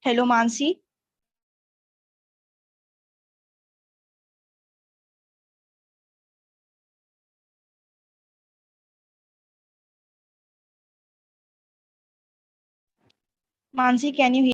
Hello, Mansi. Mansi, can you hear?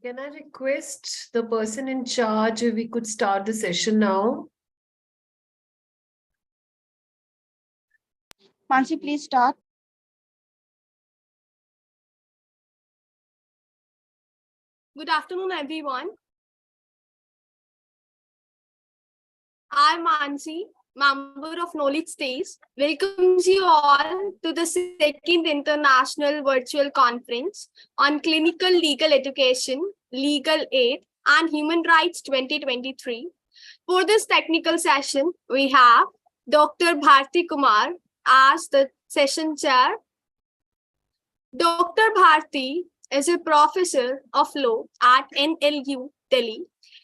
Can I request the person in charge if we could start the session now? Mansi, please start. Good afternoon, everyone. I'm Mansi, member of Knowledge Stays. Welcomes you all to the second International Virtual Conference on Clinical Legal Education, Legal Aid, and Human Rights 2023. For this technical session, we have Dr. Bharti Kumar as the session chair. Dr. Bharti is a professor of law at NLU, Delhi.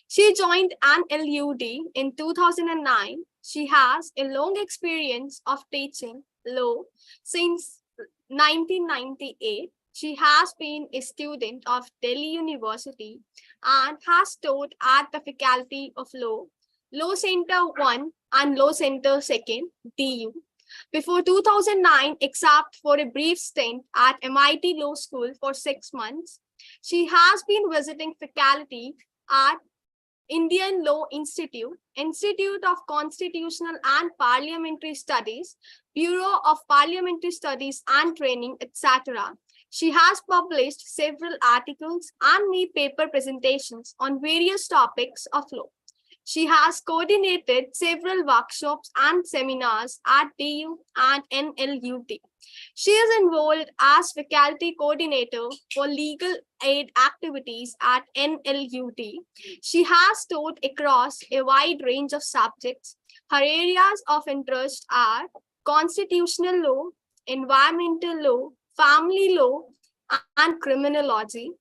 She joined NLUD in 2009. She has a long experience of teaching law since 1998. She has been a student of Delhi University and has taught at the Faculty of Law, Law Center 1 and Law Center 2, DU. Before 2009, except for a brief stint at MIT Law School for 6 months, she has been visiting faculty at Indian Law Institute, Institute of Constitutional and Parliamentary Studies, Bureau of Parliamentary Studies and Training, etc. She has published several articles and made paper presentations on various topics of law. She has coordinated several workshops and seminars at DU and NLUT. She is involved as faculty coordinator for legal aid activities at NLUT. She has taught across a wide range of subjects. Her areas of interest are constitutional law, environmental law, family law, and criminology.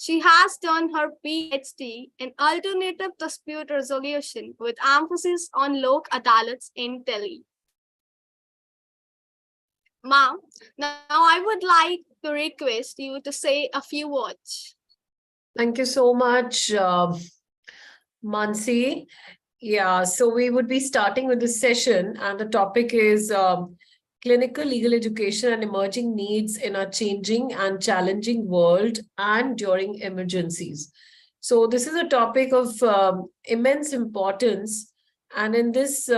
She has done her PhD in alternative dispute resolution with emphasis on Lok Adalats in Delhi. Ma'am, now I would like to request you to say a few words. Thank you so much, Mansi. Yeah, so we would be starting with this session, and the topic is clinical legal education and emerging needs in a changing and challenging world and during emergencies. So this is a topic of immense importance. And in this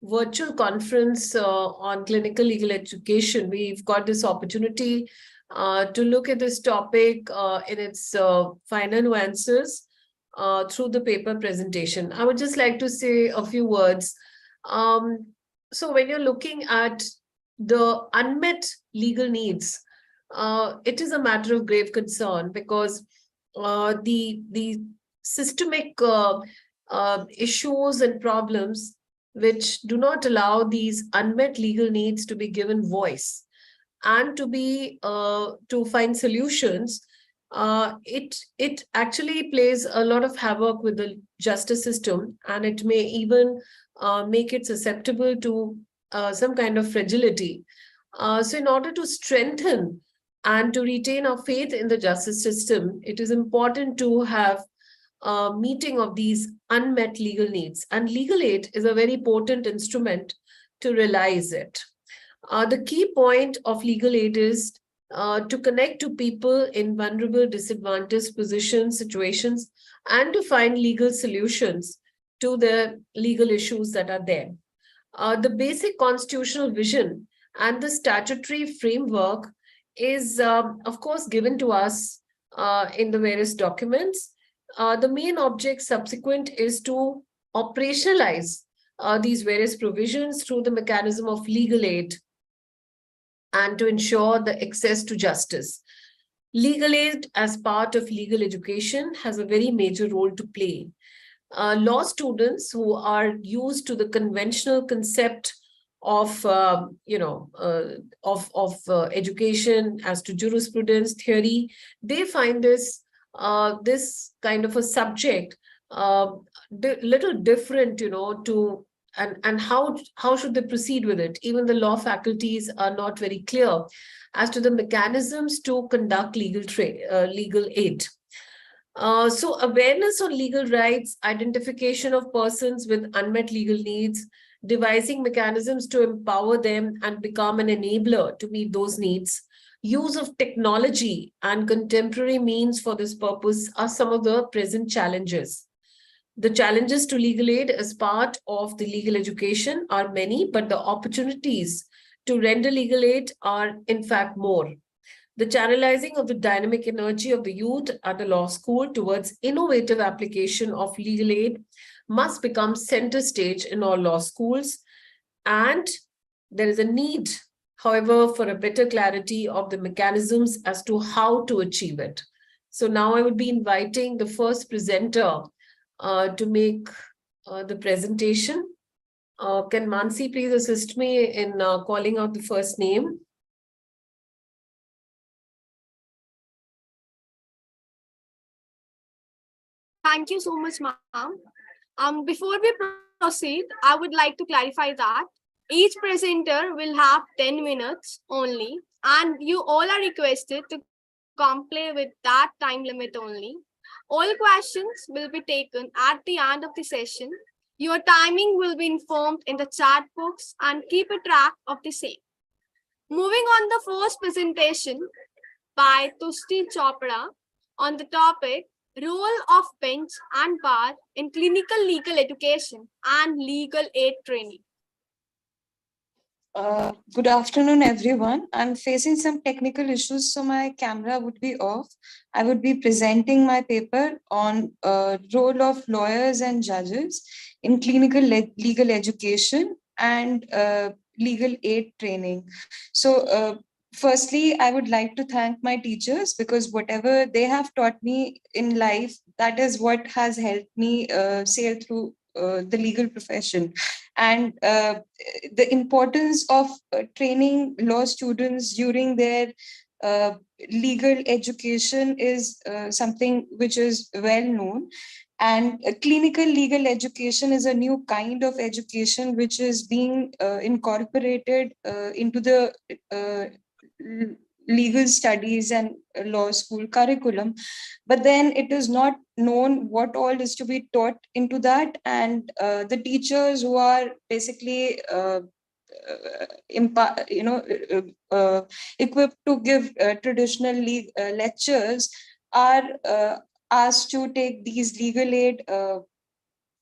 virtual conference on clinical legal education, we've got this opportunity to look at this topic in its finer nuances through the paper presentation. I would just like to say a few words. So when you're looking at the unmet legal needs, it is a matter of grave concern because the systemic issues and problems which do not allow these unmet legal needs to be given voice and to find solutions, it actually plays a lot of havoc with the justice system, and it may even make it susceptible to some kind of fragility. So in order to strengthen and to retain our faith in the justice system, it is important to have a meeting of these unmet legal needs. And legal aid is a very potent instrument to realize it. The key point of legal aid is to connect to people in vulnerable, disadvantaged positions, situations, and to find legal solutions to the legal issues that are there. The basic constitutional vision and the statutory framework is, of course, given to us in the various documents. The main object subsequent is to operationalize these various provisions through the mechanism of legal aid and to ensure the access to justice. Legal aid as part of legal education has a very major role to play. Law students who are used to the conventional concept of education as to jurisprudence theory, they find this kind of a subject little different, to and how should they proceed with it. Even the law faculties are not very clear as to the mechanisms to conduct legal aid. So awareness on legal rights, identification of persons with unmet legal needs, devising mechanisms to empower them and become an enabler to meet those needs, use of technology and contemporary means for this purpose are some of the present challenges. The challenges to legal aid as part of the legal education are many, but the opportunities to render legal aid are in fact more. The channelizing of the dynamic energy of the youth at the law school towards innovative application of legal aid must become center stage in all law schools. And there is a need, however, for a better clarity of the mechanisms as to how to achieve it. So now I would be inviting the first presenter to make the presentation. Can Mansi please assist me in calling out the first name? Thank you so much, ma'am. Before we proceed, I would like to clarify that each presenter will have 10 minutes only, and you all are requested to comply with that time limit only. All questions will be taken at the end of the session. Your timing will be informed in the chat box and keep a track of the same. Moving on the first presentation by Tushti Chopra on the topic Role of Bench and Bar in Clinical Legal Education and Legal Aid Training. Good afternoon, everyone. I'm facing some technical issues, so my camera would be off. I would be presenting my paper on role of lawyers and judges in clinical legal education and legal aid training. So, firstly, I would like to thank my teachers because whatever they have taught me in life, that is what has helped me sail through the legal profession. And the importance of training law students during their uh, legal education is something which is well known. And clinical legal education is a new kind of education which is being incorporated into the legal studies and law school curriculum, but then it is not known what all is to be taught into that, and the teachers who are basically equipped to give traditional lectures are asked to take these legal aid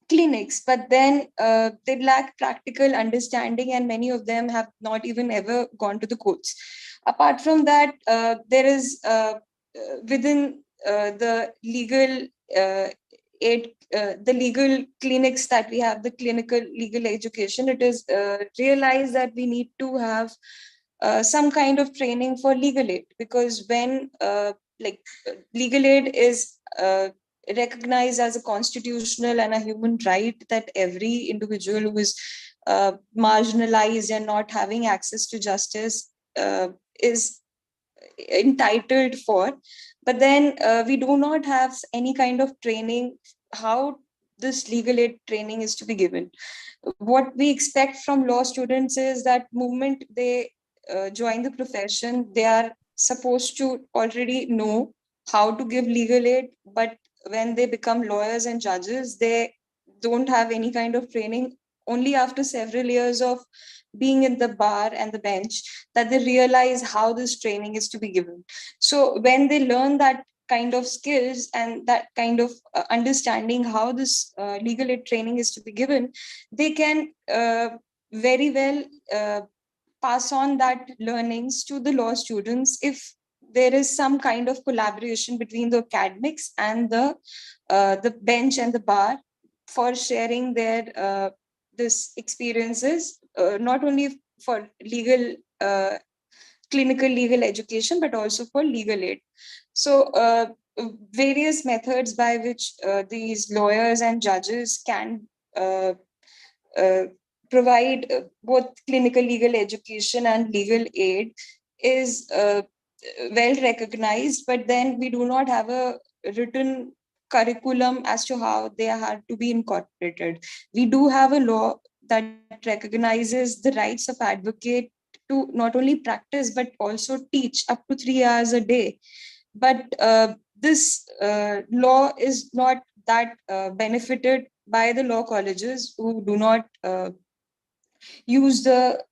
clinics, but then they lack practical understanding, and many of them have not even ever gone to the courts. Apart from that, there is within the legal aid, the legal clinics that we have, the clinical legal education, it is realized that we need to have some kind of training for legal aid, because when legal aid is recognized as a constitutional and a human right that every individual who is marginalized and not having access to justice is entitled for. But then we do not have any kind of training how this legal aid training is to be given. What we expect from law students is that moment they join the profession, they are supposed to already know how to give legal aid, but when they become lawyers and judges, they don't have any kind of training. Only after several years of being in the bar and the bench that they realize how this training is to be given. So when they learn that kind of skills and that kind of understanding how this legal aid training is to be given, they can very well pass on that learnings to the law students if there is some kind of collaboration between the academics and the bench and the bar for sharing their this experiences, not only for legal clinical legal education, but also for legal aid. So various methods by which these lawyers and judges can uh, uh, provide both clinical legal education and legal aid is well recognized, but then we do not have a written curriculum as to how they are to be incorporated. We do have a law that recognizes the rights of advocate to not only practice but also teach up to 3 hours a day. But this law is not that benefited by the law colleges, who do not use the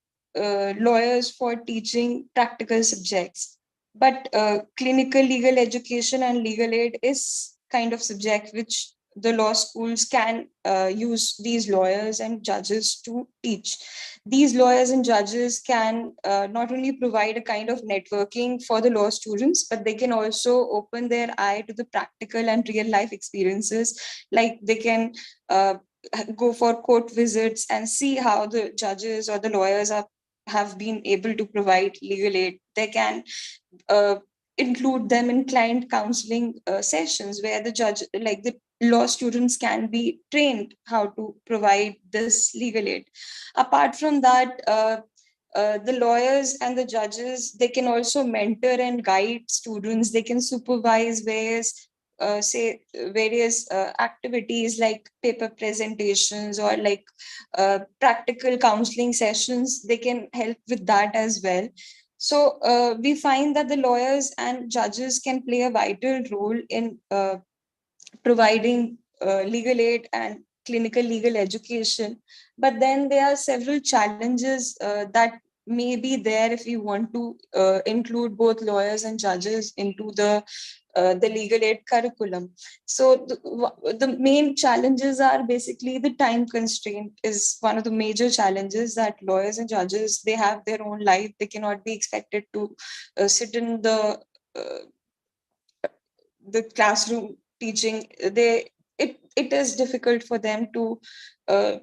lawyers for teaching practical subjects. But clinical legal education and legal aid is kind of subject which the law schools can use these lawyers and judges to teach. These lawyers and judges can not only provide a kind of networking for the law students, but they can also open their eye to the practical and real life experiences. Like they can go for court visits and see how the judges or the lawyers have been able to provide legal aid. They can uh, include them in client counseling sessions where the judge, like the law students, can be trained how to provide this legal aid. Apart from that, the lawyers and the judges, they can also mentor and guide students. They can supervise various activities like paper presentations or like practical counseling sessions. They can help with that as well. So we find that the lawyers and judges can play a vital role in providing legal aid and clinical legal education. But then there are several challenges that may be there if we want to include both lawyers and judges into the legal aid curriculum. So the main challenges are basically the time constraint is one of the major challenges, that lawyers and judges, they have their own life. They cannot be expected to sit in the classroom teaching. It is difficult for them to uh,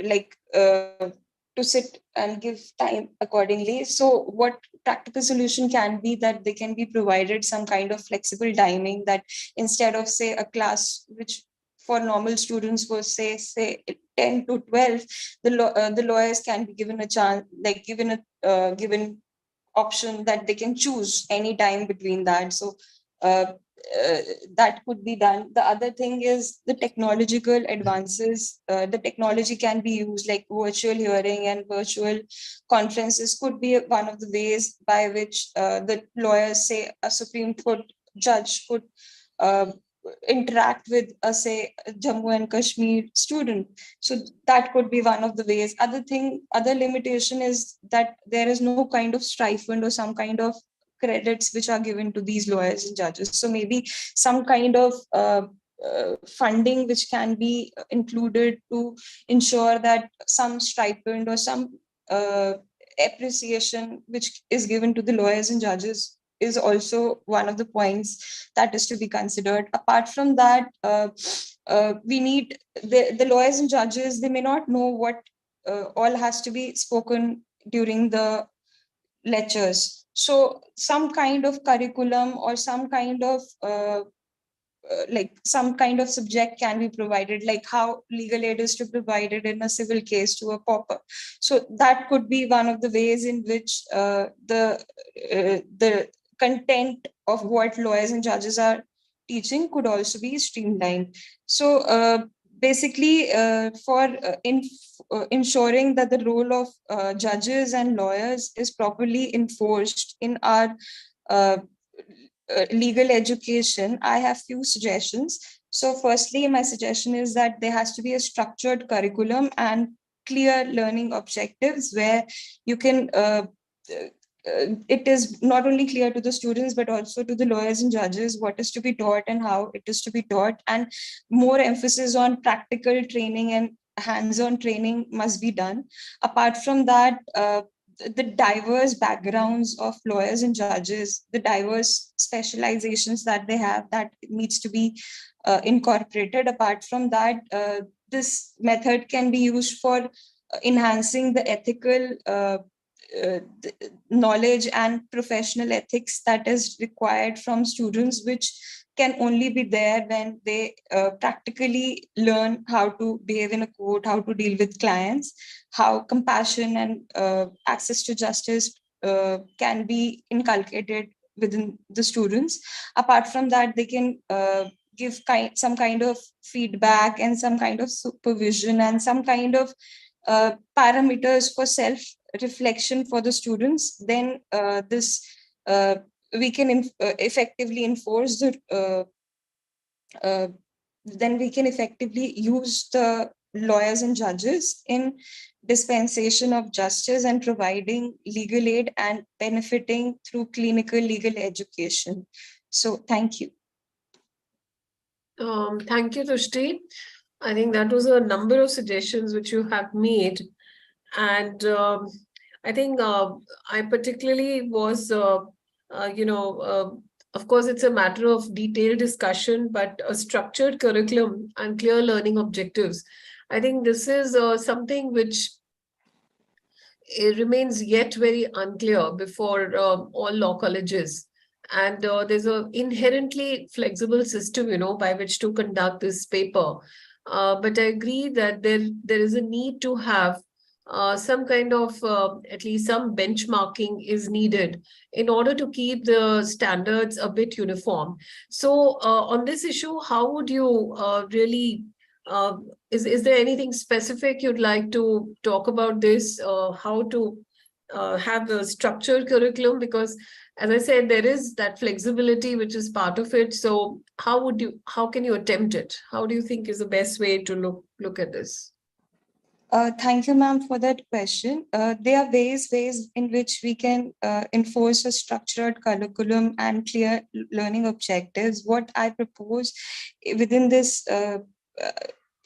like to sit and give time accordingly. So what practical solution can be that they can be provided some kind of flexible timing, that instead of say a class which for normal students was say 10 to 12, the lawyers can be given a chance, like given a given option that they can choose any time between that. So uh, that could be done. The other thing is the technological advances. The technology can be used, like virtual hearing and virtual conferences could be one of the ways by which the lawyers, say a Supreme Court judge, could uh, interact with say a Jammu and Kashmir student. So that could be one of the ways. Other limitation is that there is no kind of stipend or some kind of credits which are given to these lawyers and judges. So maybe some kind of funding which can be included to ensure that some stipend or some appreciation which is given to the lawyers and judges is also one of the points that is to be considered. Apart from that, we need the lawyers and judges, they may not know what all has to be spoken during the lectures. So some kind of curriculum or some kind of like some kind of subject can be provided, like how legal aid is to be provided in a civil case to a pauper. So that could be one of the ways in which the content of what lawyers and judges are teaching could also be streamlined. So basically for ensuring that the role of judges and lawyers is properly enforced in our uh, legal education, I have few suggestions. So firstly, my suggestion is that there has to be a structured curriculum and clear learning objectives where you can it is not only clear to the students but also to the lawyers and judges what is to be taught and how it is to be taught, and more emphasis on practical training and hands-on training must be done. Apart from that, the diverse backgrounds of lawyers and judges, the diverse specializations that they have, that needs to be incorporated. Apart from that, this method can be used for enhancing the ethical knowledge and professional ethics that is required from students, which can only be there when they practically learn how to behave in a court, how to deal with clients, how compassion and access to justice can be inculcated within the students. Apart from that, they can give some kind of feedback and some kind of supervision and some kind of parameters for self reflection for the students. Then this we can effectively enforce the then we can effectively use the lawyers and judges in dispensation of justice and providing legal aid and benefiting through clinical legal education. So thank you. Thank you, Tushti. I think that was a number of suggestions which you have made. And I think I particularly was, of course, it's a matter of detailed discussion, but a structured curriculum and clear learning objectives. I think this is something which it remains yet very unclear before all law colleges. And there's a inherently flexible system, by which to conduct this paper. But I agree that there is a need to have some kind of, at least some benchmarking is needed in order to keep the standards a bit uniform. So on this issue, how would you really is there anything specific you'd like to talk about this, how to have a structured curriculum? Because as I said, there is that flexibility which is part of it. So how can you attempt it? How do you think is the best way to look at this? Thank you, ma'am, for that question. There are ways in which we can enforce a structured curriculum and clear learning objectives. What I propose within this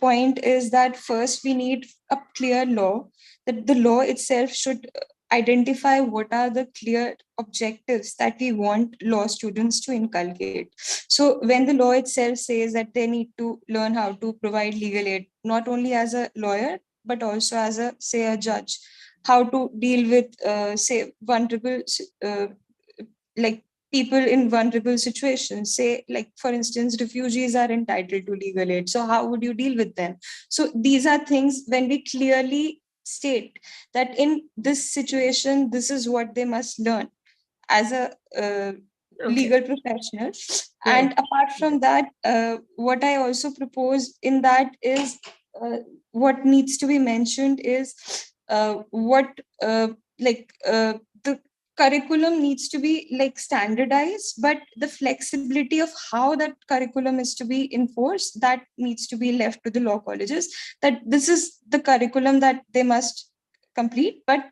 point is that first we need a clear law, that the law itself should identify what are the clear objectives that we want law students to inculcate. So when the law itself says that they need to learn how to provide legal aid, not only as a lawyer, but also as a judge, how to deal with say vulnerable like people in vulnerable situations, say like for instance refugees are entitled to legal aid, so how would you deal with them? So these are things when we clearly state that in this situation this is what they must learn as a legal professional. And apart from that, what I also propose in that is what needs to be mentioned is the curriculum needs to be like standardized, but the flexibility of how that curriculum is to be enforced, that needs to be left to the law colleges, that this is the curriculum that they must complete. But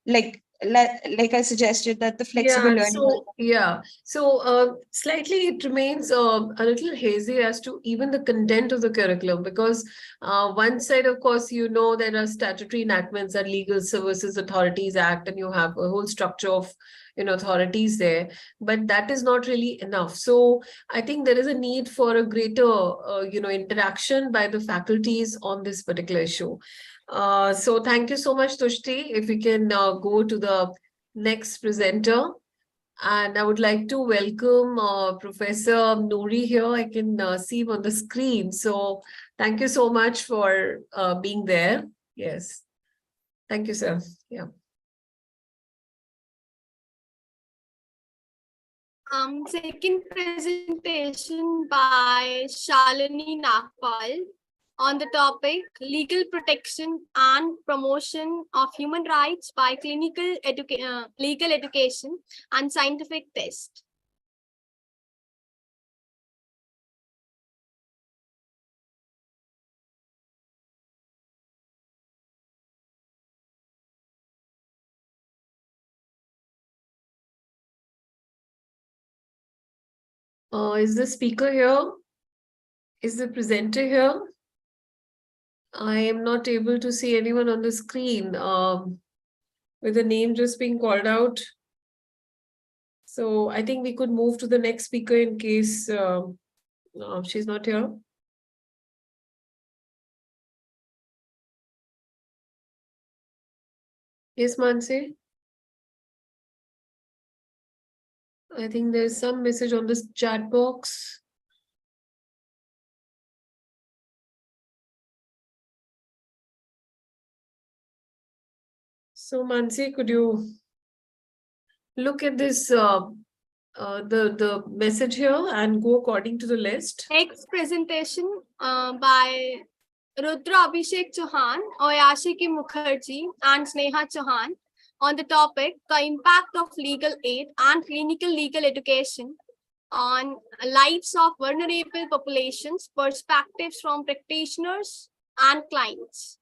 like I suggested, that the flexible learning. So slightly it remains a little hazy as to even the content of the curriculum, because one side, of course, there are statutory enactments and Legal Services Authorities Act, and you have a whole structure of authorities there, but that is not really enough. So I think there is a need for a greater interaction by the faculties on this particular issue. So thank you so much, Tushti. If we can go to the next presenter. And I would like to welcome Professor Noori here. I can see him on the screen. So thank you so much for being there. Yes. Thank you, sir. Yeah. Second presentation by Shalini Nagpal on the topic legal protection and promotion of human rights by legal education and scientific test. Is the speaker here? Is the presenter here? I am not able to see anyone on the screen with the name just being called out. So I think we could move to the next speaker in case she's not here. Yes, Mansi? I think there's some message on this chat box. So Mansi, could you look at this the message here and go according to the list? Next presentation by Rudra Abhishek Chauhan, Oyashiki Mukherjee, and Sneha Chauhan on the topic the impact of legal aid and clinical legal education on lives of vulnerable populations, perspectives from practitioners and clients.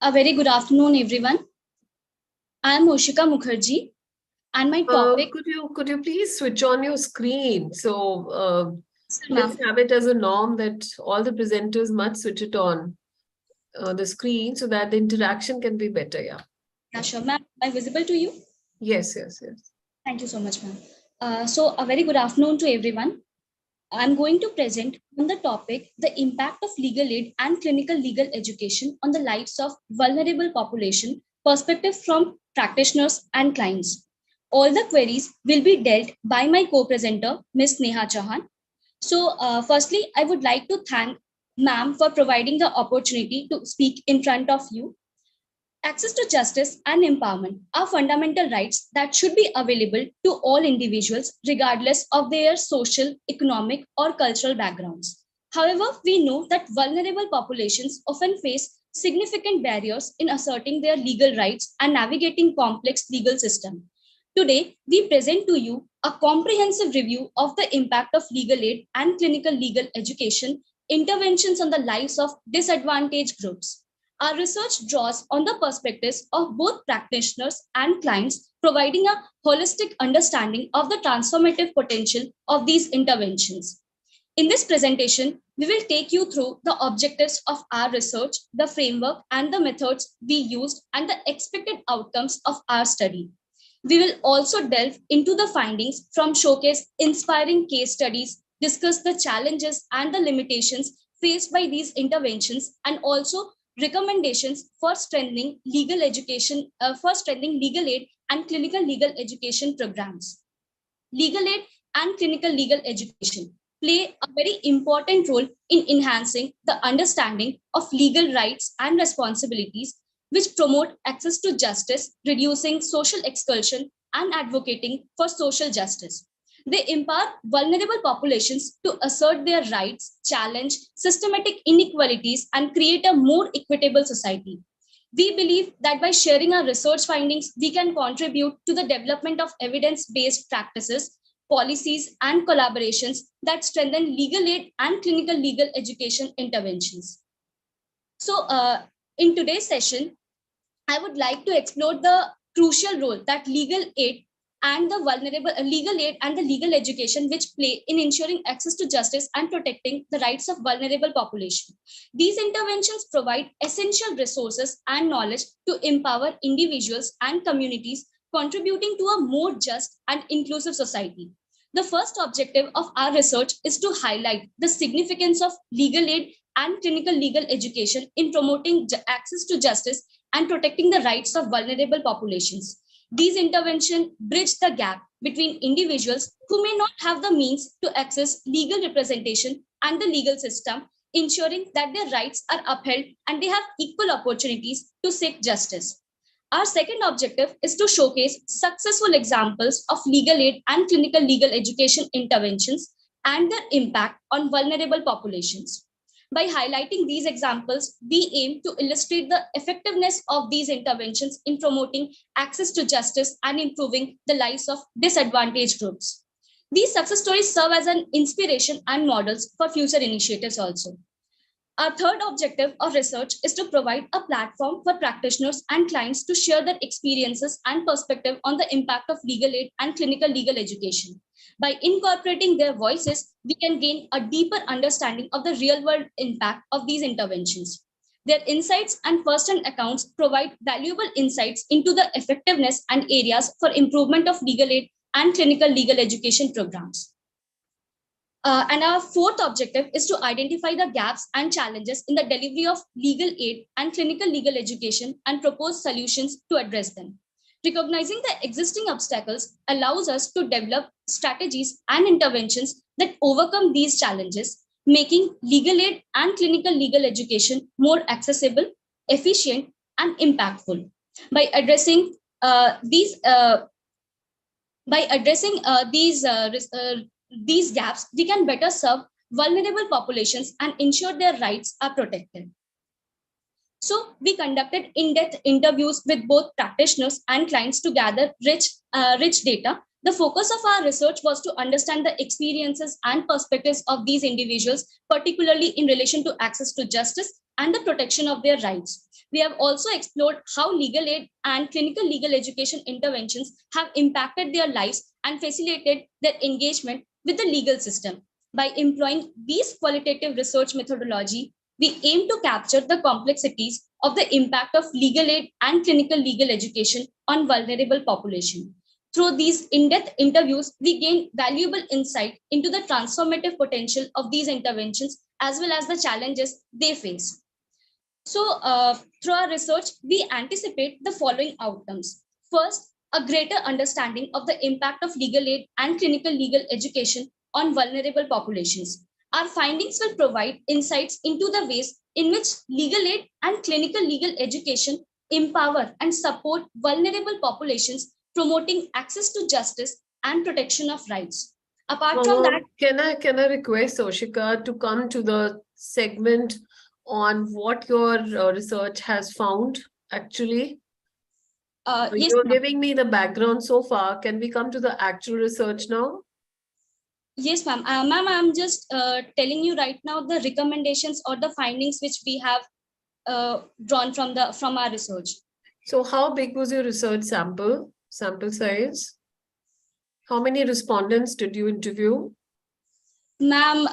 A very good afternoon, everyone. I am Oshika Mukherjee, and my topic. Could you please switch on your screen? So Ma'am. let's have it as a norm that all the presenters must switch it on the screen so that the interaction can be better. Yeah. Yeah, sure, ma'am. Am I visible to you? Yes, yes, yes. Thank you so much, ma'am. So a very good afternoon to everyone. I'm going to present on the topic the impact of legal aid and clinical legal education on the lives of vulnerable population, perspective from practitioners and clients. All the queries will be dealt by my co-presenter, Ms. Neha Chauhan. So firstly, I would like to thank ma'am for providing the opportunity to speak in front of you. Access to justice and empowerment are fundamental rights that should be available to all individuals, regardless of their social, economic, or cultural backgrounds. However, we know that vulnerable populations often face significant barriers in asserting their legal rights and navigating complex legal systems. Today, we present to you a comprehensive review of the impact of legal aid and clinical legal education interventions on the lives of disadvantaged groups. Our research draws on the perspectives of both practitioners and clients, providing a holistic understanding of the transformative potential of these interventions. In this presentation, we will take you through the objectives of our research, the framework and the methods we used, and the expected outcomes of our study. We will also delve into the findings from showcase inspiring case studies, discuss the challenges and the limitations faced by these interventions, and also recommendations for strengthening legal education, legal aid and clinical legal education programs. Legal aid and clinical legal education play a very important role in enhancing the understanding of legal rights and responsibilities, which promote access to justice, reducing social exclusion, and advocating for social justice. They empower vulnerable populations to assert their rights, challenge systematic inequalities, and create a more equitable society. We believe that by sharing our research findings, we can contribute to the development of evidence-based practices, policies, and collaborations that strengthen legal aid and clinical legal education interventions. So in today's session, I would like to explore the crucial role that legal aid and the legal education which play in ensuring access to justice and protecting the rights of vulnerable population. These interventions provide essential resources and knowledge to empower individuals and communities, contributing to a more just and inclusive society. The first objective of our research is to highlight the significance of legal aid and clinical legal education in promoting access to justice and protecting the rights of vulnerable populations. These interventions bridge the gap between individuals who may not have the means to access legal representation and the legal system, ensuring that their rights are upheld and they have equal opportunities to seek justice. Our second objective is to showcase successful examples of legal aid and clinical legal education interventions and their impact on vulnerable populations. By highlighting these examples, we aim to illustrate the effectiveness of these interventions in promoting access to justice and improving the lives of disadvantaged groups. These success stories serve as an inspiration and models for future initiatives also. Our third objective of research is to provide a platform for practitioners and clients to share their experiences and perspective on the impact of legal aid and clinical legal education. By incorporating their voices, we can gain a deeper understanding of the real-world impact of these interventions. Their insights and first-hand accounts provide valuable insights into the effectiveness and areas for improvement of legal aid and clinical legal education programs. And our fourth objective is to identify the gaps and challenges in the delivery of legal aid and clinical legal education and propose solutions to address them. Recognizing the existing obstacles allows us to develop strategies and interventions that overcome these challenges, making legal aid and clinical legal education more accessible, efficient, and impactful. By addressing these these gaps, we can better serve vulnerable populations and ensure their rights are protected. So we conducted in-depth interviews with both practitioners and clients to gather rich data. The focus of our research was to understand the experiences and perspectives of these individuals, particularly in relation to access to justice and the protection of their rights. We have also explored how legal aid and clinical legal education interventions have impacted their lives and facilitated their engagement with the legal system. By employing these qualitative research methodology, we aim to capture the complexities of the impact of legal aid and clinical legal education on vulnerable population. Through these in-depth interviews, we gain valuable insight into the transformative potential of these interventions as well as the challenges they face. So through our research, we anticipate the following outcomes. First, a greater understanding of the impact of legal aid and clinical legal education on vulnerable populations. Our findings will provide insights into the ways in which legal aid and clinical legal education empower and support vulnerable populations, promoting access to justice and protection of rights. Apart from that, can I request Oshika to come to the segment on what your research has found actually? yes, You're giving me the background so far. Can we come to the actual research now? yes, ma'am. Ma'am, I'm just telling you right now the recommendations or the findings which we have drawn from our research. So how big was your research sample size? How many respondents did you interview? Ma'am,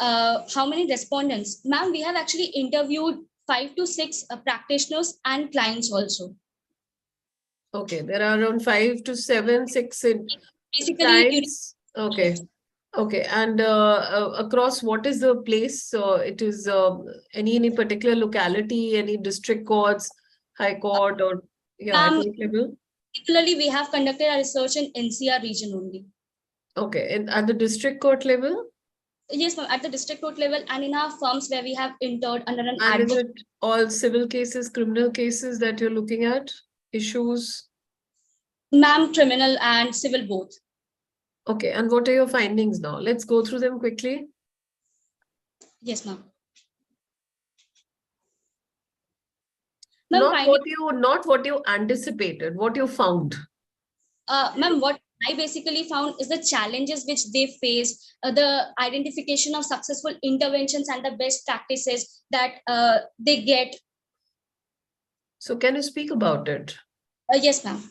how many respondents? Ma'am, we have actually interviewed 5 to 6 practitioners and clients also. Okay, there are around 5 to 7, 6 in Basically, clients. Okay. Okay, and across what is the place? It is any particular locality, any district courts, high court, or high court level? particularly we have conducted our research in NCR region only. Okay, and at the district court level? Yes, ma'am, at the district court level and in our firms where we have entered under an And is advocate. it all civil cases, criminal cases that you're looking at? Issues? Ma'am, criminal and civil both. Okay, and what are your findings now? Let's go through them quickly. Yes, ma'am. Not what you anticipated, what you found. Ma'am, what I basically found is the challenges which they face, the identification of successful interventions and the best practices that they get. So can you speak about it? Yes, ma'am.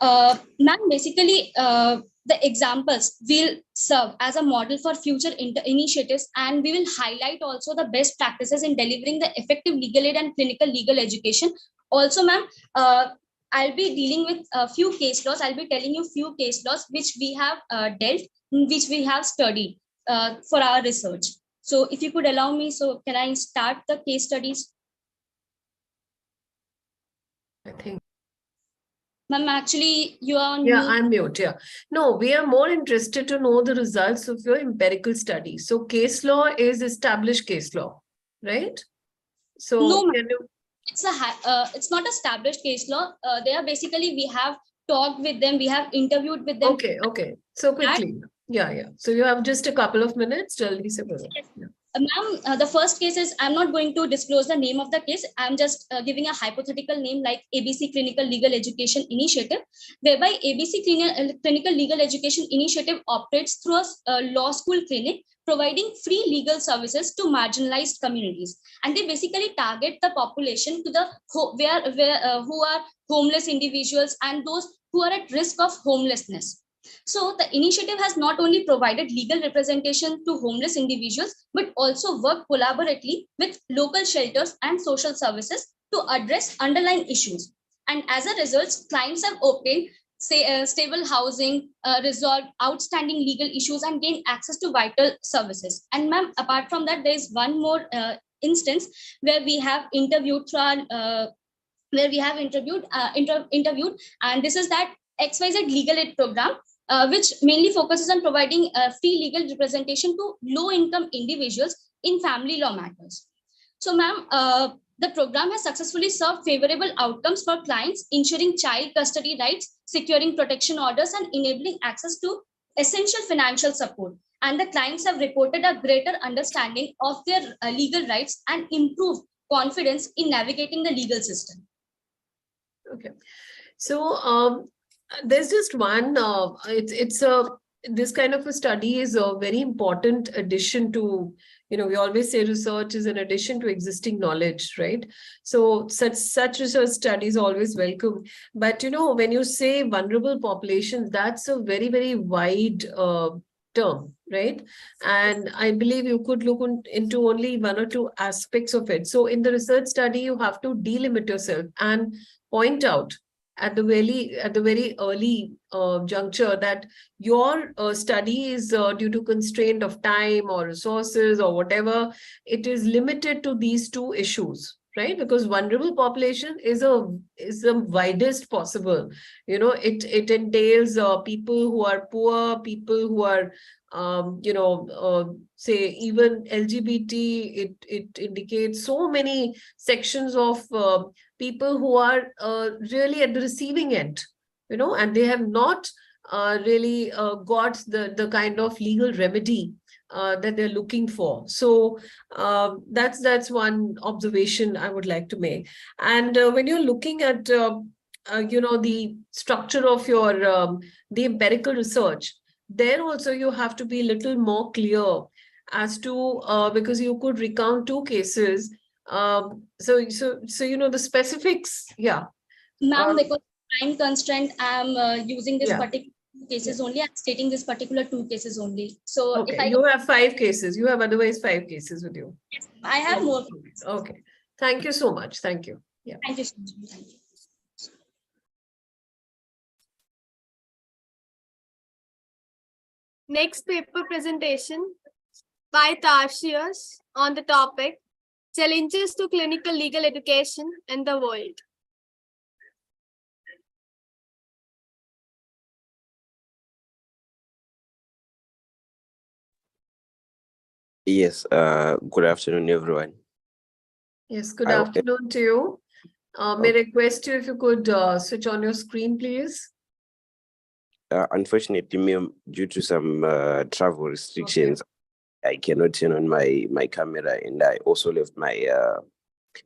Ma'am, basically, the examples will serve as a model for future initiatives, and we will highlight also the best practices in delivering the effective legal aid and clinical legal education. Also, ma'am, I'll be dealing with a few case laws. I'll be telling you few case laws which we have dealt, which we have studied for our research. So if you could allow me, so can I start the case studies? I think. Ma'am, actually, you are on Yeah, mute. I'm mute. Yeah. No, we are more interested to know the results of your empirical study. So case law is established case law, right? So No, can you... it's not established case law. They are basically, we have talked with them, we have interviewed with them. Okay. So quickly. Yeah. So you have just a couple of minutes. Jaldi se bolo. Yeah. Ma'am, the first case is, I'm not going to disclose the name of the case. I'm just giving a hypothetical name like ABC Clinical Legal Education Initiative, whereby ABC Clinical Legal Education Initiative operates through a law school clinic, providing free legal services to marginalized communities. And they basically target the population to the who are homeless individuals and those who are at risk of homelessness. So the initiative has not only provided legal representation to homeless individuals, but also worked collaboratively with local shelters and social services to address underlying issues. And as a result, clients have obtained stable housing, resolve outstanding legal issues, and gain access to vital services. And ma'am, apart from that, there is one more instance where we have interviewed interviewed, and this is that XYZ Legal Aid Program, which mainly focuses on providing free legal representation to low-income individuals in family law matters. So, ma'am, the program has successfully served favorable outcomes for clients, ensuring child custody rights, securing protection orders, and enabling access to essential financial support. And the clients have reported a greater understanding of their legal rights and improved confidence in navigating the legal system. Okay. So there's just one, this kind of a study is a very important addition to, we always say research is an addition to existing knowledge, right? So such research studies always welcome. But, when you say vulnerable populations, that's a very, very wide term, right? And I believe you could look into only one or two aspects of it. So in the research study, you have to delimit yourself and point out at the very early juncture that your study is due to constraint of time or resources or whatever, it is limited to these two issues, right? Because vulnerable population is the widest possible. It entails people who are poor, people who are say even LGBT. It indicates so many sections of people who are really at the receiving end, and they have not really got the kind of legal remedy that they're looking for. So that's one observation I would like to make. And when you're looking at the structure of your the empirical research, there also you have to be a little more clear as to because you could recount two cases. So the specifics, yeah. Ma'am, because time constraint, I'm using this Yeah. particular cases only. I'm stating this particular two cases only. So Okay, if I you have 5 cases. You have otherwise 5 cases with you. I have more. Okay. Thank you so much. Thank you. Yeah. Thank you so much. Thank you. Next paper presentation by Tarsius on the topic Challenges to Clinical Legal Education in the World. Yes, good afternoon, everyone. Yes, good afternoon to you. May I request you if you could switch on your screen, please? Unfortunately, ma'am, due to some travel restrictions, I cannot turn on my camera, and I also left my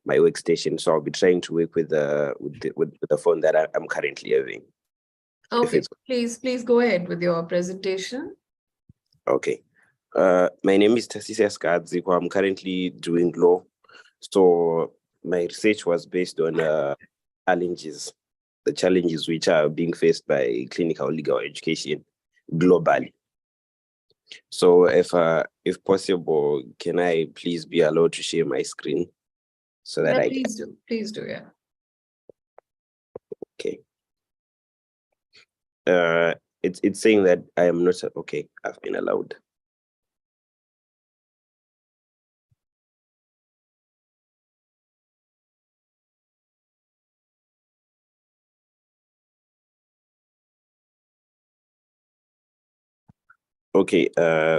my workstation. So I'll be trying to work with the phone that I'm currently having. Okay, please go ahead with your presentation. Okay. My name is Tarsius Kadziko. I'm currently doing law. So my research was based on the challenges which are being faced by clinical legal education globally. So if possible, can I please be allowed to share my screen so that please do, yeah. Okay. It's saying that I am not okay. I've been allowed. Okay,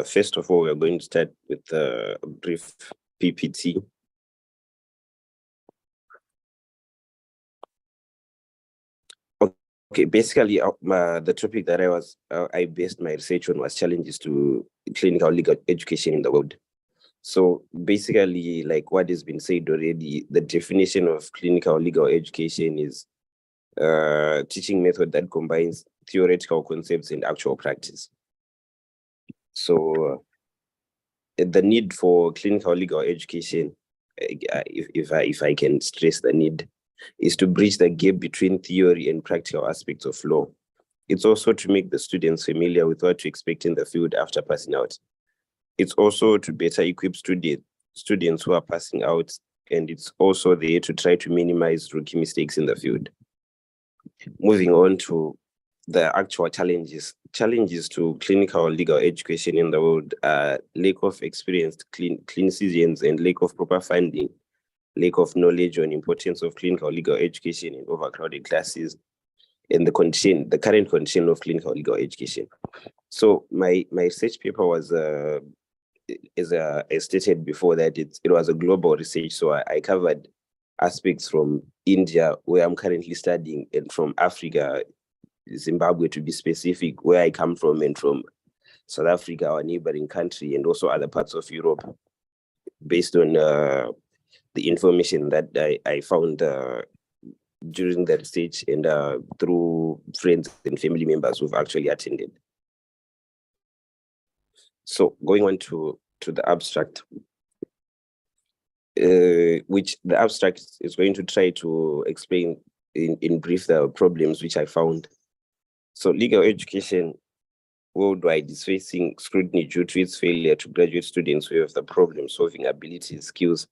first of all, we're going to start with a brief PPT. Okay, basically, the topic that I based my research on was challenges to clinical legal education in the world. So basically, like what has been said already, the definition of clinical legal education is a teaching method that combines theoretical concepts and actual practice. So the need for clinical legal education, if I can stress the need, is to bridge the gap between theory and practical aspects of law. It's also to make the students familiar with what to expect in the field after passing out. It's also to better equip students who are passing out, and it's also there to try to minimize rookie mistakes in the field. Moving on to the actual challenges to clinical legal education in the world are lack of experienced clinicians and lack of proper funding, lack of knowledge on importance of clinical legal education in overcrowded classes, and the current condition of clinical legal education. So my research paper was as I stated before that it was a global research. So I covered aspects from India, where I'm currently studying, and from Africa, Zimbabwe to be specific, where I come from, and from South Africa, our neighboring country, and also other parts of Europe, based on the information that I found during the research and through friends and family members who've actually attended. So going on to the abstract, which the abstract is going to try to explain in brief the problems which I found. So legal education worldwide is facing scrutiny due to its failure to graduate students who have the problem-solving abilities, skills,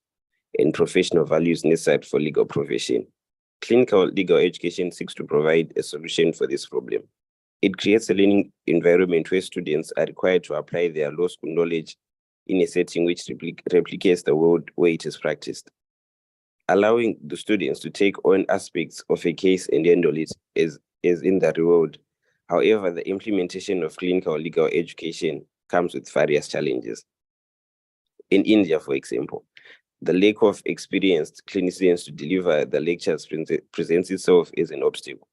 and professional values necessary for legal profession. Clinical legal education seeks to provide a solution for this problem. It creates a learning environment where students are required to apply their law school knowledge in a setting which replicates the world where it is practiced. Allowing the students to take on aspects of a case and handle it is in the reward. However, the implementation of clinical legal education comes with various challenges. In India, for example, the lack of experienced clinicians to deliver the lectures presents itself as an obstacle.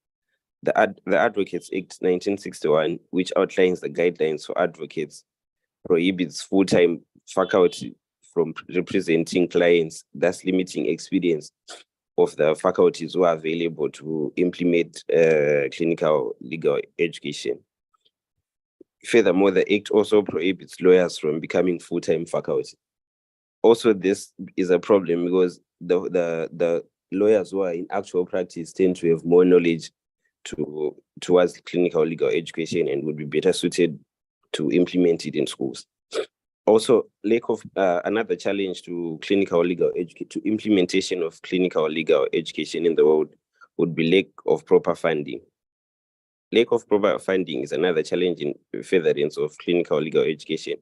The Advocates Act 1961, which outlines the guidelines for advocates, prohibits full-time faculty from representing clients, thus limiting experience of the faculties who are available to implement clinical legal education. Furthermore, the Act also prohibits lawyers from becoming full-time faculty. Also, this is a problem because the lawyers who are in actual practice tend to have more knowledge towards clinical legal education and would be better suited to implement it in schools. Also, lack of another challenge to clinical legal education, to implementation of clinical legal education in the world, would be lack of proper funding. Lack of proper funding is another challenge in furtherance of clinical legal education.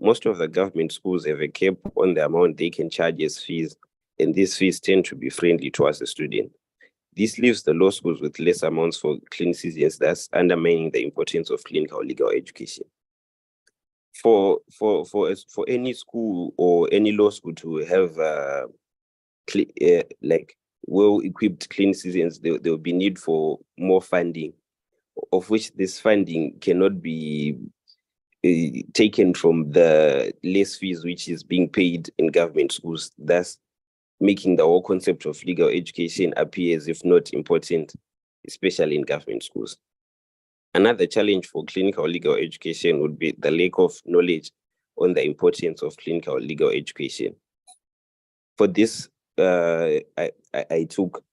Most of the government schools have a cap on the amount they can charge as fees, and these fees tend to be friendly towards the student. This leaves the law schools with less amounts for clinicians, thus undermining the importance of clinical legal education. For any school or any law school to have like well-equipped clinicians, there will be need for more funding, of which this funding cannot be taken from the less fees which is being paid in government schools, thus making the whole concept of legal education appear as if not important, especially in government schools. Another challenge for clinical legal education would be the lack of knowledge on the importance of clinical legal education. For this, I took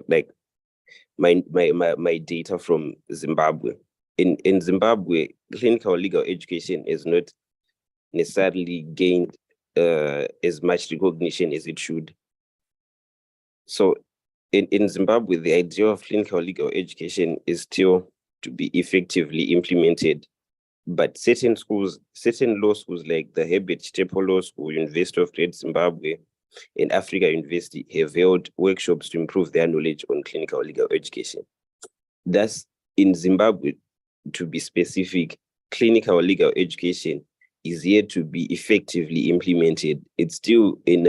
like my data from Zimbabwe. In Zimbabwe, clinical legal education is not necessarily gained as much recognition as it should. So in Zimbabwe, the idea of clinical legal education is still to be effectively implemented, but certain law schools like the Herbert Chitepo Law School, University of Great Zimbabwe, and Africa University have held workshops to improve their knowledge on clinical legal education. Thus, in Zimbabwe, to be specific, clinical legal education is yet to be effectively implemented. It's still in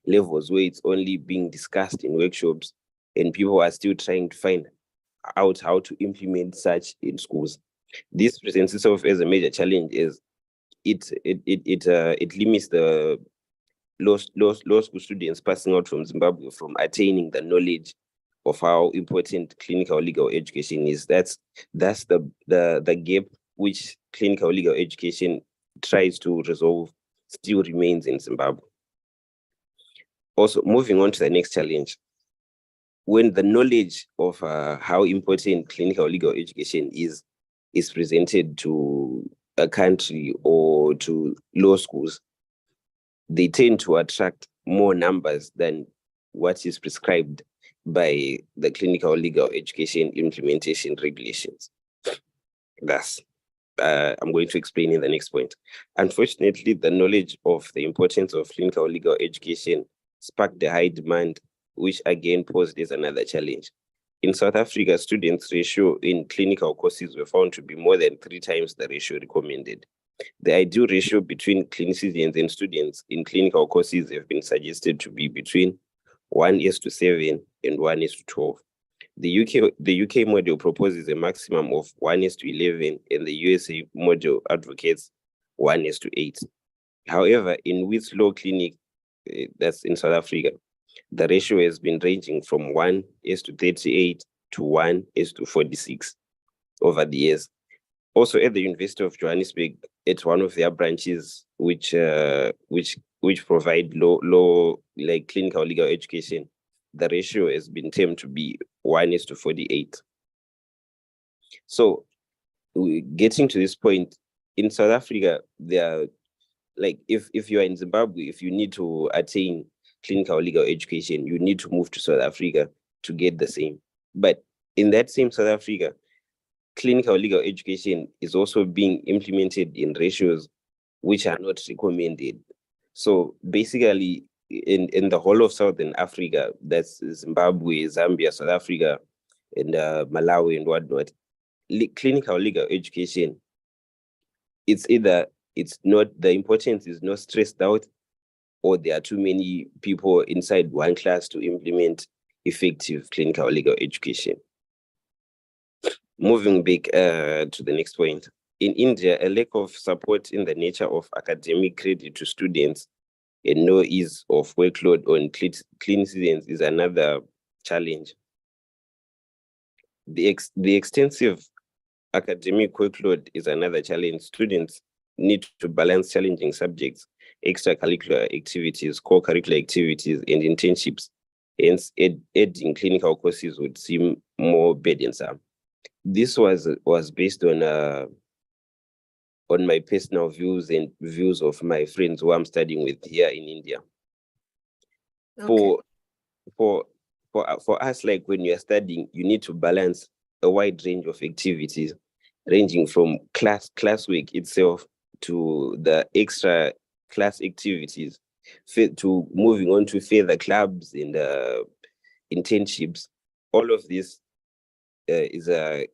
levels where it's only being discussed in workshops, and people are still trying to find out how to implement such in schools. This presents itself as a major challenge, as it limits the law school students passing out from Zimbabwe from attaining the knowledge of how important clinical legal education is. That's the gap which clinical legal education tries to resolve still remains in Zimbabwe. Also, moving on to the next challenge. When the knowledge of how important clinical legal education is presented to a country or to law schools, they tend to attract more numbers than what is prescribed by the clinical legal education implementation regulations. Thus, I'm going to explain in the next point. Unfortunately, the knowledge of the importance of clinical legal education sparked a high demand, which again posed as another challenge. In South Africa, students' ratio in clinical courses were found to be more than 3 times the ratio recommended. The ideal ratio between clinicians and students in clinical courses have been suggested to be between 1:7 and 1:12. The UK model proposes a maximum of 1:11, and the USA model advocates 1:8. However, in Wits Law Clinic, that's in South Africa, the ratio has been ranging from 1:38 to 1:46 over the years. Also, at the University of Johannesburg, it's one of their branches which provide low like clinical legal education. The ratio has been termed to be 1:48. So, getting to this point, in South Africa, there are, like, if you are in Zimbabwe, if you need to attain clinical legal education, you need to move to South Africa to get the same. But in that same South Africa, clinical legal education is also being implemented in ratios which are not recommended. So basically, in the whole of Southern Africa, that's Zimbabwe, Zambia, South Africa, and Malawi and whatnot, clinical legal education, it's not, the importance is not stressed out, or there are too many people inside one class to implement effective clinical legal education. Moving back to the next point. In India, a lack of support in the nature of academic credit to students and no ease of workload on clinicians is another challenge. The extensive academic workload is another challenge. Students need to balance challenging subjects, extracurricular activities, co-curricular activities, and internships. Hence, adding clinical courses would seem more burdensome. This was based on my personal views and views of my friends who I'm studying with here in India. Okay. For us, like when you're studying, you need to balance a wide range of activities, ranging from classwork itself to the extra class activities, to moving on to further clubs and internships. All of this is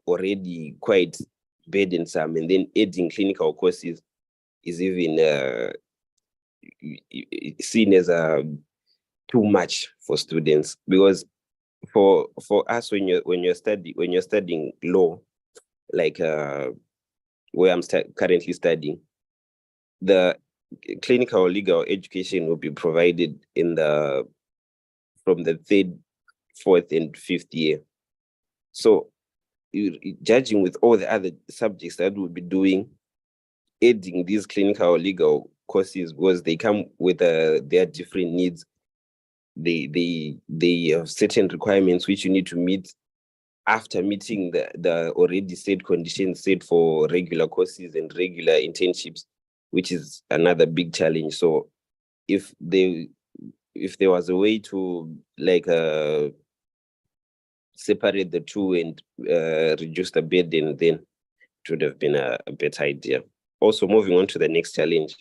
already quite burdensome, and then adding clinical courses is even seen as too much for students, because for us, when you're studying law, like where I'm currently studying, the clinical legal education will be provided from the 3rd, 4th, and 5th year. So, judging with all the other subjects that we'll be doing, adding these clinical legal courses, because they come with their different needs. They have certain requirements which you need to meet after meeting the already set conditions set for regular courses and regular internships, which is another big challenge. So if there was a way to like separate the two and reduce the burden, then it would have been a better idea. Also, moving on to the next challenge,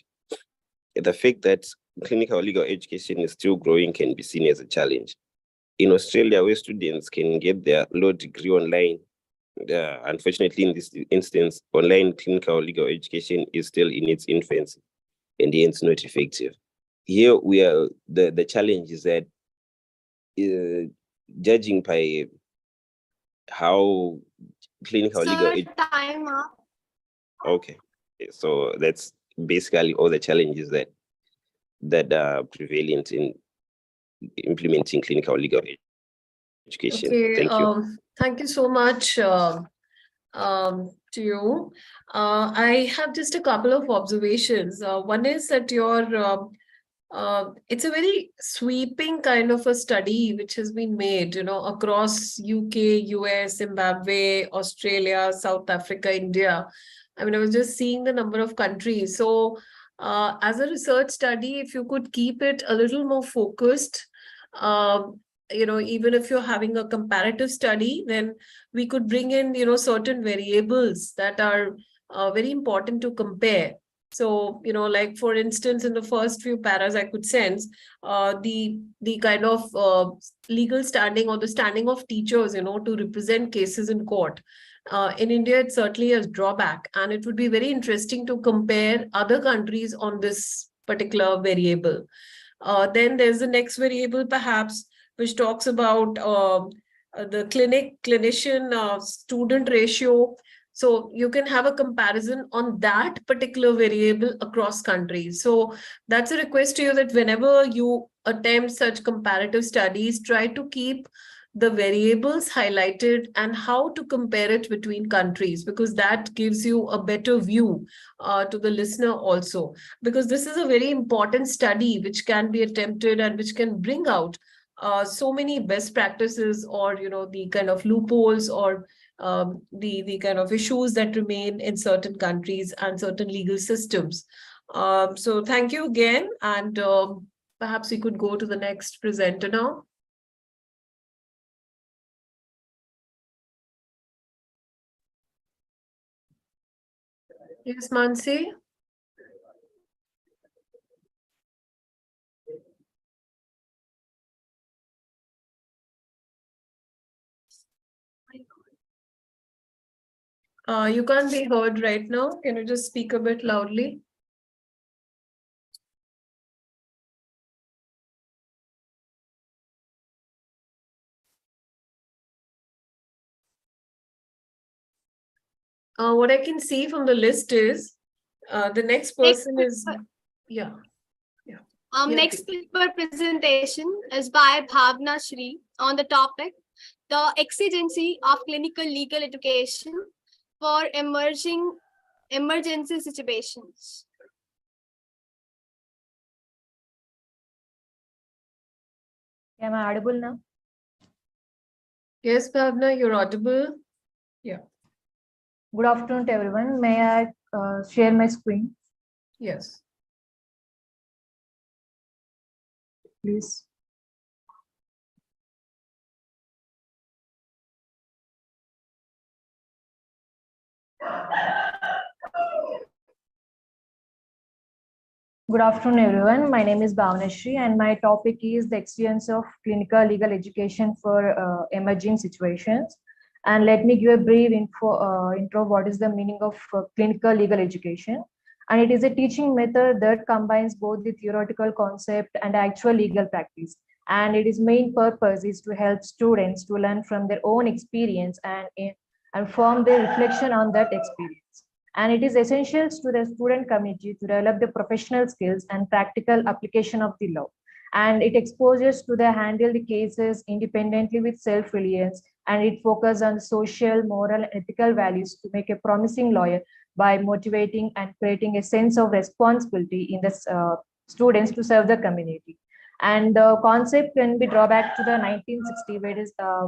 the fact that clinical legal education is still growing can be seen as a challenge. In Australia, where students can get their law degree online, unfortunately, in this instance, online clinical legal education is still in its infancy and hence not effective. Here, the challenge is that judging by how clinical legal time up. Okay, so that's basically all the challenges that are prevalent in implementing clinical legal education. Okay. Thank you. Thank you so much to you. I have just a couple of observations. One is that it's a very sweeping kind of a study which has been made, across UK, US, Zimbabwe, Australia, South Africa, India. I mean, I was just seeing the number of countries. So, as a research study, if you could keep it a little more focused, even if you're having a comparative study, then we could bring in, certain variables that are very important to compare. So, like for instance, in the first few paras, I could sense the kind of legal standing or the standing of teachers, to represent cases in court. In India, it certainly has drawback, and it would be very interesting to compare other countries on this particular variable. Then there's the next variable, perhaps, which talks about the clinician student ratio. So you can have a comparison on that particular variable across countries. So that's a request to you that whenever you attempt such comparative studies, try to keep the variables highlighted and how to compare it between countries, because that gives you a better view to the listener also, because this is a very important study which can be attempted and which can bring out so many best practices, or the kind of loopholes, or the kind of issues that remain in certain countries and certain legal systems. So thank you again, and perhaps we could go to the next presenter now. Yes, Mansi. You can't be heard right now. Can you just speak a bit loudly? What I can see from the list is the next person is, yeah. Yeah, Next paper presentation is by Bhavna Shri on the topic, the exigency of clinical legal education for emergency situations. Am I audible now? Yes, Bhavna, you're audible. Yeah. Good afternoon to everyone. May I share my screen, Yes. please? Good afternoon, everyone. My name is Bhavanashri, and my topic is the experience of clinical legal education for emerging situations. And let me give a brief intro what is the meaning of clinical legal education. And it is a teaching method that combines both the theoretical concept and actual legal practice. And its main purpose is to help students to learn from their own experience and form their reflection on that experience. And it is essential to the student community to develop the professional skills and practical application of the law. And it exposes to the handle the cases independently with self-reliance, and it focuses on social, moral, and ethical values to make a promising lawyer by motivating and creating a sense of responsibility in the students to serve the community. And the concept can be drawback to the 1960,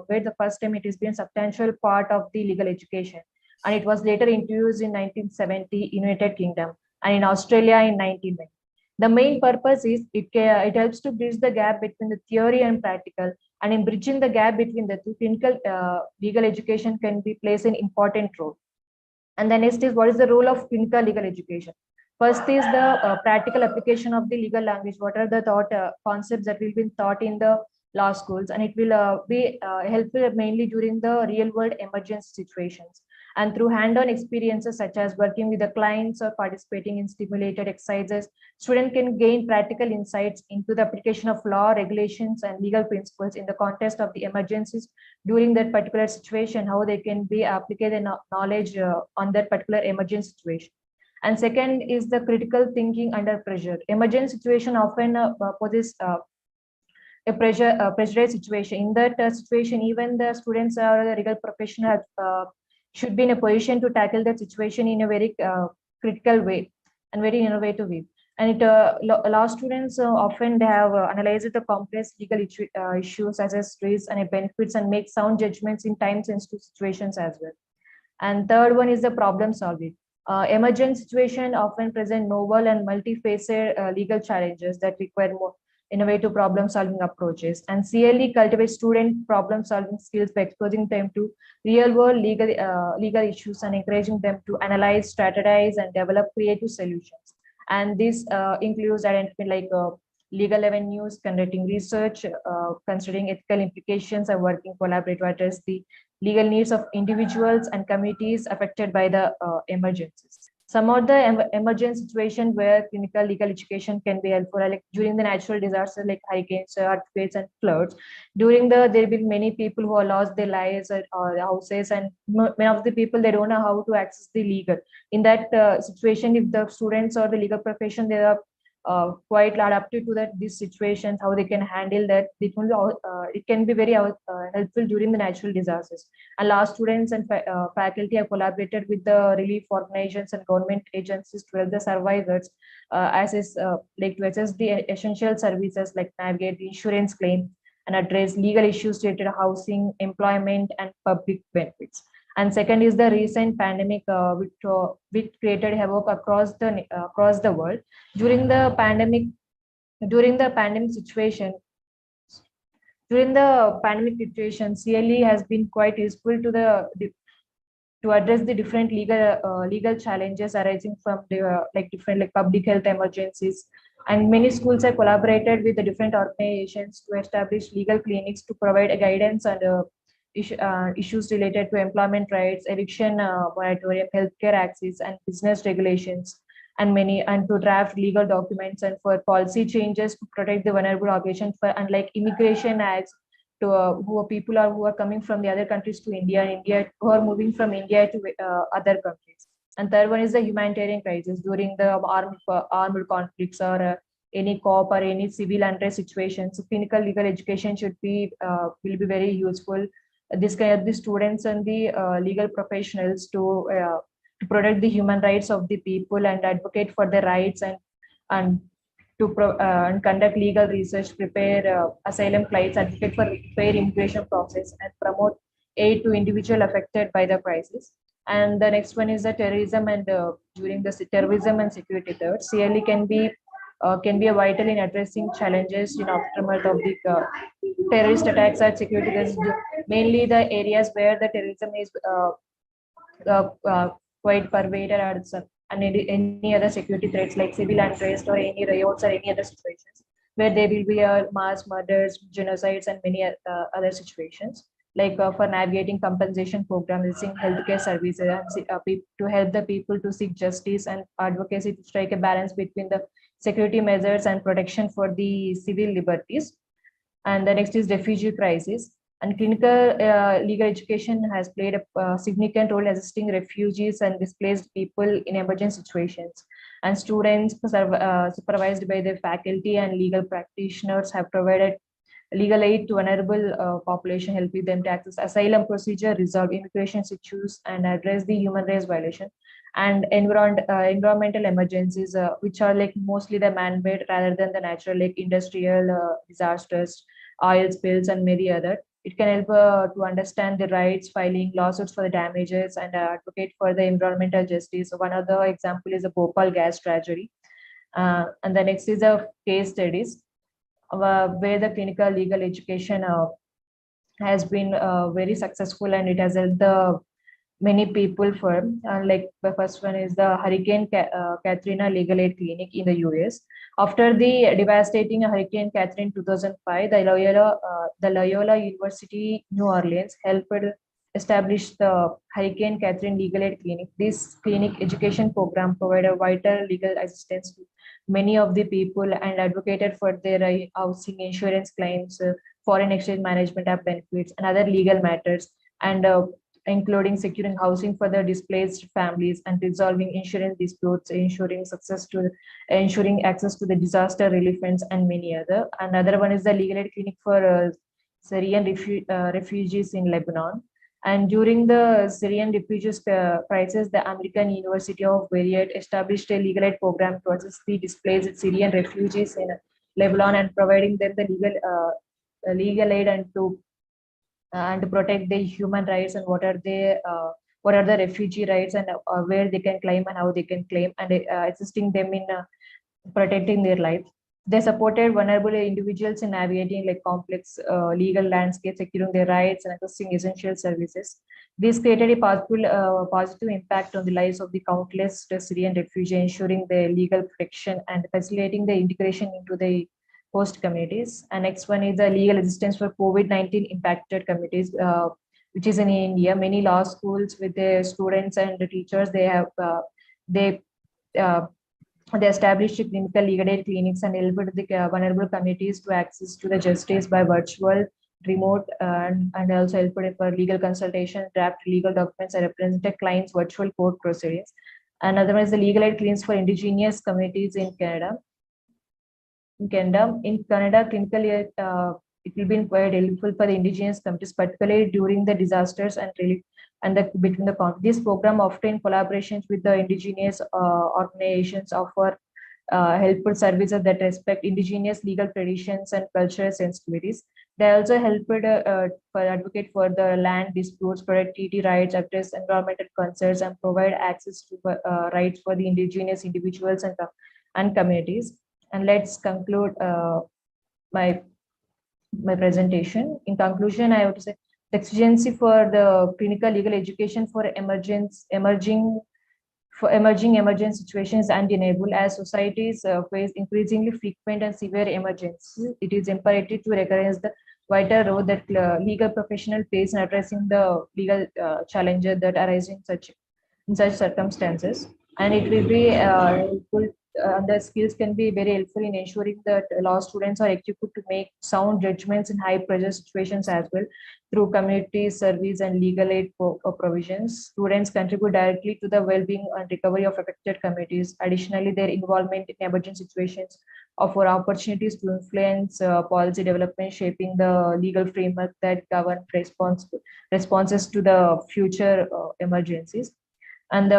where the first time it has been substantial part of the legal education, and it was later introduced in 1970 United Kingdom and in Australia in 1990. The main purpose is it helps to bridge the gap between the theory and practical, and in bridging the gap between the two, clinical legal education can be plays an important role. And the next is, what is the role of clinical legal education? First is the practical application of the legal language. What are the concepts that will be taught in the law schools, and it will be helpful mainly during the real world emergency situations. And through hand-on experiences such as working with the clients or participating in stimulated exercises, students can gain practical insights into the application of law, regulations, and legal principles in the context of the emergencies during that particular situation, how they can be applied the knowledge on that particular emergency situation. And second is the critical thinking under pressure. Emergency situation often poses a pressurized situation. In that situation, even the students or the legal professionals should be in a position to tackle that situation in a very critical way and very innovative way. And law students often they have analyzed the complex legal issues such as risks and benefits and make sound judgments in time-sensitive situations as well. And third one is the problem solving. Emergent situation often present novel and multifaceted legal challenges that require more innovative problem-solving approaches. And CLE cultivates student problem-solving skills by exposing them to real-world legal issues and encouraging them to analyze, strategize, and develop creative solutions. And this includes identifying legal avenues, conducting research, considering ethical implications, and working collaboratively to address the legal needs of individuals and communities affected by the emergencies. Some of the emergency situations where clinical legal education can be helpful, like during the natural disasters like hurricanes, earthquakes, and floods. During there have been many people who have lost their lives or houses, and many of the people, they don't know how to access the legal. In that situation, if the students or the legal profession, they are quite adapted to that these situations, how they can handle that. It can be very helpful during the natural disasters. And our students and faculty have collaborated with the relief organizations and government agencies to help the survivors to access the essential services like navigate the insurance claim and address legal issues related to housing, employment, and public benefits. And second is the recent pandemic, which created havoc across the world. During the pandemic situation, CLE has been quite useful to address the different legal challenges arising from the different public health emergencies. And many schools have collaborated with the different organizations to establish legal clinics to provide a guidance and issues related to employment rights, eviction moratorium, healthcare access, and business regulations, and to draft legal documents and for policy changes to protect the vulnerable population, for unlike immigration acts to who are coming from the other countries to India, who are moving from India to other countries. And third one is the humanitarian crisis during the armed conflicts or any COP or any civil unrest situations. So clinical legal education will be very useful. This can help the students and the legal professionals to protect the human rights of the people and advocate for their rights and and conduct legal research, prepare asylum flights, advocate for fair immigration process, and promote aid to individual affected by the crisis. And the next one is the terrorism and during the terrorism and security threats. CLE can be a vital in addressing challenges in aftermath of the terrorist attacks at security threats, mainly the areas where the terrorism is quite pervaded and any other security threats like civil unrest or any riots or any other situations where there will be mass murders, genocides, and many other situations. For navigating compensation programs, using healthcare services, to help the people to seek justice and advocacy to strike a balance between the security measures and protection for the civil liberties. And the next is refugee crisis. And clinical legal education has played a significant role assisting refugees and displaced people in emergency situations. And students supervised by their faculty and legal practitioners have provided legal aid to vulnerable population, helping them to access asylum procedure, resolve immigration issues, and address the human rights violation. And environmental emergencies, which are mostly the man-made rather than the natural, industrial disasters, oil spills, and many other. It can help to understand the rights, filing lawsuits for the damages, and advocate for the environmental justice. So one other example is the Bhopal gas tragedy. And the next is the case studies, where the clinical legal education has been very successful, and it has helped the many people for the first one is the Hurricane Katrina Legal Aid Clinic in the US. After the devastating Hurricane Katrina 2005, the Loyola University New Orleans helped establish the Hurricane Katrina Legal Aid Clinic. This clinic education program provided vital legal assistance to many of the people and advocated for their housing insurance claims, foreign exchange management of benefits, and other legal matters, and including securing housing for the displaced families and resolving insurance disputes, ensuring access to the disaster relief funds, and many other. Another one is the legal aid clinic for Syrian refugees in Lebanon. And during the Syrian refugees crisis, the American University of Beirut established a legal aid program to assist the displaced Syrian refugees in Lebanon and providing them the legal aid and to protect their human rights and what are the refugee rights and where they can claim and how they can claim, and assisting them in protecting their life. They supported vulnerable individuals in navigating like complex legal landscapes, securing their rights and accessing essential services. This created a positive impact on the lives of the countless Syrian refugees, ensuring their legal protection and facilitating the integration into the host communities. And next one is the legal assistance for COVID-19 impacted communities, which is in India. Many law schools with their students and the teachers, they uh, they established clinical legal aid clinics and helped the vulnerable communities to access to the justice by virtual, remote, and also helped for legal consultation, draft legal documents, and represented clients' virtual court proceedings. Another one is the legal aid clinics for indigenous communities in Canada. In Canada, clinical aid, it will be quite helpful for the indigenous communities, particularly during the disasters and relief and between the conflict. This program often collaborations with the indigenous organizations offer helpful services that respect indigenous legal traditions and cultural sensitivities. They also helped for advocate for the land disputes, productivity rights, address environmental concerns, and provide access to rights for the indigenous individuals and communities. And let's conclude my presentation. In conclusion, I would say the exigency for the clinical legal education for emerging emergent situations undeniable. As societies face increasingly frequent and severe emergencies, it is imperative to recognize the vital role that legal professionals plays in addressing the legal challenges that arise in such circumstances. And it will be helpful. The skills can be very helpful in ensuring that law students are equipped to make sound judgments in high pressure situations as well through community service and legal aid provisions. Students contribute directly to the well-being and recovery of affected communities. Additionally, their involvement in emergency situations offer opportunities to influence policy development, shaping the legal framework that govern responses to the future emergencies. And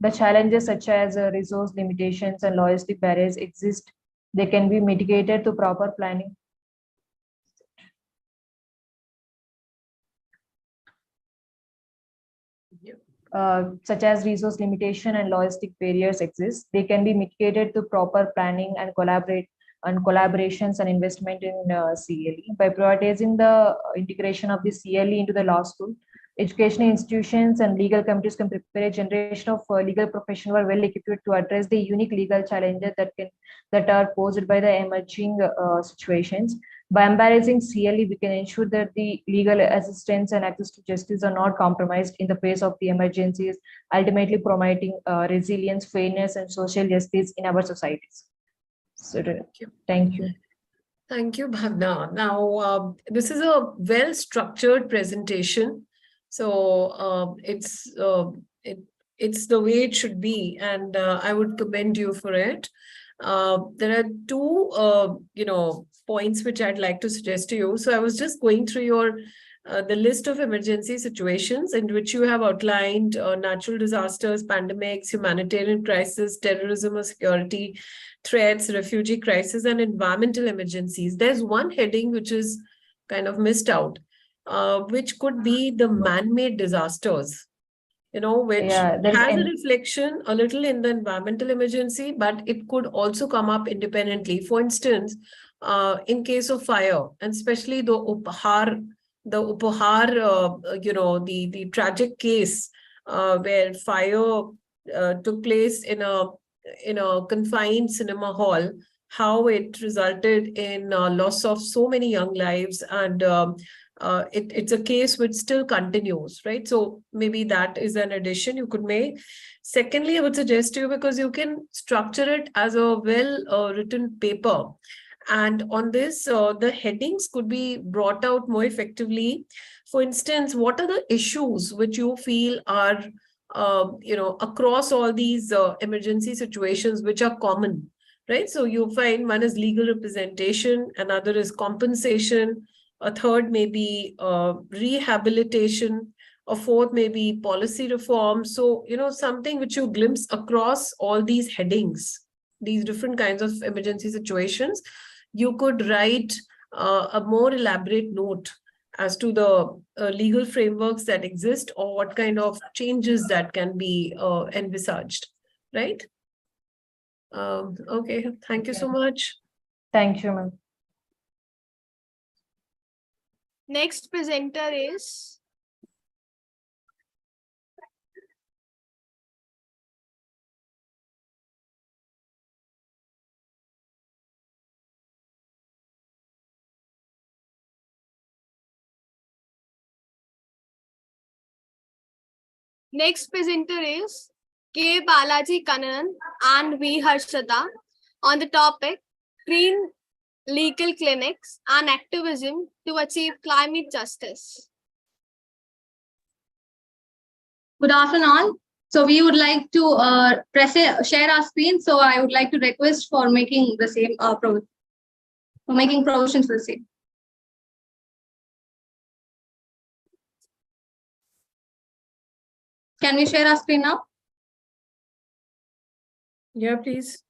the challenges such as resource limitations and logistic barriers exist. They can be mitigated through proper planning. Such as resource limitation and logistic barriers exist. They can be mitigated through proper planning and collaborations and investment in CLE. By prioritizing the integration of the CLE into the law school, educational institutions and legal committees can prepare a generation of legal professionals who are well equipped to address the unique legal challenges that are posed by the emerging situations. By embarrassing CLE, we can ensure that the legal assistance and access to justice are not compromised in the face of the emergencies, ultimately promoting resilience, fairness, and social justice in our societies. So, thank you. Thank you, Bhavna. Now, this is a well-structured presentation. So it's the way it should be, and I would commend you for it. There are two, points which I'd like to suggest to you. So I was just going through the list of emergency situations in which you have outlined natural disasters, pandemics, humanitarian crisis, terrorism or security threats, refugee crisis, and environmental emergencies. There's one heading which is kind of missed out, which could be the man-made disasters, which has a reflection a little in the environmental emergency, but it could also come up independently. For instance, in case of fire, and especially the Upahar, the tragic case where fire took place in a confined cinema hall, how it resulted in loss of so many young lives, and it's a case which still continues, right? So maybe that is an addition you could make. Secondly, I would suggest to you, because you can structure it as a well-written paper. And on this, the headings could be brought out more effectively. For instance, what are the issues which you feel are, across all these emergency situations which are common, right? So you find one is legal representation, another is compensation, a third may be rehabilitation, a fourth may be policy reform. So, something which you glimpse across all these headings, these different kinds of emergency situations. You could write a more elaborate note as to the legal frameworks that exist, or what kind of changes that can be envisaged, right? Okay, thank you so much. Thank you, ma'am. Next presenter is K. Balaji Kannan and V. Harshada on the topic Green Legal Clinics and Activism to Achieve Climate Justice. Good afternoon all. So we would like to share our screen. So I would like to request for making the same making provisions for the same. Can we share our screen now? Yeah, please.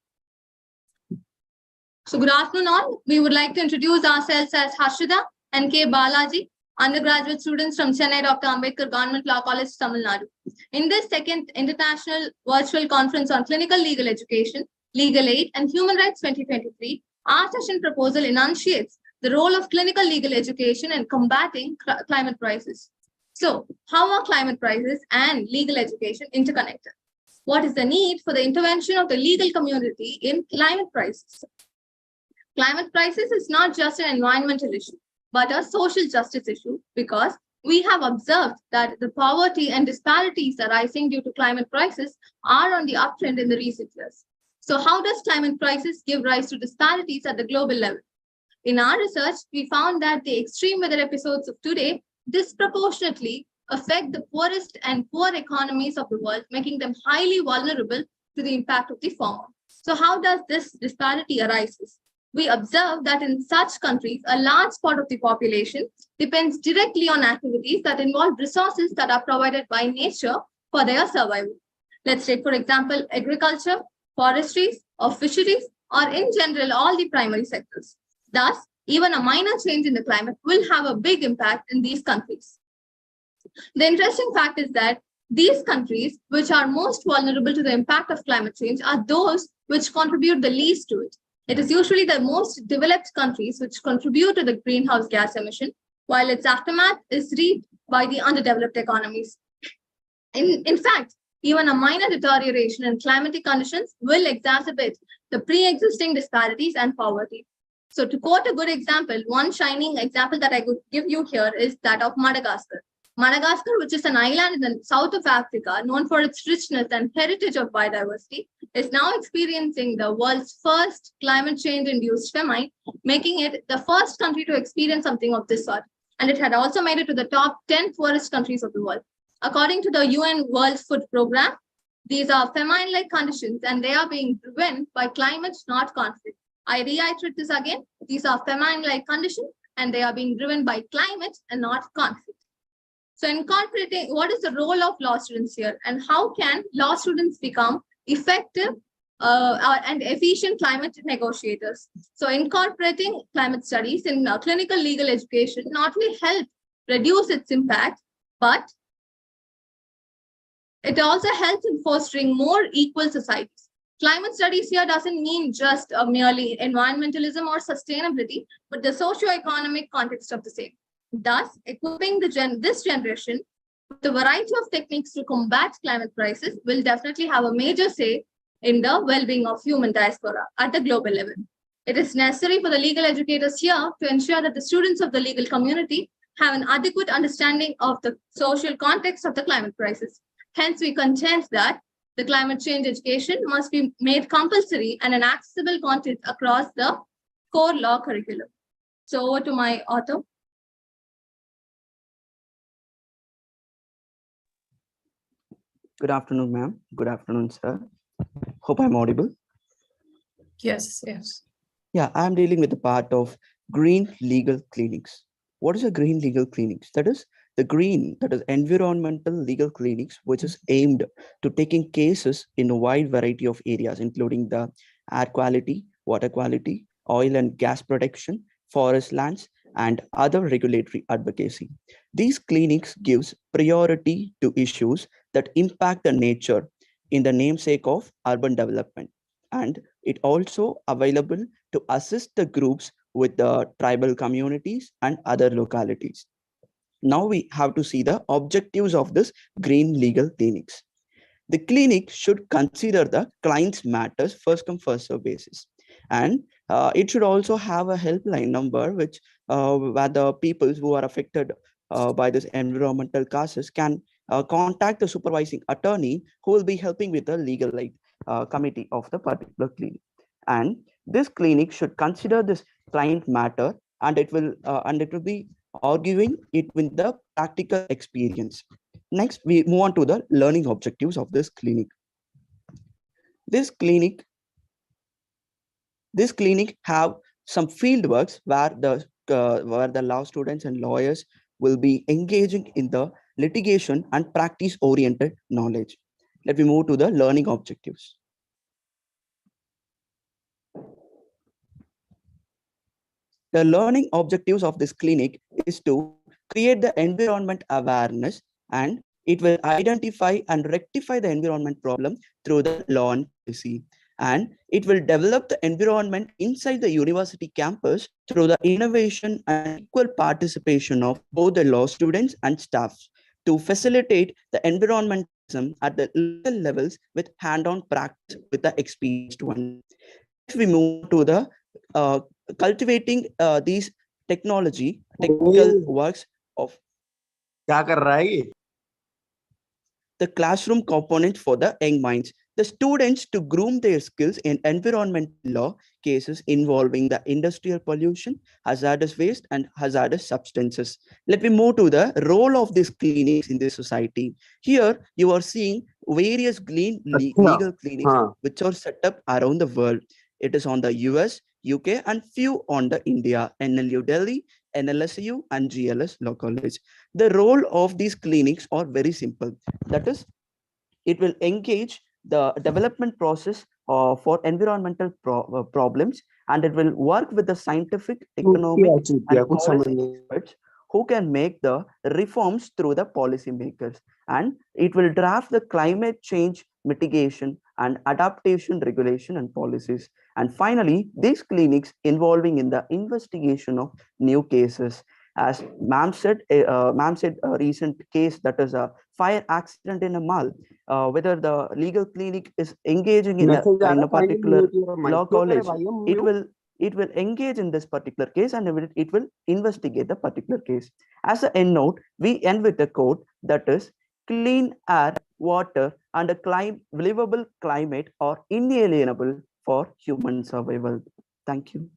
So good afternoon all. We would like to introduce ourselves as Harshada and K. Balaji, undergraduate students from Chennai Dr. Ambedkar Government Law College, Tamil Nadu. In this second international virtual conference on clinical legal education, legal aid and human rights 2023, our session proposal enunciates the role of clinical legal education in combating climate crisis. So how are climate crisis and legal education interconnected? What is the need for the intervention of the legal community in climate crisis? Climate crisis is not just an environmental issue, but a social justice issue because we have observed that the poverty and disparities arising due to climate crisis are on the uptrend in the recent years. So how does climate crisis give rise to disparities at the global level? In our research, we found that the extreme weather episodes of today disproportionately affect the poorest and poor economies of the world, making them highly vulnerable to the impact of the former. So how does this disparity arise? We observe that in such countries, a large part of the population depends directly on activities that involve resources that are provided by nature for their survival. Let's take, for example, agriculture, forestry, or fisheries, or in general, all the primary sectors. Thus, even a minor change in the climate will have a big impact in these countries. The interesting fact is that these countries, which are most vulnerable to the impact of climate change, are those which contribute the least to it. It is usually the most developed countries which contribute to the greenhouse gas emission, while its aftermath is reaped by the underdeveloped economies. In fact, even a minor deterioration in climatic conditions will exacerbate the pre-existing disparities and poverty. So to quote a good example, one shining example that I could give you here is that of Madagascar. Madagascar, which is an island in the south of Africa, known for its richness and heritage of biodiversity, is now experiencing the world's first climate change-induced famine, making it the first country to experience something of this sort. And it had also made it to the top 10 poorest countries of the world. According to the UN World Food Programme, these are famine-like conditions and they are being driven by climate, not conflict. I reiterate this again. These are famine-like conditions and they are being driven by climate and not conflict. So incorporating, what is the role of law students here and how can law students become effective and efficient climate negotiators? So incorporating climate studies in clinical legal education not only help reduce its impact, but it also helps in fostering more equal societies. Climate studies here doesn't mean just merely environmentalism or sustainability, but the socio-economic context of the same. Thus, equipping this generation with a variety of techniques to combat climate crisis will definitely have a major say in the well-being of human diaspora at the global level. It is necessary for the legal educators here to ensure that the students of the legal community have an adequate understanding of the social context of the climate crisis. Hence, we contend that the climate change education must be made compulsory and an accessible content across the core law curriculum. So over to my author. Good afternoon, ma'am. Good afternoon, sir. Hope I'm audible. Yes, yes. Yeah, I'm dealing with the part of green legal clinics. What is a green legal clinics? That is the green, that is environmental legal clinics, which is aimed to taking cases in a wide variety of areas, including the air quality, water quality, oil and gas protection, forest lands, and other regulatory advocacy. These clinics gives priority to issues that impact the nature in the namesake of urban development and It also available to assist the groups with the tribal communities and other localities. Now we have to see the objectives of this green legal clinics. The clinic should consider the client's matters first come first serve basis, and it should also have a helpline number which where the people who are affected by this environmental causes can contact the supervising attorney who will be helping with the legal aid committee of the particular clinic. And this clinic should consider this client matter, and it will be arguing it with the practical experience. Next, we move on to the learning objectives of this clinic. This clinic have some field works where the law students and lawyers will be engaging in the litigation and practice oriented knowledge. Let me move to the learning objectives. The learning objectives of this clinic is to create the environment awareness, and it will identify and rectify the environment problem through the law and policy. And it will develop the environment inside the university campus through the innovation and equal participation of both the law students and staff to facilitate the environmentalism at the local levels with hand-on practice with the experienced one. Next, we move to the cultivating these technical works of the classroom component for the young minds. The students to groom their skills in environmental law cases involving the industrial pollution, hazardous waste, and hazardous substances. Let me move to the role of these clinics in this society. Here, you are seeing various legal clinics which are set up around the world. It is on the US, UK, and few on the India, NLU Delhi, NLSU, and GLS Law College. The role of these clinics are very simple. That is, it will engage the development process for environmental problems, and it will work with the scientific, economic, and policy experts who can make the reforms through the policymakers. And it will draft the climate change mitigation and adaptation regulation and policies. And finally, these clinics involving in the investigation of new cases. As ma'am said a recent case, that is a fire accident in a mall, whether the legal clinic is engaging in a particular law college, it will engage in this particular case, and it will investigate the particular case. As an end note, we end with a quote, that is, clean air, water, and a livable climate are inalienable for human survival. Thank you.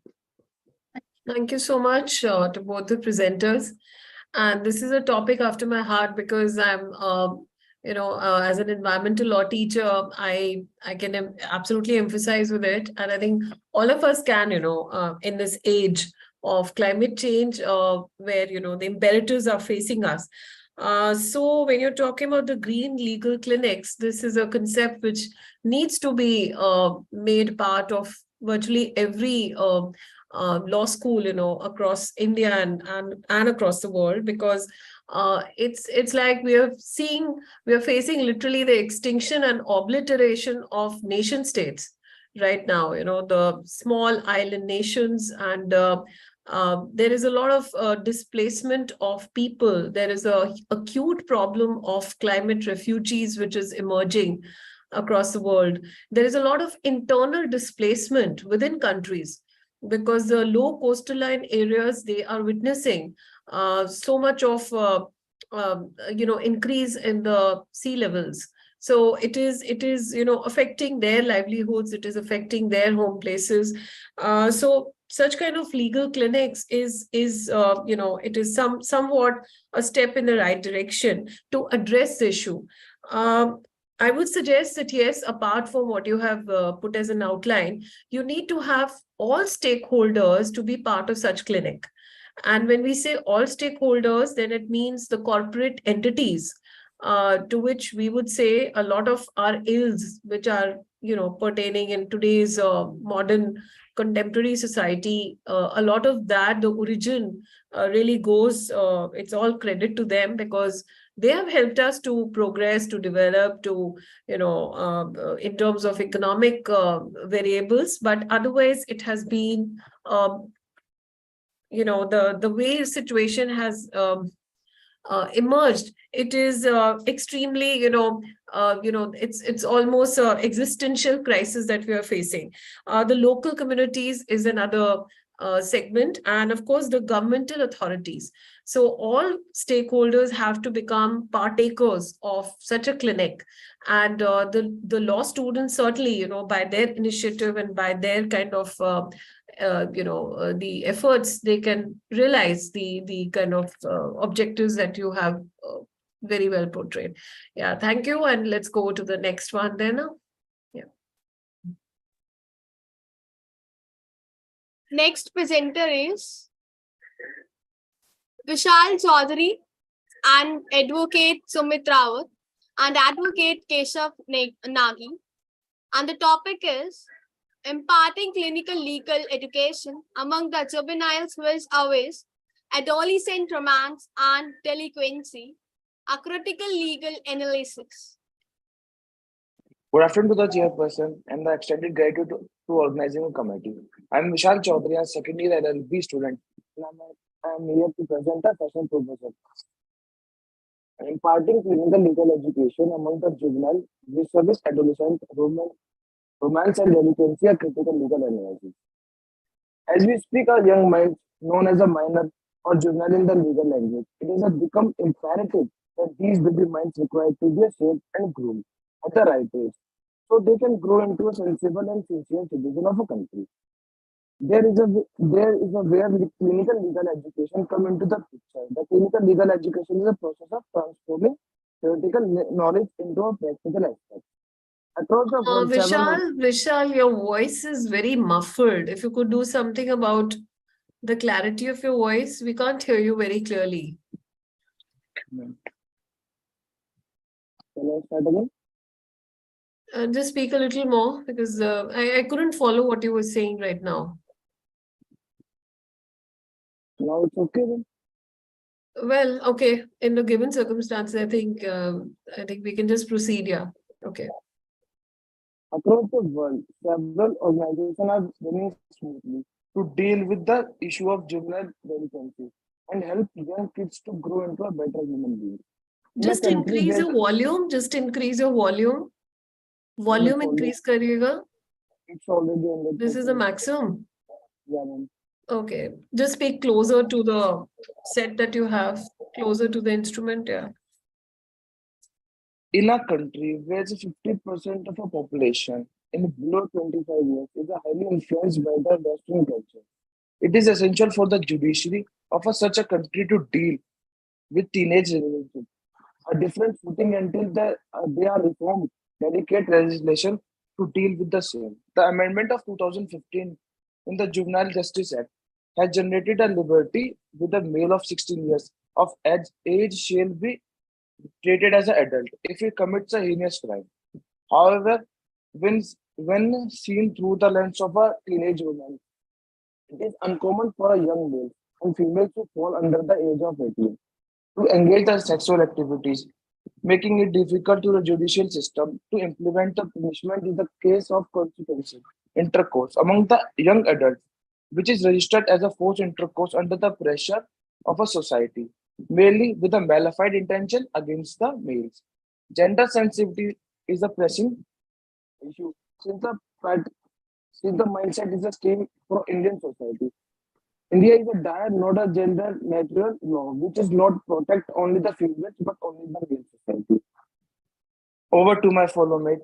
Thank you so much to both the presenters. And this is a topic after my heart because I'm, as an environmental law teacher, I can absolutely emphasize with it. And I think all of us can, in this age of climate change, where, the imperatives are facing us. So when you're talking about the green legal clinics, this is a concept which needs to be made part of virtually every law school, across India and across the world, because it's like we are facing literally the extinction and obliteration of nation states right now, the small island nations, and there is a lot of displacement of people. There is a acute problem of climate refugees, which is emerging across the world. There is a lot of internal displacement within countries, because the low coastal areas, they are witnessing so much of increase in the sea levels. So it is affecting their livelihoods. It is affecting their home places. So such kind of legal clinics is it is somewhat a step in the right direction to address the issue. I would suggest that, yes, apart from what you have put as an outline, you need to have all stakeholders to be part of such clinic. And when we say all stakeholders, then it means the corporate entities, to which we would say a lot of our ills, which are, pertaining in today's modern contemporary society, a lot of that, the origin really goes, it's all credit to them, because they have helped us to progress, to develop, to, in terms of economic variables. But otherwise, it has been, the way situation has emerged, it is extremely, it's almost a existential crisis that we are facing. The local communities is another segment, and of course the governmental authorities. So all stakeholders have to become partakers of such a clinic, and the law students certainly, by their initiative and by their kind of the efforts, they can realize the kind of objectives that you have very well portrayed. Yeah, thank you. And let's go to the next one then. Yeah. Next presenter is Vishal Chaudhary and Advocate Sumit Rawat and Advocate Keshav Nagi. And the topic is imparting clinical legal education among the juveniles with aways, adolescent romance and delinquency, a critical legal analysis. Good afternoon to the chairperson and the extended gratitude to organizing a committee. I am Vishal Chaudhary, a second year LLB student. I am here to present a session proposal. Imparting clinical legal education among the juvenile with service adolescent romance and delinquency, a critical legal analysis. As we speak, a young mind known as a minor or juvenile in the legal language, it has become imperative that these baby minds require to be shaped and groomed at the right age, so they can grow into a sensible and sincere citizen of a country. There is a where the clinical legal education come into the picture. The clinical legal education is a process of transforming theoretical knowledge into a practical aspect. Across the world, Vishal, your voice is very muffled. If you could do something about the clarity of your voice, we can't hear you very clearly. Can I start again? Just speak a little more, because I couldn't follow what you were saying right now. Now it's okay then? Well, okay. In the given circumstances, I think we can just proceed. Yeah. Okay. Across the world, several organizations are running smoothly to deal with the issue of juvenile delinquency and help young kids to grow into a better human being. Just increase your volume. Just increase your volume. Volume increase करिएगा. It's already on. This is the maximum. Yeah, ma'am. Okay. Just speak closer to the set that you have, closer to the instrument. Yeah. In a country where 50% of a population in below 25 years is highly influenced by the Western culture, it is essential for the judiciary of such a country to deal with teenage relationships a different footing until they are reformed, dedicate legislation to deal with the same. The amendment of 2015 in the Juvenile Justice Act has generated a liberty with a male of 16 years of age shall be treated as an adult if he commits a heinous crime. However, when seen through the lens of a teenage woman, it is uncommon for a young male and female to fall under the age of 18 to engage in sexual activities, making it difficult to the judicial system to implement the punishment in the case of consequences intercourse among the young adults, which is registered as a forced intercourse under the pressure of a society, merely with a malified intention against the males. Gender sensitivity is a pressing issue since the mindset is a scheme for Indian society. India is a dire, not a gender natural law, which is not protect only the females but only the male society. Over to my fellow mate.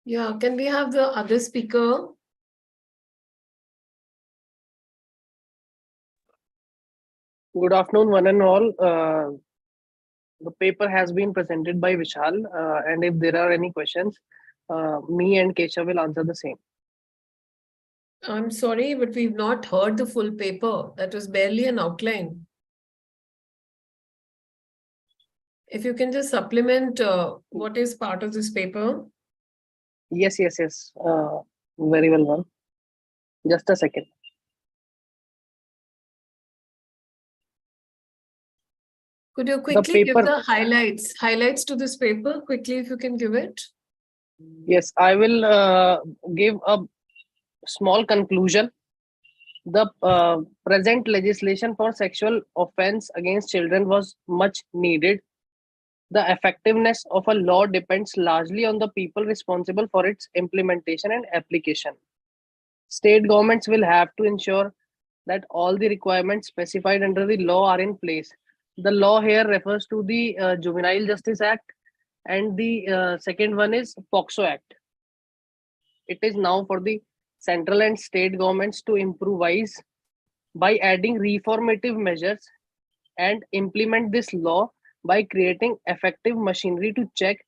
Yeah, can we have the other speaker? Good afternoon, one and all. The paper has been presented by Vishal, and if there are any questions, Me and Keshav will answer the same. I'm sorry, but we've not heard the full paper. That was barely an outline. If you can just supplement what is part of this paper. Yes. Very well, ma'am. Just a second. Could you quickly give paper- the highlights to this paper quickly, if you can give it? Yes, I will give a small conclusion. The present legislation for sexual offense against children was much needed. The effectiveness of a law depends largely on the people responsible for its implementation and application. State governments will have to ensure that all the requirements specified under the law are in place. The law here refers to the Juvenile Justice Act, and the second one is POXO Act. It is now for the central and state governments to improvise by adding reformative measures and implement this law by creating effective machinery to check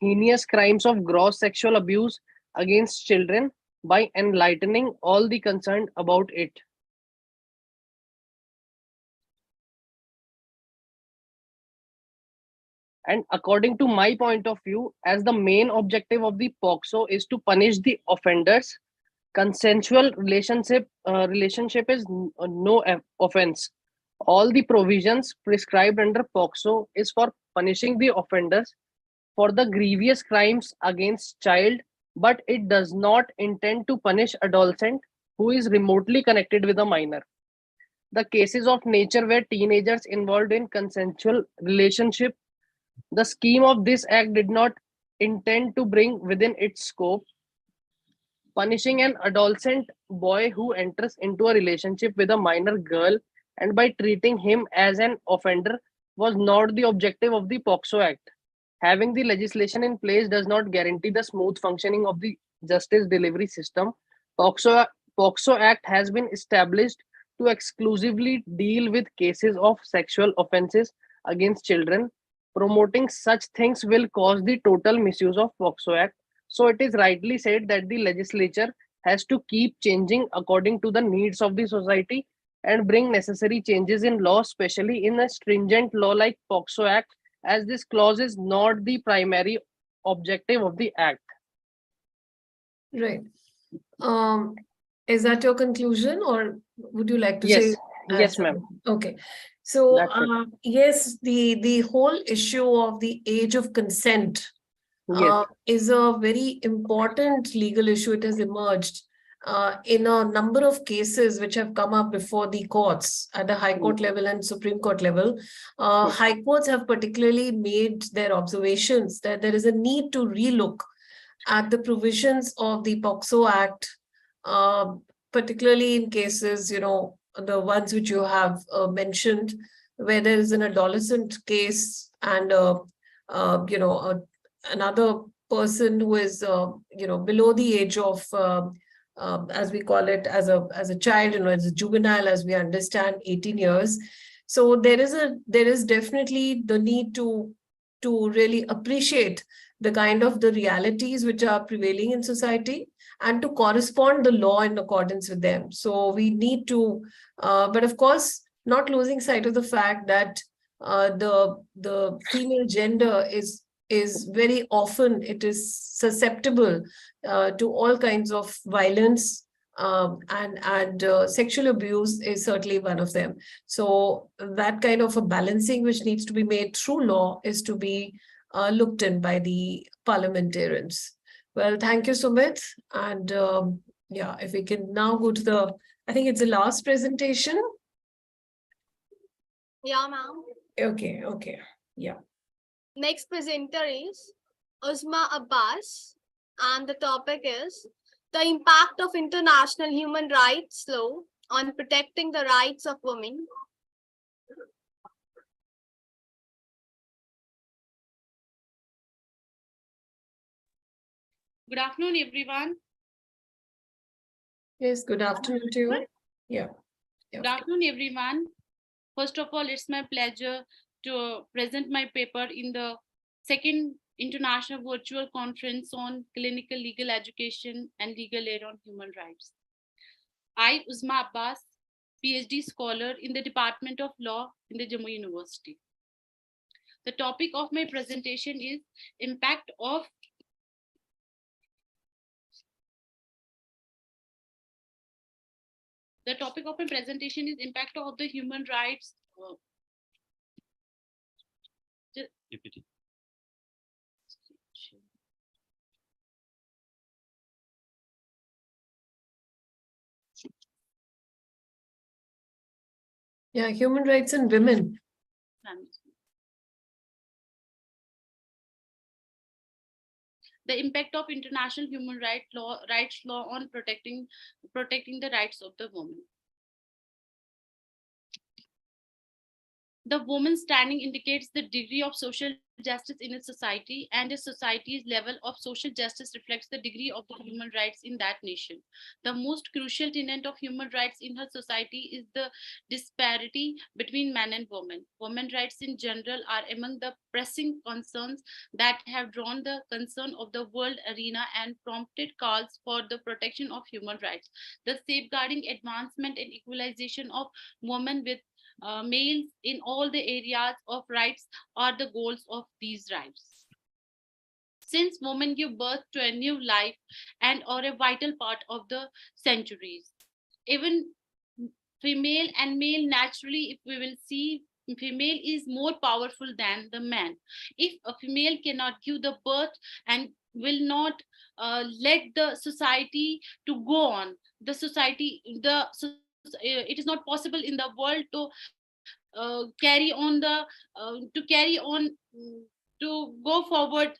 heinous crimes of gross sexual abuse against children by enlightening all the concerned about it. And according to my point of view, as the main objective of the POXO is to punish the offenders, consensual relationship is no offense. All the provisions prescribed under POXO is for punishing the offenders for the grievous crimes against child, but it does not intend to punish adolescent who is remotely connected with a minor. The cases of nature where teenagers involved in consensual relationship, the scheme of this act did not intend to bring within its scope. Punishing an adolescent boy who enters into a relationship with a minor girl and by treating him as an offender was not the objective of the POXO Act. Having the legislation in place does not guarantee the smooth functioning of the justice delivery system. POXO Act has been established to exclusively deal with cases of sexual offenses against children. Promoting such things will cause the total misuse of POXO Act. So it is rightly said that the legislature has to keep changing according to the needs of the society and bring necessary changes in law, especially in a stringent law like POXO Act, as this clause is not the primary objective of the act. Right. Is that your conclusion, or would you like to Yes. say? Yes, ma'am. Okay. So That's it. yes, the whole issue of the age of consent Yes. is a very important legal issue. It has emerged in a number of cases which have come up before the courts at the High Court level and Supreme Court level. High courts have particularly made their observations that there is a need to relook at the provisions of the POXO Act, particularly in cases, the ones which you have mentioned, where there is an adolescent case and, another person who is, below the age of, as we call it, as a child, as a juvenile, as we understand, 18 years. So there is definitely the need to really appreciate the kind of the realities which are prevailing in society and to correspond the law in accordance with them. So we need to, but of course, not losing sight of the fact that the female gender is very often, it is susceptible to all kinds of violence, and sexual abuse is certainly one of them. So that kind of a balancing which needs to be made through law is to be looked in by the parliamentarians. Well, thank you, Sumit. And yeah, if we can now go to I think it's the last presentation. Yeah, ma'am. Okay. Yeah. Next presenter is Uzma Abbas, and the topic is the impact of international human rights law on protecting the rights of women. Good afternoon, everyone. Yes, good afternoon to you. Yeah. Good afternoon, everyone. First of all, it's my pleasure to present my paper in the second International Virtual Conference on Clinical Legal Education and Legal Aid on Human Rights. I, Uzma Abbas, PhD scholar in the Department of Law in the Jammu University. The topic of my presentation is impact of the human rights. Yeah, human rights and women. The impact of international human rights law on protecting the rights of the woman. The woman's standing indicates the degree of social justice in a society, and a society's level of social justice reflects the degree of the human rights in that nation. The most crucial tenet of human rights in her society is the disparity between men and women. Women's rights in general are among the pressing concerns that have drawn the concern of the world arena and prompted calls for the protection of human rights. The safeguarding, advancement, and equalization of women with males in all the areas of rights are the goals of these rights. Since women give birth to a new life and are a vital part of the centuries, even female and male naturally, if we will see, female is more powerful than the man. If a female cannot give the birth and will not let the society to go on, it is not possible in the world to carry on to go forward.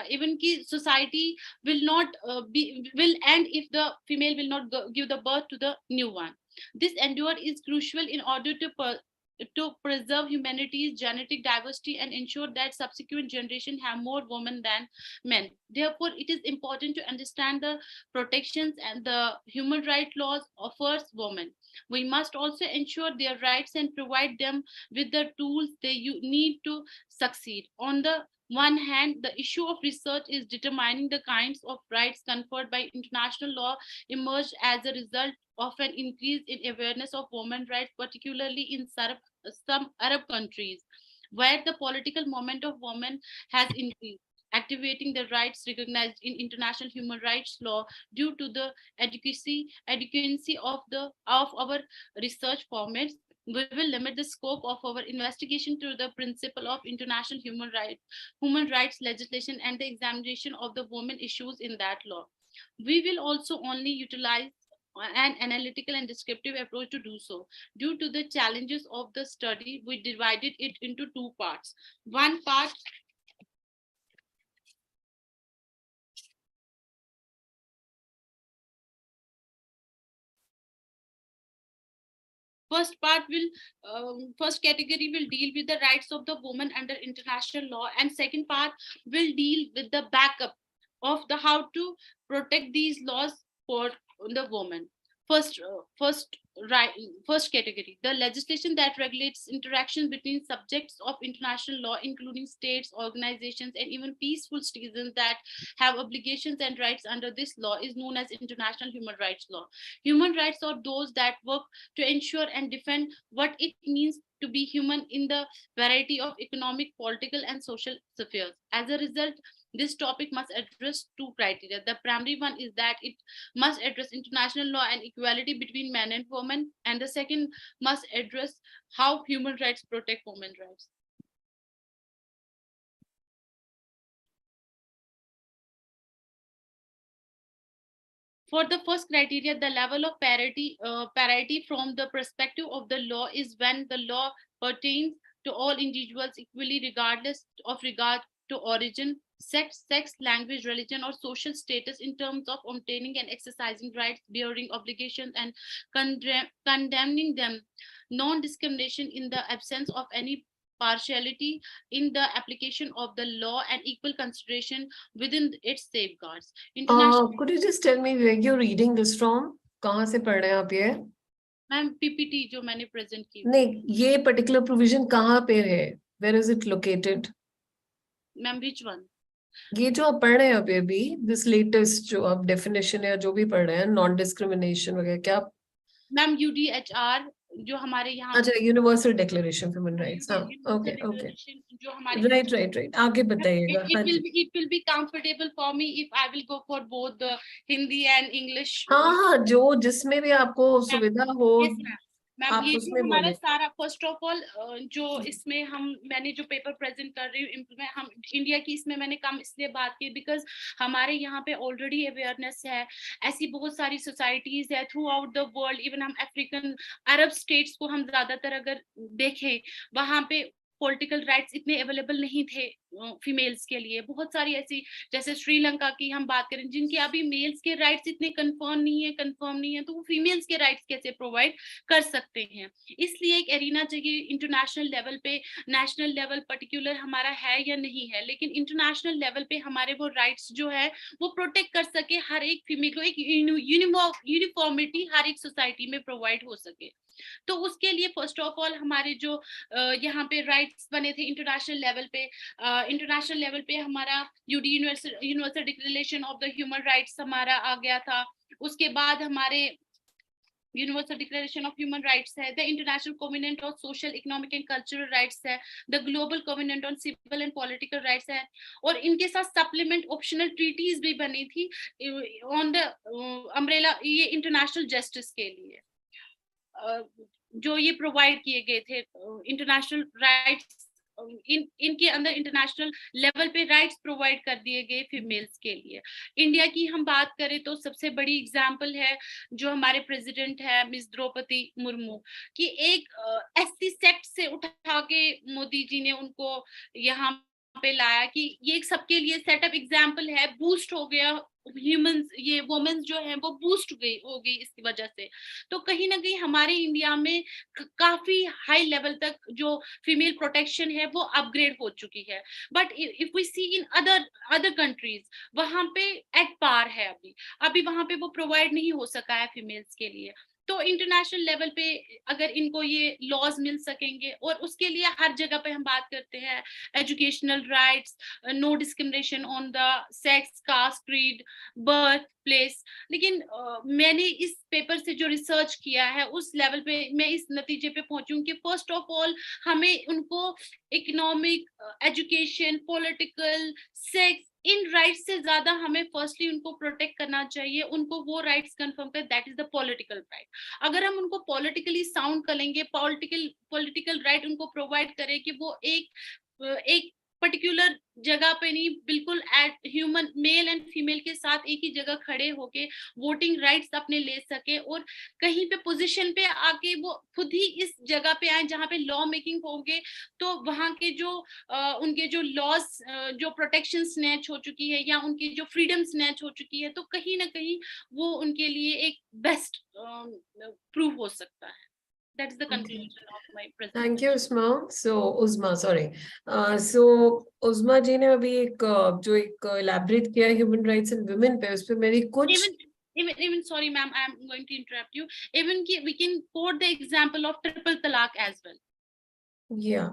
Even society will not will end if the female will not give the birth to the new one. This endure is crucial in order to preserve humanity's genetic diversity and ensure that subsequent generations have more women than men. Therefore, it is important to understand the protections and the human rights laws offers women. We must also ensure their rights and provide them with the tools they need to succeed. On the one hand, the issue of research is determining the kinds of rights conferred by international law emerged as a result of an increase in awareness of women's rights, particularly in some Arab countries, where the political moment of women has increased, activating the rights recognized in international human rights law. Due to the adequacy of our research formats, we will limit the scope of our investigation to the principle of international human rights legislation and the examination of the women issues in that law. We will also only utilize an analytical and descriptive approach to do so. Due to the challenges of the study, we divided it into two parts. One part first category will deal with the rights of the woman under international law, and second part will deal with the backup of the how to protect these laws for the woman. First category, the legislation that regulates interactions between subjects of international law, including states, organizations, and even peaceful citizens that have obligations and rights under this law, is known as international human rights law. Human rights are those that work to ensure and defend what it means to be human in the variety of economic, political, and social spheres. As a result, this topic must address two criteria. The primary one is that it must address international law and equality between men and women, and the second must address how human rights protect women's rights. For the first criteria, the level of parity from the perspective of the law is when the law pertains to all individuals equally, regardless of regard to origin, sex, language, religion, or social status, in terms of obtaining and exercising rights, bearing obligations, and condemning them. Non-discrimination in the absence of any partiality in the application of the law, and equal consideration within its safeguards. Could you just tell me where you're reading this from? कहाँ से पढ़ रहे हैं आप ये? Ma'am PPT जो मैंने present की नहीं, ये particular provision कहाँ पे है? Where is it located? Ma'am which one? ये जो आप पढ़ रहे हैं अभी अभी दिस लेटेस्ट जो आप डेफिनेशन या जो भी पढ़ रहे हैं नॉन डिस्क्रिमिनेशन वगैरह क्या मैम UDHR जो हमारे यहाँ अच्छा universal declaration of human rights हाँ Universal ओके ओके Declaration जो हमारे राइट आगे बताइएगा हाँ जी it will be comfortable for me if I will go for both the Hindi and English. हाँ जो जिसमें भी आपको सुविधा हो Yes, ma'am. मैम आप ये जो उसमें हमारा बोले सारा फर्स्ट ऑफ ऑल जो इसमें मैंने जो पेपर प्रेजेंट कर रही हूँ हम इंडिया की इसमें मैंने कम इसलिए बात की बिकॉज हमारे यहाँ पे ऑलरेडी अवेयरनेस है ऐसी बहुत सारी सोसाइटीज है through out the world even हम अफ्रीकन अरब स्टेट्स को हम ज्यादातर अगर देखें वहां पे पॉलिटिकल राइट्स इतने अवेलेबल नहीं थे फीमेल्स के लिए बहुत सारी ऐसी जैसे श्रीलंका की हम बात करें जिनके अभी मेल्स के राइट्स इतने कंफर्म नहीं है तो वो फीमेल्स के राइट्स कैसे प्रोवाइड कर सकते हैं इसलिए एक एरिना चाहिए इंटरनेशनल लेवल पे नेशनल लेवल पर्टिकुलर हमारा है या नहीं है लेकिन इंटरनेशनल लेवल पे हमारे वो राइट्स जो है वो प्रोटेक्ट कर सके हर एक फीमेल को एक यूनिफॉर्मिटी हर एक सोसाइटी में प्रोवाइड हो सके तो उसके लिए फर्स्ट ऑफ ऑल हमारे जो यहाँ पे राइट्स बने थे इंटरनेशनल लेवल पे हमारा universal declaration of the human rights हमारा आ गया था उसके बाद हमारे universal declaration of human rights है the international covenant of social economic and cultural rights है the global covenant on civil and political rights है और इनके साथ सप्लीमेंट ऑप्शनल ट्रीटीज भी बनी थी ऑन द अम्ब्रेला ये इंटरनेशनल जस्टिस के लिए जो ये प्रोवाइड किए गए थे इंटरनेशनल राइट्स इनके अंदर इंटरनेशनल लेवल पे राइट्स प्रोवाइड कर दिए गए फीमेल्स के लिए इंडिया की हम बात करें तो सबसे बड़ी एग्जांपल है जो हमारे प्रेसिडेंट है मिस द्रौपदी मुर्मू कि एक एससी सेक्ट से उठा के मोदी जी ने उनको यहाँ पे लाया कि ये एक सबके लिए सेटअप एग्जाम्पल है बूस्ट हो गया ह्यूमंस ये वुमेन्स जो है वो बूस्ट हो गई इसकी वजह से तो कहीं ना कहीं हमारे इंडिया में काफी हाई लेवल तक जो फीमेल प्रोटेक्शन है वो अपग्रेड हो चुकी है but if we see in other countries वहां पे एट पार है अभी वहां पे वो प्रोवाइड नहीं हो सका है फीमेल्स के लिए तो इंटरनेशनल लेवल पे अगर इनको ये लॉज मिल सकेंगे और उसके लिए हर जगह पे हम बात करते हैं educational rights no discrimination on the sex caste creed birth place लेकिन मैंने इस पेपर से जो रिसर्च किया है उस लेवल पे मैं इस नतीजे पे पहुंचूं कि फर्स्ट ऑफ ऑल हमें उनको इकोनॉमिक एजुकेशन पॉलिटिकल सेक्स इन राइट्स से ज्यादा हमें फर्स्टली उनको प्रोटेक्ट करना चाहिए उनको वो राइट्स कंफर्म कर that is the political right अगर हम उनको पॉलिटिकली साउंड करेंगे पॉलिटिकल राइट उनको प्रोवाइड करें कि वो एक पर्टिकुलर जगह पे नहीं बिल्कुल ह्यूमन मेल एंड फीमेल के साथ एक ही जगह खड़े होके वोटिंग राइट्स अपने ले सके और कहीं पे पोजीशन पे आके वो खुद ही इस जगह पे आए जहाँ पे लॉ मेकिंग होंगे तो वहाँ के जो उनके जो लॉज जो प्रोटेक्शन स्नैच हो चुकी है या उनकी जो फ्रीडम स्नैच हो चुकी है तो कहीं ना कहीं वो उनके लिए एक बेस्ट प्रूफ हो सकता है. That is the conclusion of my presentation. Thank you, Usma. Uzma, sorry. Uzma जी ने अभी जो elaborate किया human rights and women पे उस पे मेरी कुछ even sorry ma'am, I am going to interrupt you. Even we can quote the example of triple talaq as well. Yeah.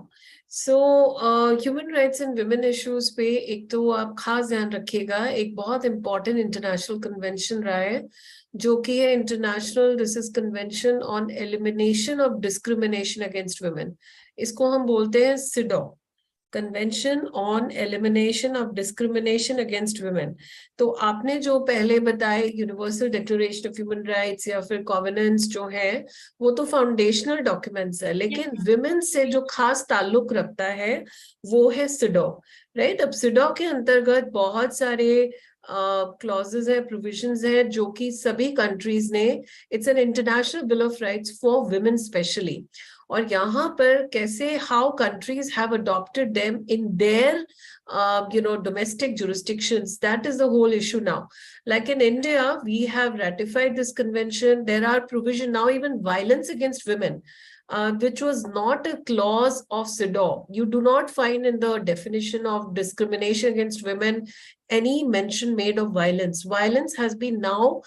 So human rights and women issues पे एक तो आप खास ध्यान रखिएगा एक बहुत important international convention रहा है जो कि है international this is convention on elimination of discrimination against women इसको हम बोलते हैं सिडो convention on elimination of discrimination against women तो आपने जो पहले बताए universal declaration of human rights या फिर कॉवेनेंट्स जो है वो तो फाउंडेशनल डॉक्यूमेंट्स है लेकिन वुमेन से जो खास ताल्लुक रखता है वो है सिडो राइट अब सिडो के अंतर्गत बहुत सारे क्लॉजेस है प्रोविजंस है जो कि सभी कंट्रीज ने it's an international bill of rights for women specially और यहाँ पर कैसे how countries have adopted them in their domestic jurisdictions that is the whole issue now like in India we have ratified this convention there are provision now even violence against women which was not a clause of CEDAW. You do not find in the definition of discrimination against women any mention made of violence. Violence has been now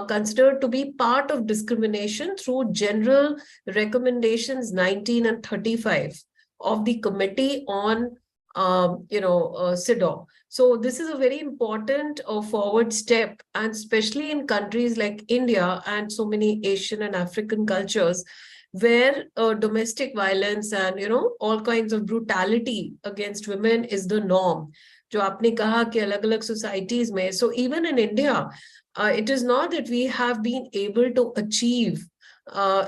considered to be part of discrimination through general recommendations 19 and 35 of the Committee on CIDO. So this is a very important forward step, and especially in countries like India and so many Asian and African cultures, where domestic violence and all kinds of brutality against women is the norm. जो आपने कहा कि अलग-अलग societies में, so even in India, it is not that we have been able to achieve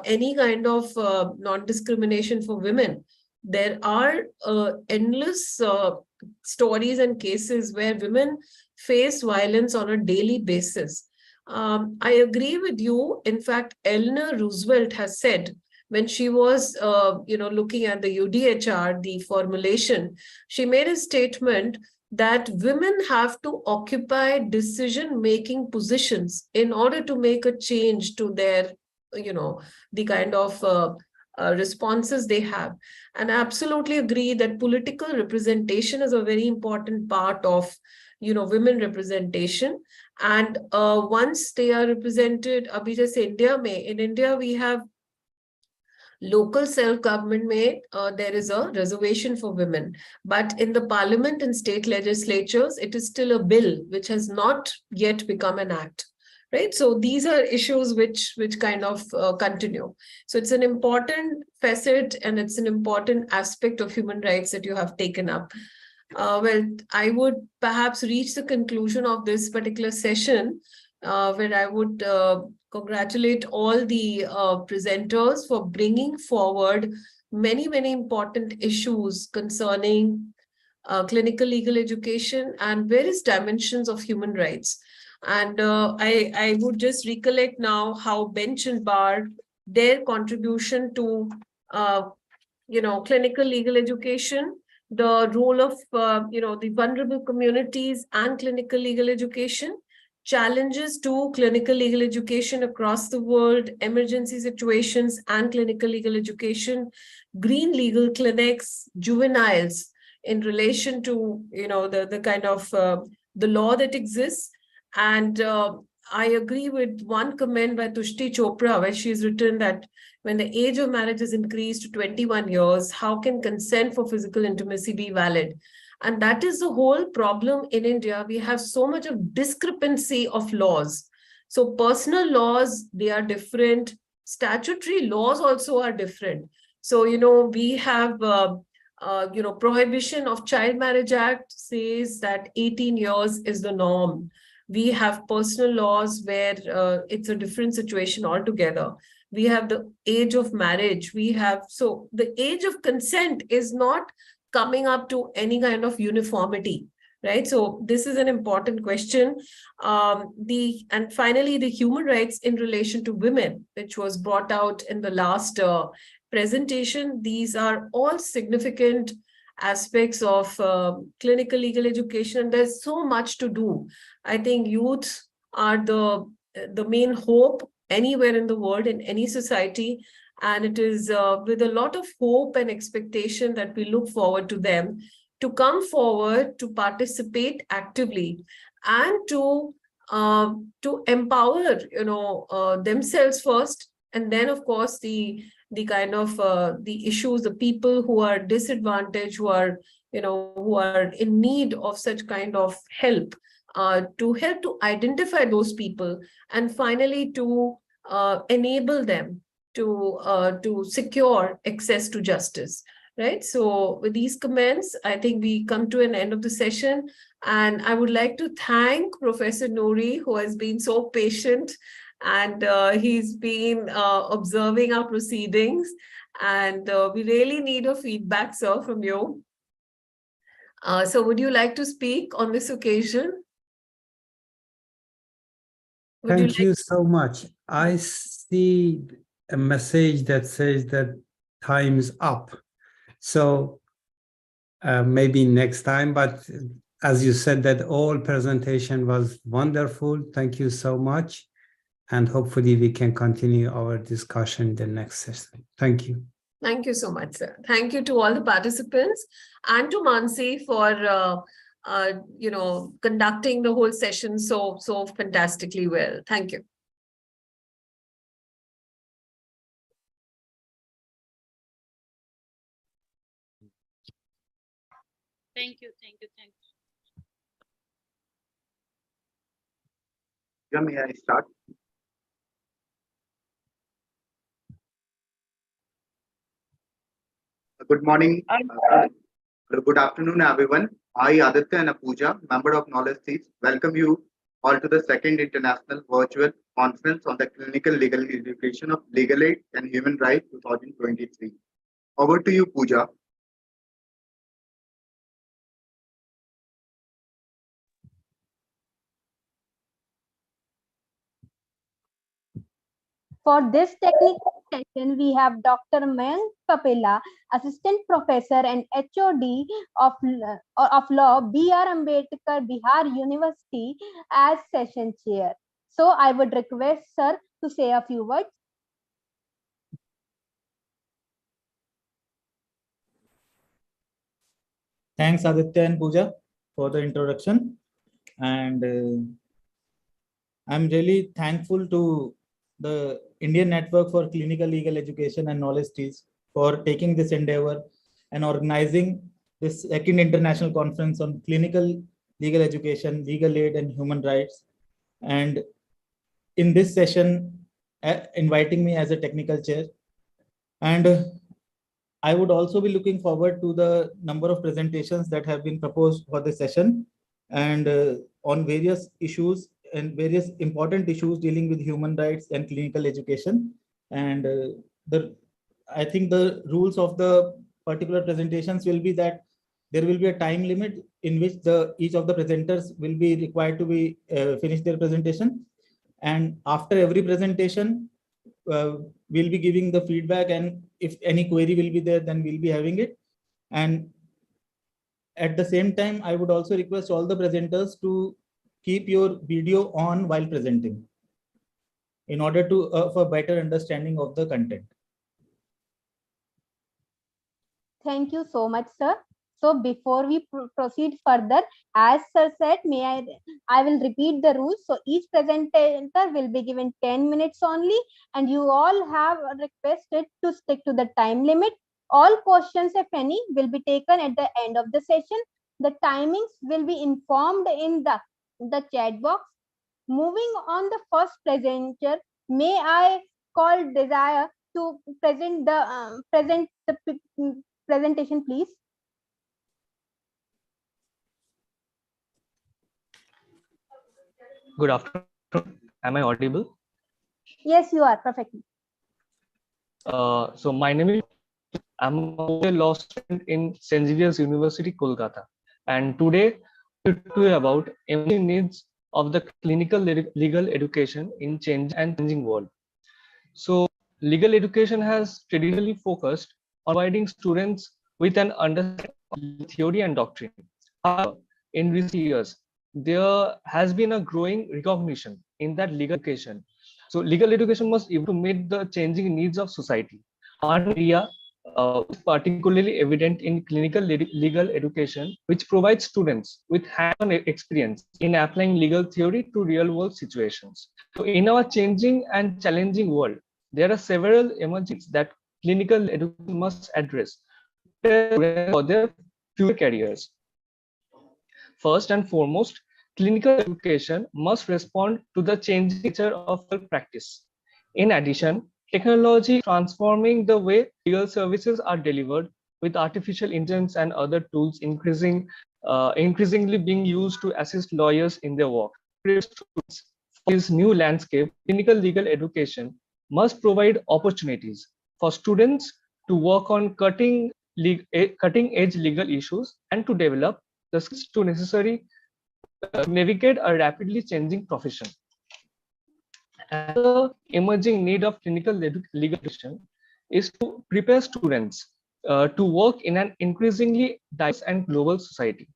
any kind of non-discrimination for women. There are endless stories and cases where women face violence on a daily basis. I agree with you. In fact, Eleanor Roosevelt has said, when she was looking at the UDHR, the formulation, she made a statement that women have to occupy decision-making positions in order to make a change to their, the kind of responses they have. And I absolutely agree that political representation is a very important part of, women representation. And once they are represented, abhi jaise India mein, in India we have local self-government mein, there is a reservation for women. But in the parliament and state legislatures, it is still a bill which has not yet become an act. Right. So these are issues which kind of continue. So it's an important facet and it's an important aspect of human rights that you have taken up. Well, I would perhaps reach the conclusion of this particular session where I would congratulate all the presenters for bringing forward many, many important issues concerning clinical legal education and various dimensions of human rights. And I would just recollect now how bench and bar, their contribution to, clinical legal education, the role of, the vulnerable communities and clinical legal education, challenges to clinical legal education across the world, emergency situations and clinical legal education, green legal clinics, juveniles in relation to, the kind of the law that exists. And I agree with one comment by Tushti Chopra, where she's written that when the age of marriage is increased to 21 years, how can consent for physical intimacy be valid? And that is the whole problem in India. We have so much of discrepancy of laws. So personal laws, they are different. Statutory laws also are different. So, we have, Prohibition of Child Marriage Act says that 18 years is the norm. We have personal laws where it's a different situation altogether. We have the age of marriage. So the age of consent is not coming up to any kind of uniformity, right? So this is an important question. And finally, the human rights in relation to women, which was brought out in the last presentation. These are all significant aspects of clinical legal education, and there's so much to do. I think youth are the main hope anywhere in the world, in any society, and it is with a lot of hope and expectation that we look forward to them to come forward, to participate actively, and to empower themselves first, and then of course the kind of the issues, the people who are disadvantaged, who are in need of such kind of help, to help to identify those people, and finally to enable them to secure access to justice. Right. So with these comments, I think we come to an end of the session. And I would like to thank Professor Nouri, who has been so patient, and he's been observing our proceedings. And we really need a feedback, sir, from you. So would you like to speak on this occasion? Thank you so much. I see a message that says that time is up. So maybe next time, but as you said, that all presentation was wonderful. Thank you so much. And hopefully we can continue our discussion in the next session. Thank you. Thank you so much, sir. Thank you to all the participants and to Mansi for conducting the whole session so fantastically well. Thank you. Thank you. Thank you. Thank you. Yeah, may I start? Good morning. Good afternoon, everyone. I, Aditya and Apuja, member of Knowledge Seats, welcome you all to the second international virtual conference on the clinical legal education of legal aid and human rights 2023. Over to you, Pooja. For this technical session, we have Dr. Mayank Kapila, Assistant Professor and HOD of Law, B.R. Ambedkar, Bihar University, as session chair. So I would request sir to say a few words. Thanks, Aditya and Pooja, for the introduction. And I'm really thankful to the Indian Network for Clinical Legal Education and Knowledge Teach for taking this endeavor and organizing this second international conference on clinical legal education, legal aid, and human rights. And in this session, inviting me as a technical chair. And I would also be looking forward to the number of presentations that have been proposed for this session and on various issues and various important issues dealing with human rights and clinical education. And I think the rules of the particular presentations will be that there will be a time limit in which each of the presenters will be required to be finish their presentation. And after every presentation, we'll be giving the feedback, and if any query will be there, then we'll be having it. And at the same time, I would also request all the presenters to keep your video on while presenting in order to for better understanding of the content. Thank you so much, sir. So before we proceed further, as sir said, I will repeat the rules. So each presenter will be given 10 minutes only, and you all have requested to stick to the time limit. All questions, if any, will be taken at the end of the session. The timings will be informed in the chat box. Moving on the first presenter, may I call Desire to present the presentation, please. Good afternoon. Am I audible? Yes, you are perfectly. So my name is. I'm a law student in St. Xavier's University, Kolkata, and today we'll talk to you about emerging needs of the clinical legal education in changing world. So legal education has traditionally focused on providing students with an understanding of theory and doctrine. However, in recent years, there has been a growing recognition in that legal education. So legal education must evolve to meet the changing needs of society. One area is particularly evident in clinical legal education, which provides students with hands-on experience in applying legal theory to real-world situations. So in our changing and challenging world, there are several emergencies that clinical education must address for their future careers. First and foremost, clinical education must respond to the changing nature of practice. In addition, technology transforming the way legal services are delivered, with artificial intelligence and other tools increasingly being used to assist lawyers in their work. For this new landscape, clinical legal education must provide opportunities for students to work on cutting-edge legal issues and to develop the skills necessary to navigate a rapidly changing profession. Another emerging need of clinical legal education is to prepare students to work in an increasingly diverse and global society.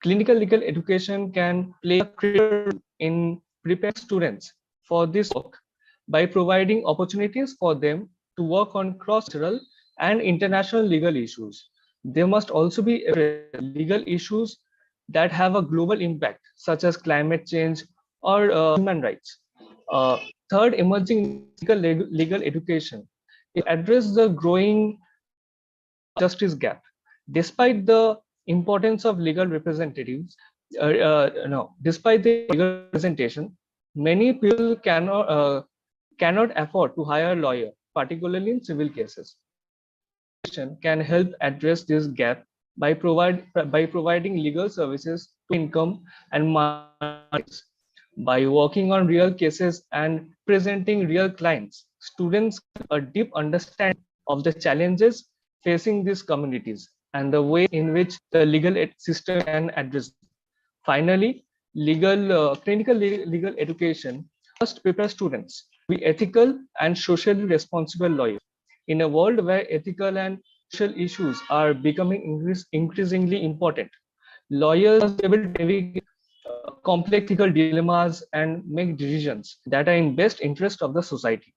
Clinical legal education can play a critical role in preparing students for this work by providing opportunities for them to work on cross-cultural and international legal issues. There must also be legal issues that have a global impact, such as climate change or human rights. Third, emerging legal education is address the growing justice gap. Despite the importance of legal representatives. No, despite the legal representation, many people cannot afford to hire a lawyer, particularly in civil cases. Can help address this gap by providing legal services to income and minorities. By working on real cases and presenting real clients, students have a deep understanding of the challenges facing these communities and the way in which the legal system can address them. Finally, clinical legal education must prepare students to be ethical and socially responsible lawyers. In a world where ethical and social issues are becoming increasingly important, lawyers must be able to navigate complex legal dilemmas and make decisions that are in best interest of the society.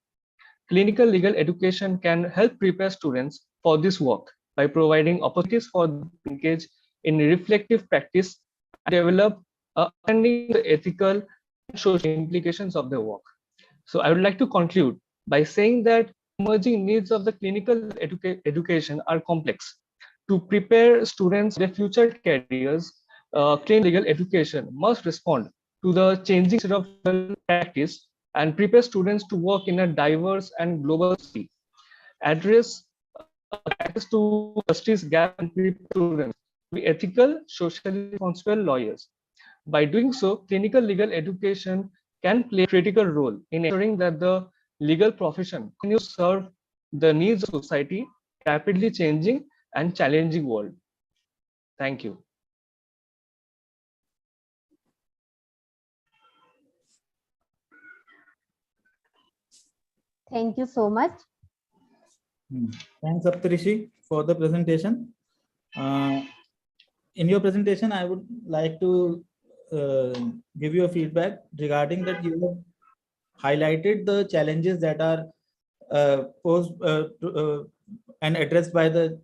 Clinical legal education can help prepare students for this work by providing opportunities for them to engage in reflective practice and develop understanding the ethical and social implications of their work. So I would like to conclude by saying that emerging needs of the clinical education are complex. To prepare students for their future careers, clinical legal education must respond to the changing set of legal practice and prepare students to work in a diverse and global society, address access to justice gap and prepare students to be ethical, socially responsible lawyers. By doing so, clinical legal education can play a critical role in ensuring that the legal profession continues to serve the needs of society, rapidly changing and challenging world. Thank you. Thank you so much. Thanks, Saptarishi, for the presentation. In your presentation, I would like to give you a feedback regarding that you have highlighted the challenges that are posed and addressed by the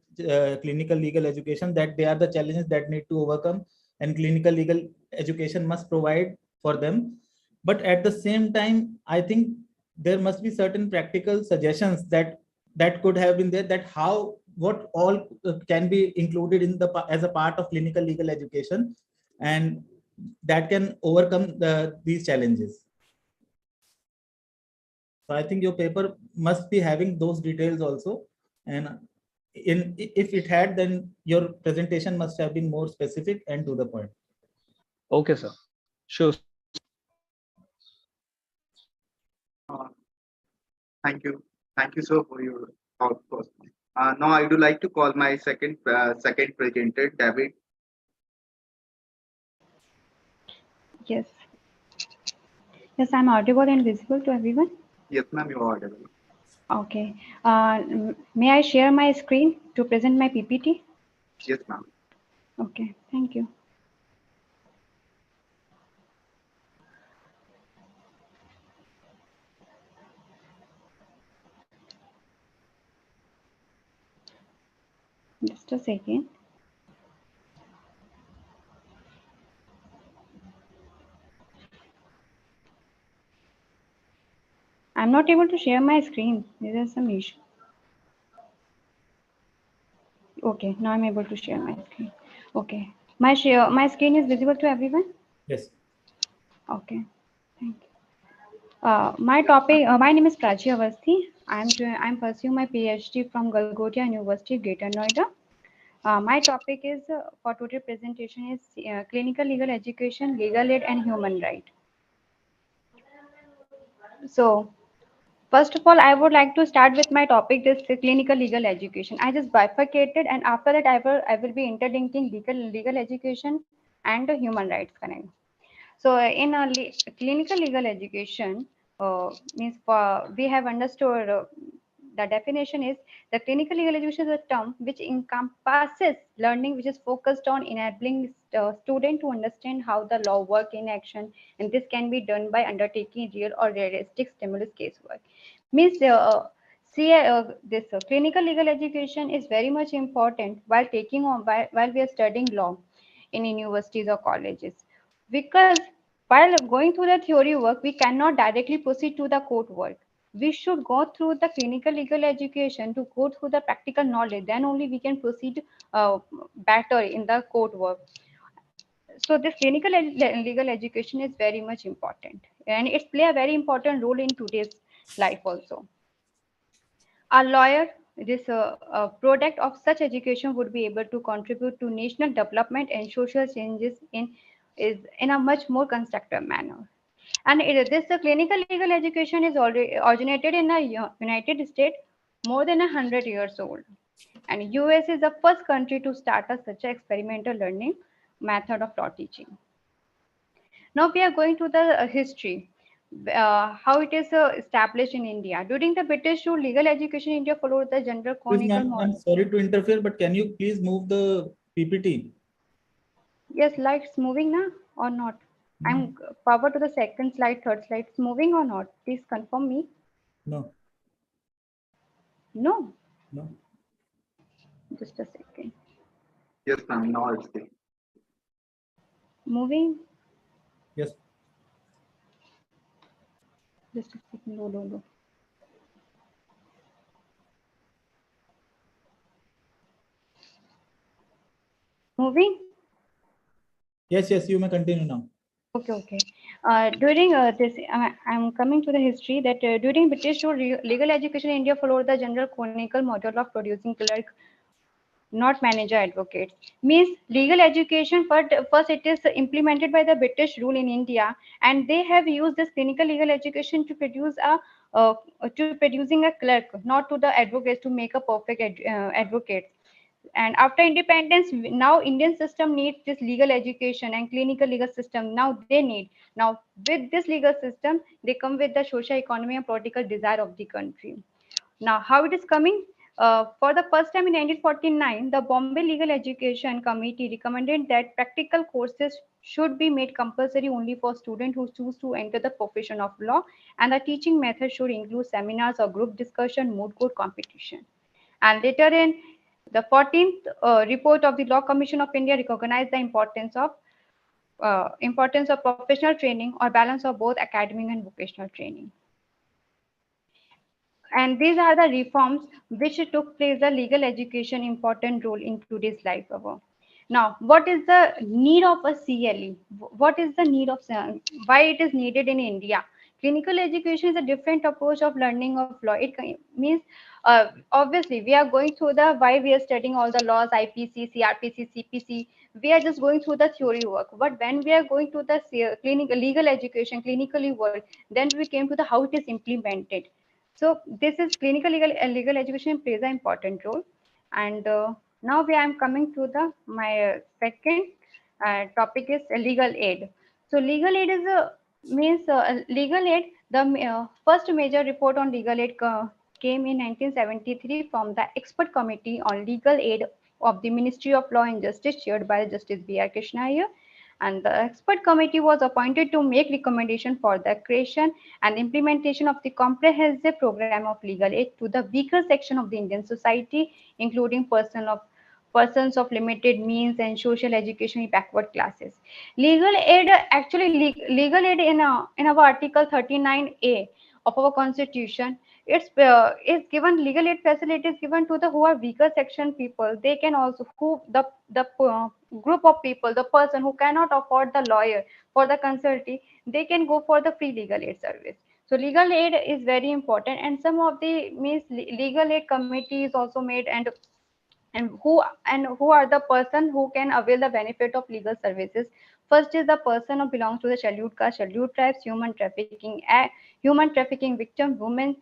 clinical legal education, that they are the challenges that need to overcome and clinical legal education must provide for them. But at the same time, I think there must be certain practical suggestions that could have been there, that what all can be included in the as a part of clinical legal education, and that can overcome these challenges. So I think your paper must be having those details also, and if it had, then your presentation must have been more specific and to the point. Okay, sir. Sure. Thank you. Thank you, sir, for your outpost. Now I would like to call my second presenter, David. Yes. Yes, I'm audible and visible to everyone. Yes, ma'am, you are audible. Okay. May I share my screen to present my PPT? Yes, ma'am. Okay, thank you. Just a second. I'm not able to share my screen. There is some issue. Okay, now I'm able to share my screen. Okay. My screen is visible to everyone? Yes. Okay. Thank you. My name is Prachi Avasthi. I'm pursuing my PhD from Galgotia University, Greater Noida. My topic is for today presentation is clinical legal education, legal aid, and human right. So, first of all, I would like to start with my topic, this clinical legal education. I just bifurcated, and after that, I will be interlinking legal education and the human rights connect. So, in a clinical legal education, means we have understood the definition is the clinical legal education is a term which encompasses learning which is focused on enabling student to understand how the law work in action, and this can be done by undertaking real or realistic stimulus casework. Means this clinical legal education is very much important while while we are studying law in universities or colleges, because while going through the theory work we cannot directly proceed to the court work. we should go through the clinical legal education to go through the practical knowledge. Then only we can proceed better in the court work. So this clinical legal education is very much important, and it's play a very important role in today's life also. A lawyer, this product of such education would be able to contribute to national development and social changes in a much more constructive manner. And this clinical legal education is already originated in the United States, more than 100 years old. And US is the first country to start such an experimental learning method of law teaching. Now we are going to the history, how it is established in India. During the British rule, legal education in India followed the general Excuse me, canonical I'm model. sorry to interfere, but can you please move the PPT? Yes, slides moving now or not? I'm power to the second slide, third slide. It's moving or not? Please confirm me. No. No. No. Just a second. Yes, ma'am. Now it's there. Moving. Yes. Just a second. No. Moving. Yes, you may continue now. Okay. During this, I'm coming to the history that during British rule, legal education in India followed the general canonical model of producing clerk, not manager advocates. Means legal education, but first it is implemented by the British rule in India, and they have used this clinical legal education to produce a to producing a clerk, not to the advocates to make a perfect advocate. And after independence, now Indian system needs this legal education and clinical legal system. Now they need. Now with this legal system, they come with the social, economy, and political desire of the country. Now, how it is coming? For the first time in 1949, the Bombay Legal Education Committee recommended that practical courses should be made compulsory only for students who choose to enter the profession of law, and the teaching method should include seminars or group discussion, moot court competition. And later in the 14th report of the Law Commission of India recognized the importance of professional training or balance of both academic and vocational training. And these are the reforms which took place the legal education important role in today's life. Now, what is the need of a CLE? What is the need of why it is needed in India? Clinical education is a different approach of learning of law. It means obviously we are going through the why we are studying all the laws, IPC, CRPC, CPC. We are just going through the theory work. But when we are going to the clinical legal education, clinically work, then we came to the how it is implemented. So this is clinical legal education plays an important role. And now I am coming to the my second topic is legal aid. So legal aid is means legal aid. The first major report on legal aid came in 1973 from the expert committee on legal aid of the Ministry of Law and Justice, chaired by Justice B.R. Krishna Iyer. And the expert committee was appointed to make recommendation for the creation and implementation of the comprehensive program of legal aid to the weaker section of the Indian society, including persons of limited means and social educationally backward classes. Legal aid, actually legal aid in our Article 39A of our Constitution, it's is given legal aid facilities given to the who are weaker section people. They can also who the group of people, the person who cannot afford the lawyer for the consulting, they can go for the free legal aid service. So legal aid is very important, and some of the means legal aid committee is also made, and who are the person who can avail the benefit of legal services. First is the person who belongs to the scheduled caste, scheduled tribes, human trafficking victim, women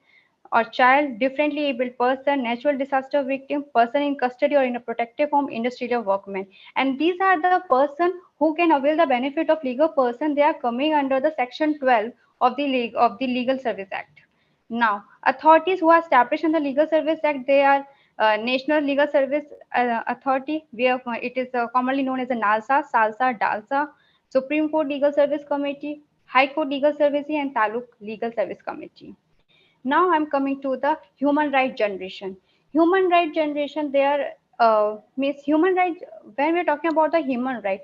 or child, differently abled person, natural disaster victim, person in custody or in a protective home, industrial workmen. And these are the person who can avail the benefit of legal person. They are coming under the section 12 of the Legal Service Act. Now, authorities who are established in the Legal Service Act, they are National Legal Service Authority, where it is commonly known as the NALSA, SALSA, DALSA, Supreme Court Legal Service Committee, High Court Legal Service, and Taluk Legal Service Committee. Now I'm coming to the human right generation. Human right generation, there means human right. When we're talking about the human right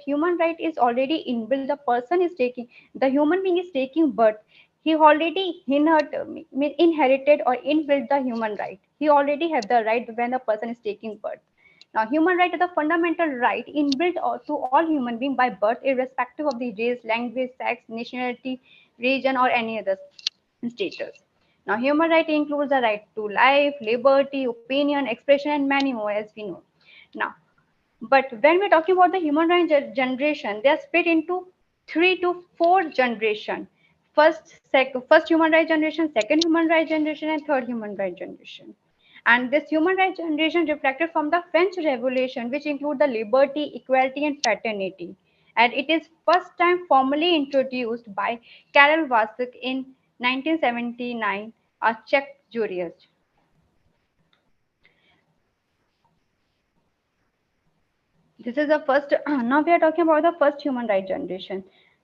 is already inbuilt. The person is taking, the human being is taking birth he already inherited or inbuilt the human right. He already have the right when a person is taking birth. Now, human right is the fundamental right inbuilt to all human beings by birth, irrespective of the race, language, sex, nationality, region, or any other status. Now, human right includes the right to life, liberty, opinion, expression, and many more, as we know. Now, but when we're talking about the human rights generation, they are split into 3 to 4 generation. First human rights generation, second human rights generation, and third human rights generation. And this human rights generation reflected from the French Revolution, which include the liberty, equality, and fraternity. And it is first time formally introduced by Karel Vasek in 1979, a Czech jurist. This is the first. Now we are talking about the first human right generation.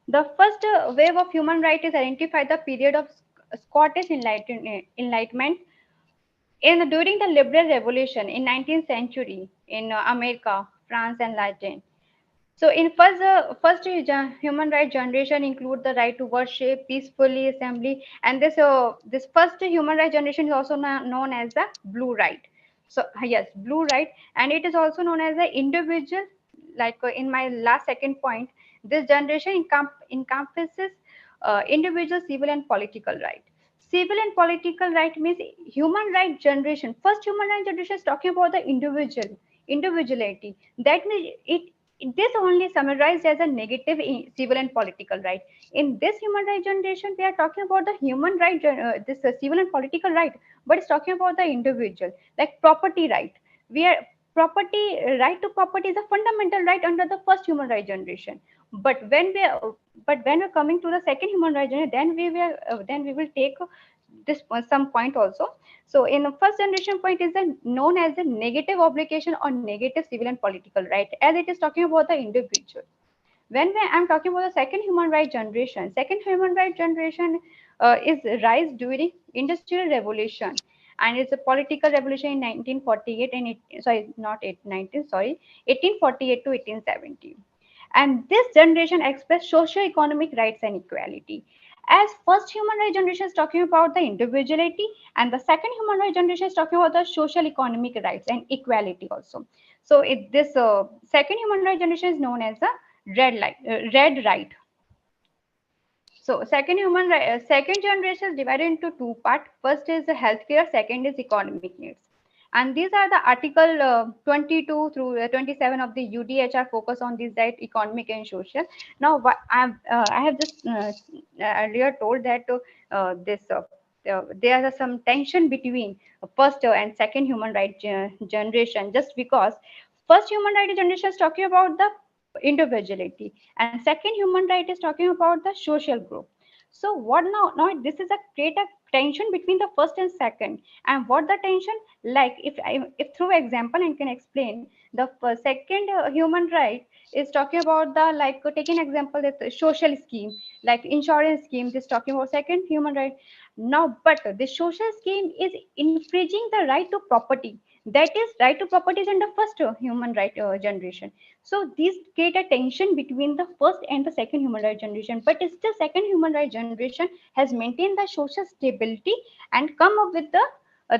The first wave of human right is identified the period of Scottish Enlightenment in during the Liberal Revolution in 19th century in America, France, and Latin. So in first human right generation include the right to worship, peacefully assembly, and this first human right generation is also known as the blue right. So yes, blue right, and it is also known as the individual. Like in my last second point, this generation encompasses individual civil and political right. Civil and political right means human right generation. First human right generation is talking about the individuality. That means this only summarized as a negative civil and political right. In this human right generation, we are talking about the human right, this civil and political right, but it's talking about the individual, like property right. We are property right to property is a fundamental right under the first human right generation. But when we're coming to the second human right generation, then we will take this some point also. So in the first generation point is known as the negative obligation or negative civil and political right, as it is talking about the individual. I'm talking about the second human right generation, is rise during industrial revolution, and it's a political revolution in 1948 and sorry, not 19, sorry, 1848 to 1870. And this generation expressed socio-economic rights and equality. As first human rights generation is talking about the individuality, and the second human rights generation is talking about the social economic rights and equality also. So this second human rights generation is known as the red right. So second generation is divided into two parts. First is the healthcare, second is economic needs. And these are the article 22 through 27 of the UDHR focus on these right, economic and social. Now, I have just earlier told that there is some tension between first and second human right generation, just because first human right generation is talking about the individuality, and second human right is talking about the social group. So what now this is a create a tension between the first and second. And what the tension, like if through example I can explain, the second human right is talking about the, like taking example, that social scheme like insurance scheme is talking about second human right. Now but the social scheme is infringing the right to property, that is right to property is in the first human right generation. So these create a tension between the first and the second human right generation, but it's the second human right generation has maintained the social stability and come up with the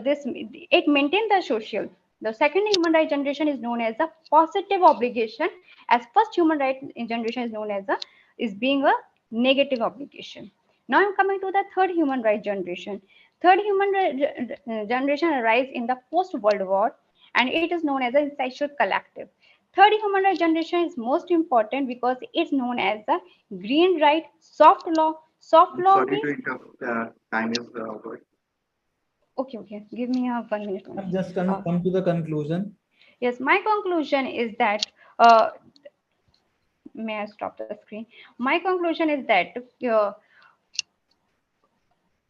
this it maintained the social. The second human right generation is known as a positive obligation, as first human right generation is known as a is being a negative obligation. Now I'm coming to the third human right generation. Third human right generation arise in the post World War, and it is known as a social collective. Third human right generation is most important because it's known as the green right, soft law. Soft I'm law sorry to means interrupt. Time is over. okay. Give me a 1 minute I'm only. just come to the conclusion. Yes, my conclusion is that uh, may I stop the screen? My conclusion is that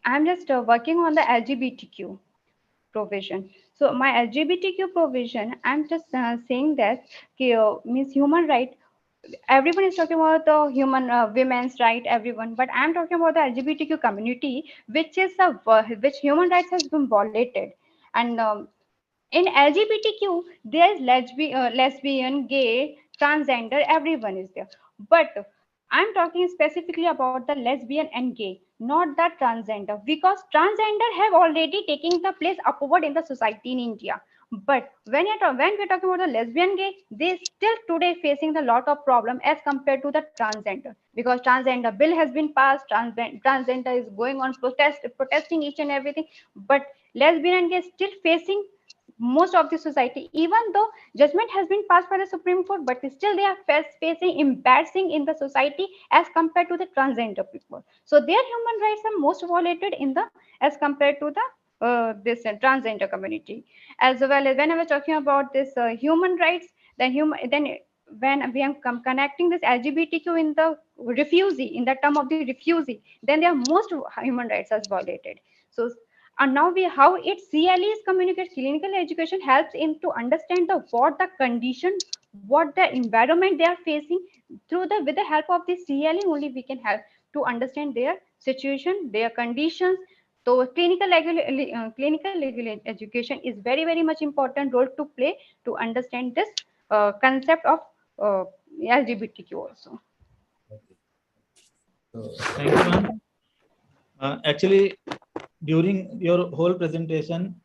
I'm just working on the LGBTQ provision. So my LGBTQ provision, I'm just saying that means human right. Everyone is talking about the human women's right, everyone, but I'm talking about the LGBTQ community, which is which human rights has been violated. And in LGBTQ, there is lesbian, gay, transgender, everyone is there. But I'm talking specifically about the lesbian and gay. not the transgender, because transgender have already taken the place upward in the society in India. But when we're talking about the lesbian gay, they still today facing the lot of problem as compared to the transgender, because transgender bill has been passed, transgender is going on protesting each and everything, but lesbian and gay still facing most of the society, even though judgment has been passed by the Supreme Court, but still they are facing embarrassing in the society as compared to the transgender people. So their human rights are most violated in the as compared to the this transgender community. As well as when I was talking about this human rights, then when we are connecting this LGBTQ in the refugee, in the term of the refugee, then their most human rights are violated. So and now we how it CLEs communicate clinical education helps in to understand the what the condition, what the environment they are facing. Through the with the help of the CLE only we can help to understand their situation, their conditions. So clinical legal education is very much important role to play to understand this concept of LGBTQ also. So, thank you, ma'am. Actually, during your whole presentation,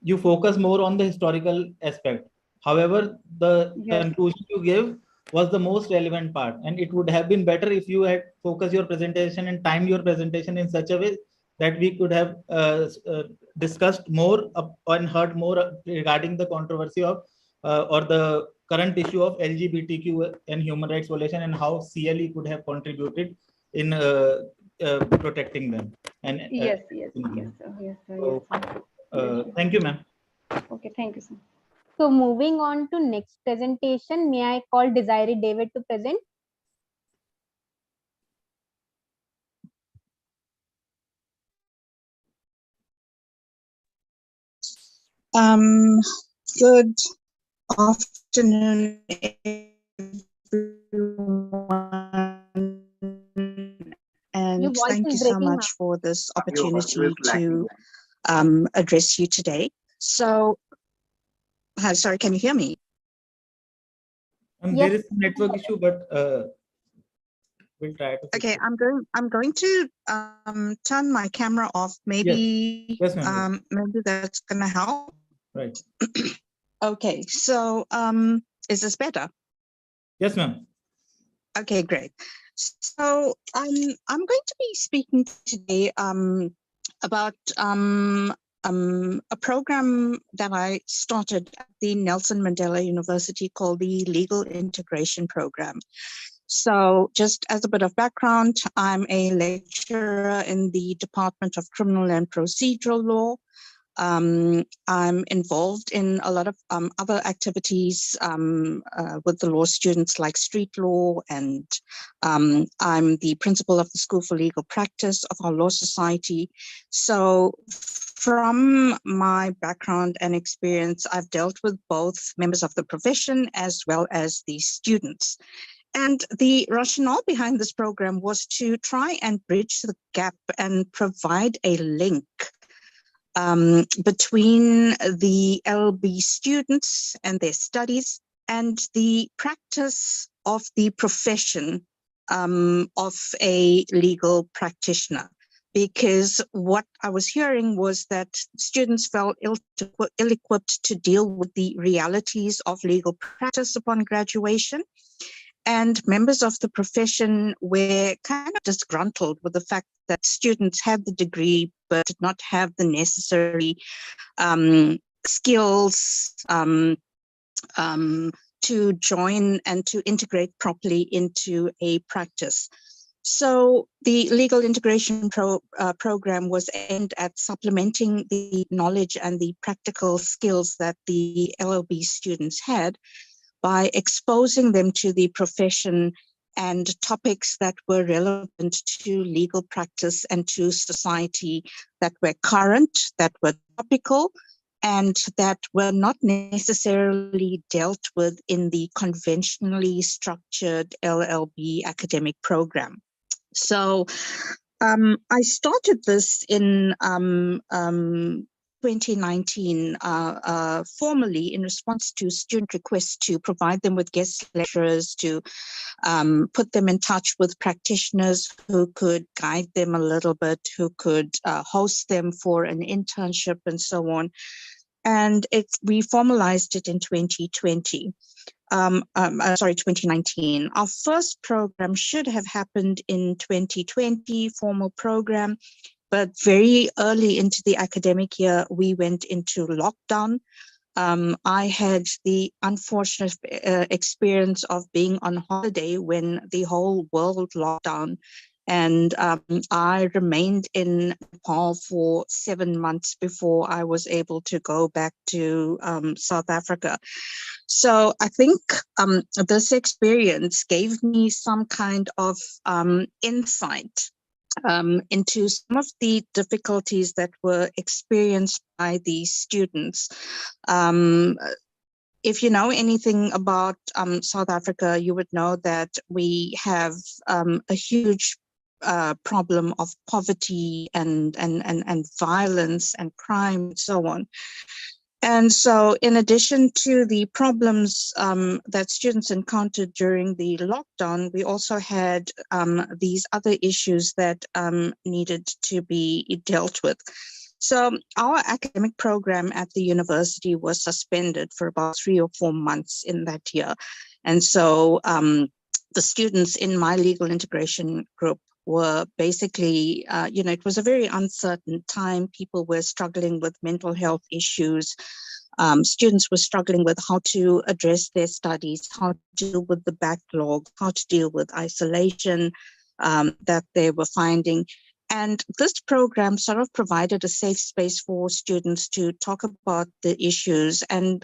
you focus more on the historical aspect. However, the conclusion you gave was the most relevant part, and it would have been better if you had focused your presentation and timed your presentation in such a way that we could have discussed more and heard more regarding the controversy of or the current issue of LGBTQ and human rights violation, and how CLE could have contributed in protecting them. And yes. So, thank you, ma'am. Okay, thank you, sir. So moving on to next presentation, may I call Desiree David to present? Good afternoon, everyone, and thank you so much for this opportunity to address you today. So, sorry, can you hear me? There is a network issue, but we'll try to. Okay, I'm going to turn my camera off. Maybe yes, maybe that's gonna help. Right. Okay, so is this better? Yes, ma'am. Okay, great. So I'm going to be speaking today about a program that I started at the Nelson Mandela University called the Legal Integration Program. So just as a bit of background, I'm a lecturer in the Department of Criminal and Procedural Law. I'm involved in a lot of other activities with the law students like street law, and I'm the principal of the School for Legal Practice of our law society. So from my background and experience, I've dealt with both members of the profession as well as the students. And the rationale behind this program was to try and bridge the gap and provide a link between the LLB students and their studies and the practice of the profession of a legal practitioner. Because what I was hearing was that students felt ill-equipped to deal with the realities of legal practice upon graduation. And members of the profession were kind of disgruntled with the fact that students had the degree but did not have the necessary skills to join and to integrate properly into a practice. So the legal integration program was aimed at supplementing the knowledge and the practical skills that the LLB students had by exposing them to the profession and topics that were relevant to legal practice and to society, that were current, that were topical, and that were not necessarily dealt with in the conventionally structured LLB academic program. So I started this in 2019, formally in response to student requests to provide them with guest lecturers, to put them in touch with practitioners who could guide them a little bit, who could host them for an internship and so on. And we formalized it in 2020. 2019. Our first program should have happened in 2020, formal program, but very early into the academic year, we went into lockdown. I had the unfortunate experience of being on holiday when the whole world locked down. And I remained in Nepal for 7 months before I was able to go back to South Africa. So I think this experience gave me some kind of insight into some of the difficulties that were experienced by these students. If you know anything about South Africa, you would know that we have a huge problem of poverty and violence and crime and so on. And so in addition to the problems that students encountered during the lockdown, we also had these other issues that needed to be dealt with. So our academic program at the university was suspended for about 3 or 4 months in that year. And so the students in my legal integration group were basically, it was a very uncertain time. People were struggling with mental health issues. Students were struggling with how to address their studies, how to deal with the backlog, how to deal with isolation that they were finding. And this program sort of provided a safe space for students to talk about the issues. And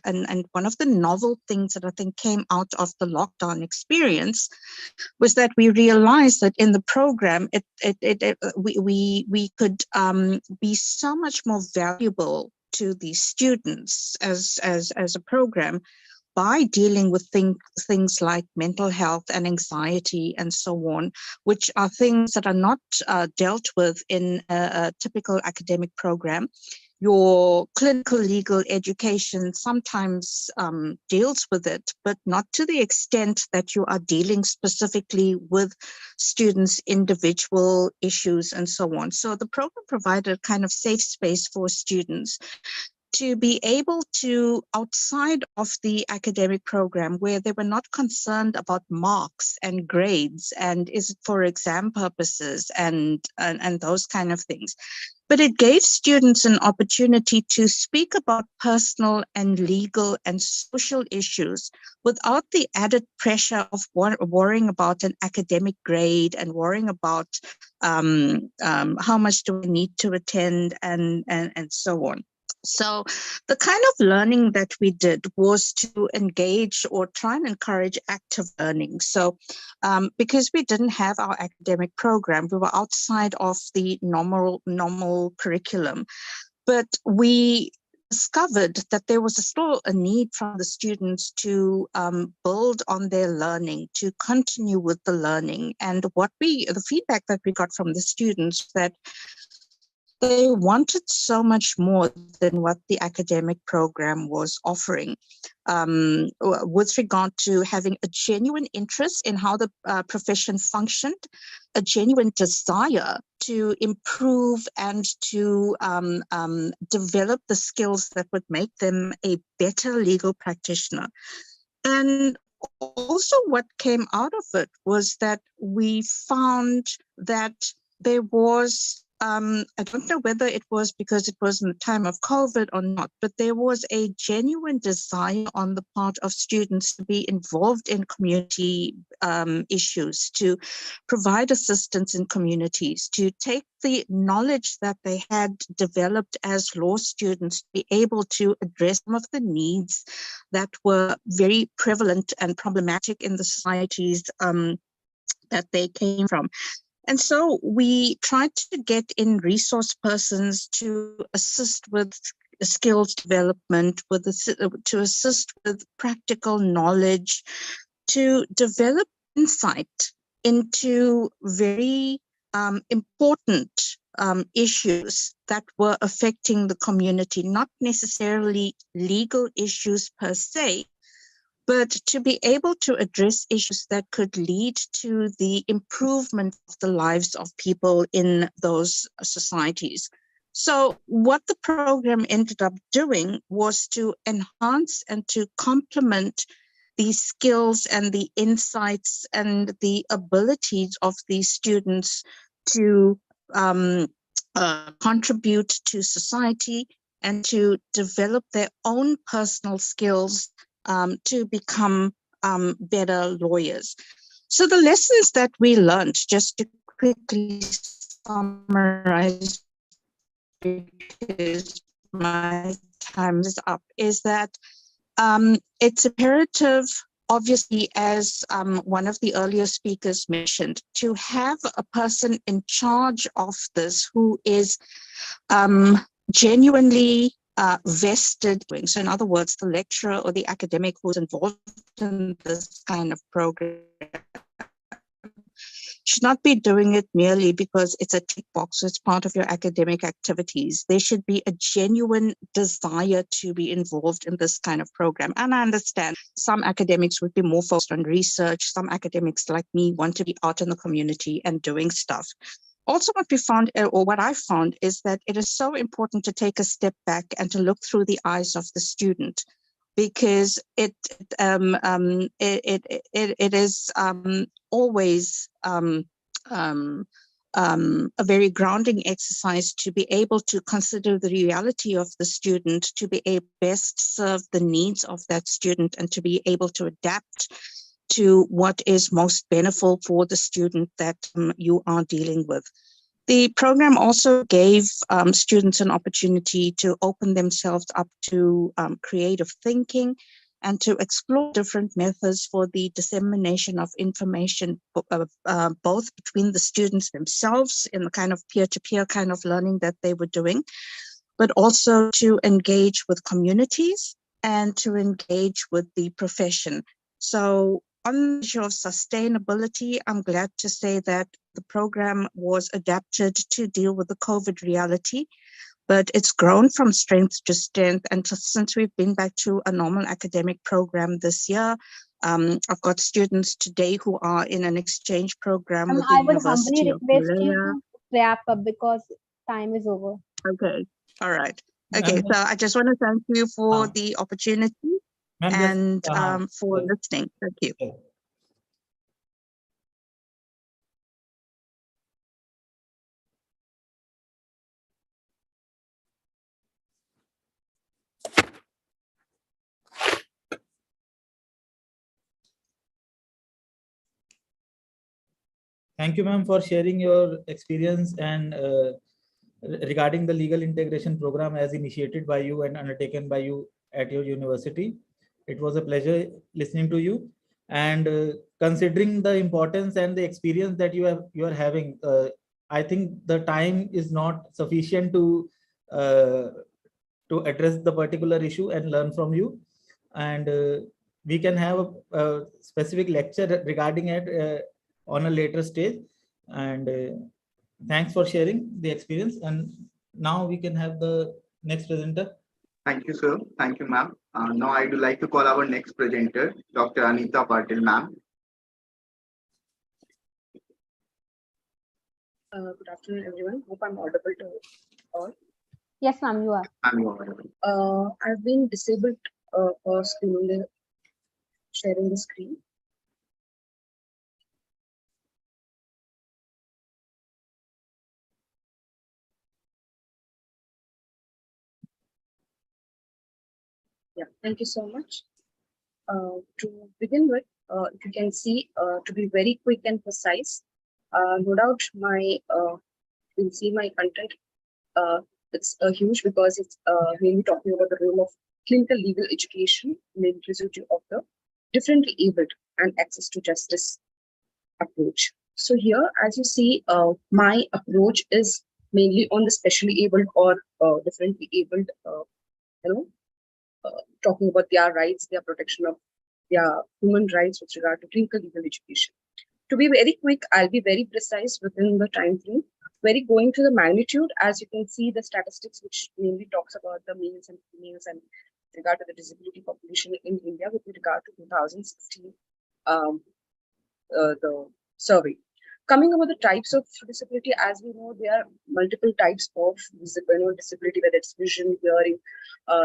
one of the novel things that I think came out of the lockdown experience was that we realized that in the program, we could be so much more valuable to the students as a program by dealing with things like mental health and anxiety and so on, which are things that are not dealt with in a typical academic program. Your clinical legal education sometimes deals with it, but not to the extent that you are dealing specifically with students' individual issues and so on. So the program provided a kind of safe space for students to be able to, outside of the academic program, where they were not concerned about marks and grades and is it for exam purposes and those kind of things. But it gave students an opportunity to speak about personal and legal and social issues without the added pressure of worrying about an academic grade and worrying about how much do we need to attend and so on. So the kind of learning that we did was to engage or try and encourage active learning. So because we didn't have our academic program, we were outside of the normal curriculum, but we discovered that there was still a need from the students to build on their learning, to continue with the learning. And the feedback that we got from the students that they wanted so much more than what the academic program was offering, with regard to having a genuine interest in how the profession functioned, a genuine desire to improve and to develop the skills that would make them a better legal practitioner. And also what came out of it was that we found that there was I don't know whether it was because it was in the time of COVID or not, but there was a genuine desire on the part of students to be involved in community issues, to provide assistance in communities, to take the knowledge that they had developed as law students to be able to address some of the needs that were very prevalent and problematic in the societies that they came from. And so we tried to get in resource persons to assist with skills development, to assist with practical knowledge, to develop insight into very important issues that were affecting the community, not necessarily legal issues per se, but to be able to address issues that could lead to the improvement of the lives of people in those societies. So what the program ended up doing was to enhance and to complement the skills and the insights and the abilities of these students to contribute to society and to develop their own personal skills to become better lawyers. So the lessons that we learned, just to quickly summarize, because my time is up, is that it's imperative, obviously, as one of the earlier speakers mentioned, to have a person in charge of this who is genuinely vested. So in other words, the lecturer or the academic who's involved in this kind of program should not be doing it merely because it's a tick box, it's part of your academic activities. There should be a genuine desire to be involved in this kind of program. And I understand some academics would be more focused on research. Some academics like me want to be out in the community and doing stuff. Also, what we found, or what I found, is that it is so important to take a step back and to look through the eyes of the student, because it is always a very grounding exercise to be able to consider the reality of the student, to be able to best serve the needs of that student, and to be able to adapt to what is most beneficial for the student that you are dealing with. The program also gave students an opportunity to open themselves up to creative thinking and to explore different methods for the dissemination of information, both between the students themselves in the kind of peer-to-peer kind of learning that they were doing, but also to engage with communities and to engage with the profession. So on the issue of sustainability, I'm glad to say that the program was adapted to deal with the COVID reality, but it's grown from strength to strength. And since we've been back to a normal academic program this year, I've got students today who are in an exchange program with the I would University humbly of request you Malaya. to wrap up because time is over. Okay, all right. Okay, so I just want to thank you for the opportunity and for listening. Thank you. Thank you, ma'am, for sharing your experience and regarding the legal integration program as initiated by you and undertaken by you at your university. It was a pleasure listening to you, and considering the importance and the experience that you are having, I think the time is not sufficient to address the particular issue and learn from you, and we can have a specific lecture regarding it on a later stage. And thanks for sharing the experience. And now we can have the next presenter. Thank you, sir. Thank you, ma'am. Now I would like to call our next presenter, Dr. Anita Patil, ma'am. Good afternoon, everyone. Hope I'm audible to all. Yes, ma'am, you are. I'm audible. I've been disabled for sharing the screen. Yeah, thank you so much. To begin with, if you can see, to be very quick and precise, no doubt you'll see my content. It's huge because it's mainly talking about the role of clinical legal education in the inclusivity of the differently abled and access to justice approach. So here, as you see, my approach is mainly on the specially abled or differently abled, talking about their rights, their protection of their human rights with regard to clinical legal education. To be very quick, I'll be very precise within the time frame. very going to the magnitude, as you can see the statistics which mainly talks about the males and females and with regard to the disability population in India with regard to 2016 the survey. Coming over the types of disability, as we know, there are multiple types of disability, whether it's vision, hearing,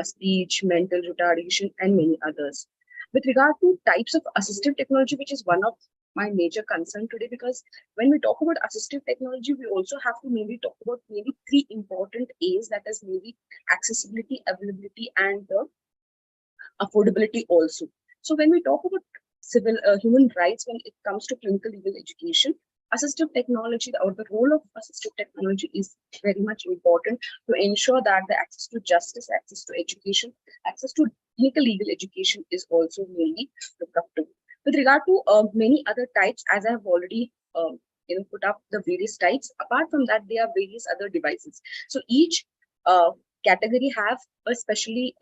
speech, mental retardation, and many others. With regard to types of assistive technology, which is one of my major concern today, because when we talk about assistive technology, we also have to maybe talk about maybe three important A's, that is maybe accessibility, availability, and the affordability also. So when we talk about civil human rights, when it comes to clinical legal education, assistive technology or the role of assistive technology is very much important to ensure that the access to justice, access to education, access to clinical legal education is also mainly looked up to. With regard to many other types, as I have already put up the various types, apart from that, there are various other devices. So each category have a specially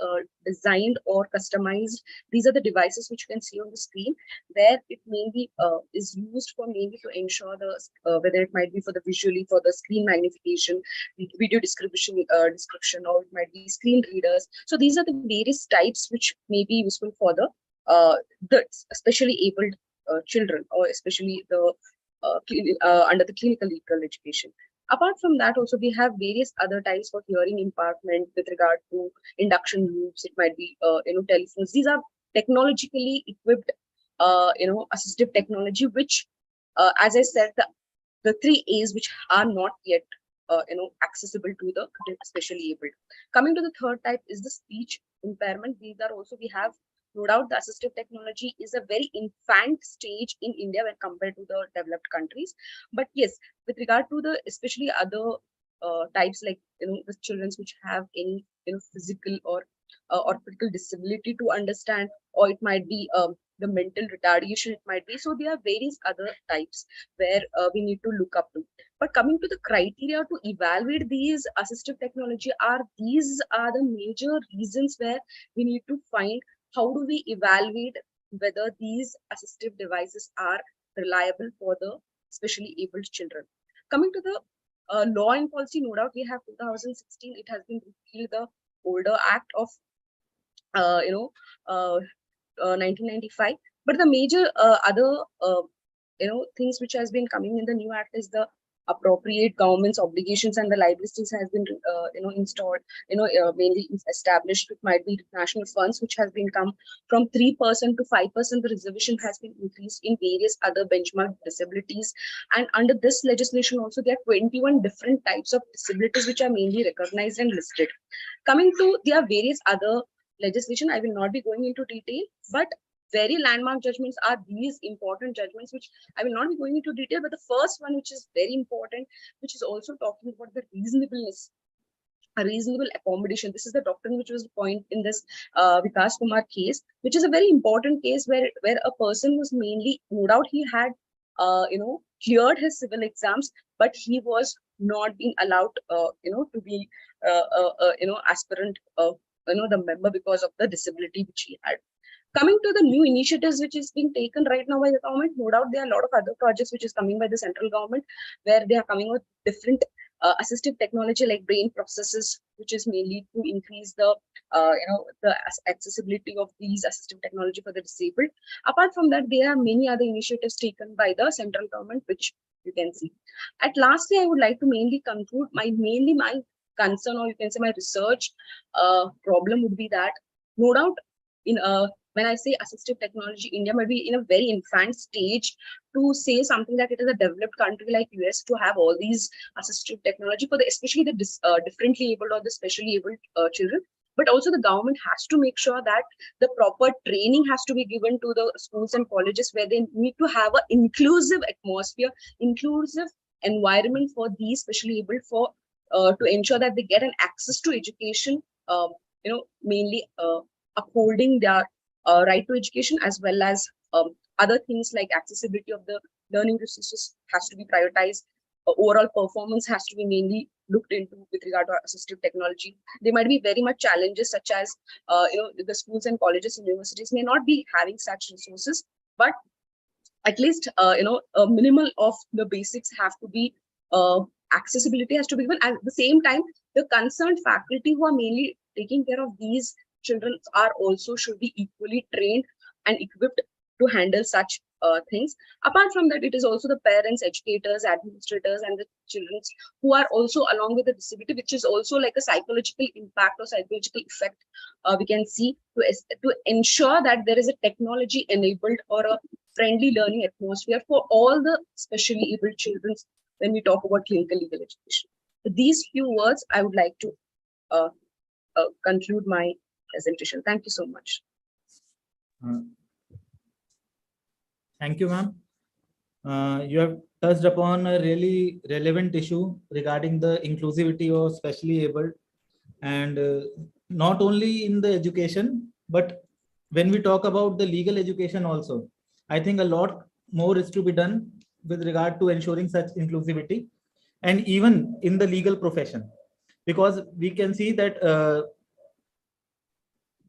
designed or customized. These are the devices which you can see on the screen, where it mainly is used for mainly to ensure the whether it might be for the visually, for the screen magnification, video description, or it might be screen readers. So these are the various types which may be useful for the especially abled children, or especially the under the clinical legal education. Apart from that, also we have various other types for hearing impairment with regard to induction loops. It might be telephones. These are technologically equipped assistive technology, which as I said, the three A's which are not yet accessible to the especially abled. Coming to the third type is the speech impairment. These are also, we have no doubt the assistive technology is a very infant stage in India when compared to the developed countries. But yes, with regard to the especially other types, like the children which have any physical or physical disability to understand, or it might be the mental retardation, it might be. So there are various other types where we need to look up to. But coming to the criteria to evaluate these assistive technology, these are the major reasons where we need to find how do we evaluate whether these assistive devices are reliable for the specially abled children. Coming to the law and policy, no doubt we have 2016, it has been repealed, the older act of 1995. But the major other things which has been coming in the new act is the appropriate government's obligations and the liabilities has been installed, mainly established. It might be national funds which has been come from 3% to 5%. The reservation has been increased in various other benchmark disabilities, and under this legislation also there are 21 different types of disabilities which are mainly recognized and listed. Coming to, there are various other legislation. I will not be going into detail, but very landmark judgments are these important judgments, which I will not be going into detail. But the first one, which is very important, which is also talking about the reasonableness, a reasonable accommodation. This is the doctrine which was the point in this Vikas Kumar case, which is a very important case where a person was mainly, no doubt he had cleared his civil exams, but he was not being allowed to be aspirant the member because of the disability which he had. Coming to the new initiatives which is being taken right now by the government, no doubt there are a lot of other projects which is coming by the central government, where they are coming with different assistive technology like brain processes, which is mainly to increase the accessibility of these assistive technology for the disabled. Apart from that, there are many other initiatives taken by the central government, which you can see. At lastly, I would like to mainly conclude my concern, or you can say my research problem would be that, no doubt, when I say assistive technology, India might be in a very infant stage to say something that it is a developed country like US to have all these assistive technology for especially the differently abled or the specially abled children. But also the government has to make sure that the proper training has to be given to the schools and colleges, where they need to have an inclusive atmosphere, inclusive environment for these specially abled, for to ensure that they get an access to education, mainly upholding their right to education, as well as other things like accessibility of the learning resources has to be prioritized. Overall performance has to be mainly looked into with regard to assistive technology. There might be very much challenges, such as the schools and colleges and universities may not be having such resources, but at least a minimal of the basics have to be accessibility has to be given. At the same time, the concerned faculty who are mainly taking care of these children are also should be equally trained and equipped to handle such things. Apart from that, it is also the parents, educators, administrators, and the children who are also along with the disability, which is also like a psychological impact or psychological effect we can see to ensure that there is a technology enabled or a friendly learning atmosphere for all the specially able children when we talk about clinical legal education. With these few words, I would like to conclude my presentation. Thank you so much. Thank you, ma'am. You have touched upon a really relevant issue regarding the inclusivity of specially abled, and not only in the education, but when we talk about the legal education also, I think a lot more is to be done with regard to ensuring such inclusivity, and even in the legal profession, because we can see that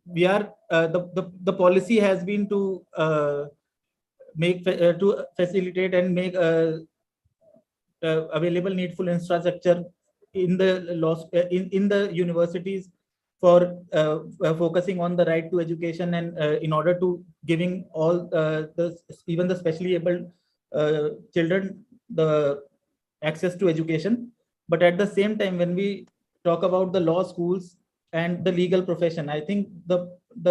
we are the policy has been to make to facilitate and make available needful infrastructure in the laws in the universities for focusing on the right to education, and in order to giving all the even the specially able children the access to education. But at the same time, when we talk about the law schools and the legal profession, I think the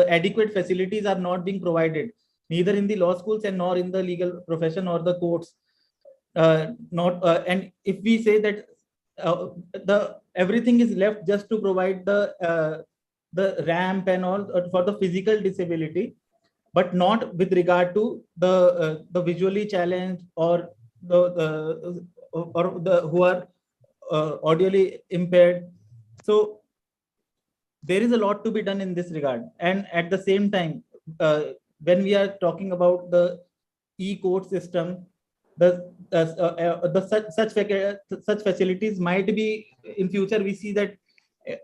adequate facilities are not being provided, neither in the law schools and nor in the legal profession or the courts. And if we say that the everything is left just to provide the ramp and all for the physical disability, but not with regard to the visually challenged or the who are audioly impaired. So there is a lot to be done in this regard. And at the same time, when we are talking about the e-court system, such facilities might be in future. We see that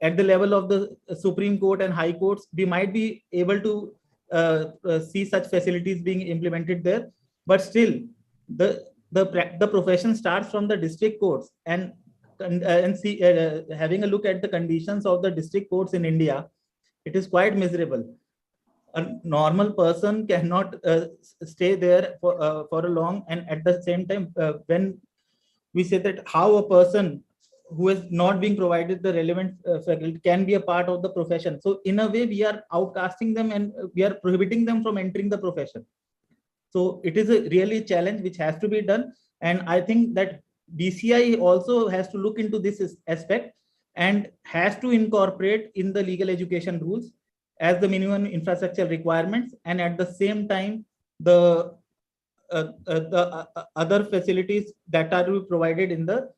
at the level of the Supreme Court and High Courts, we might be able to see such facilities being implemented there. But still, the profession starts from the district courts, and see having a look at the conditions of the district courts in India, it is quite miserable. A normal person cannot stay there for a long, and at the same time, when we say that how a person who is not being provided the relevant faculty can be a part of the profession, so in a way we are outcasting them and we are prohibiting them from entering the profession. So it is a really challenge which has to be done, and I think that BCI also has to look into this aspect and has to incorporate in the legal education rules as the minimum infrastructure requirements, and at the same time the other facilities that are provided in the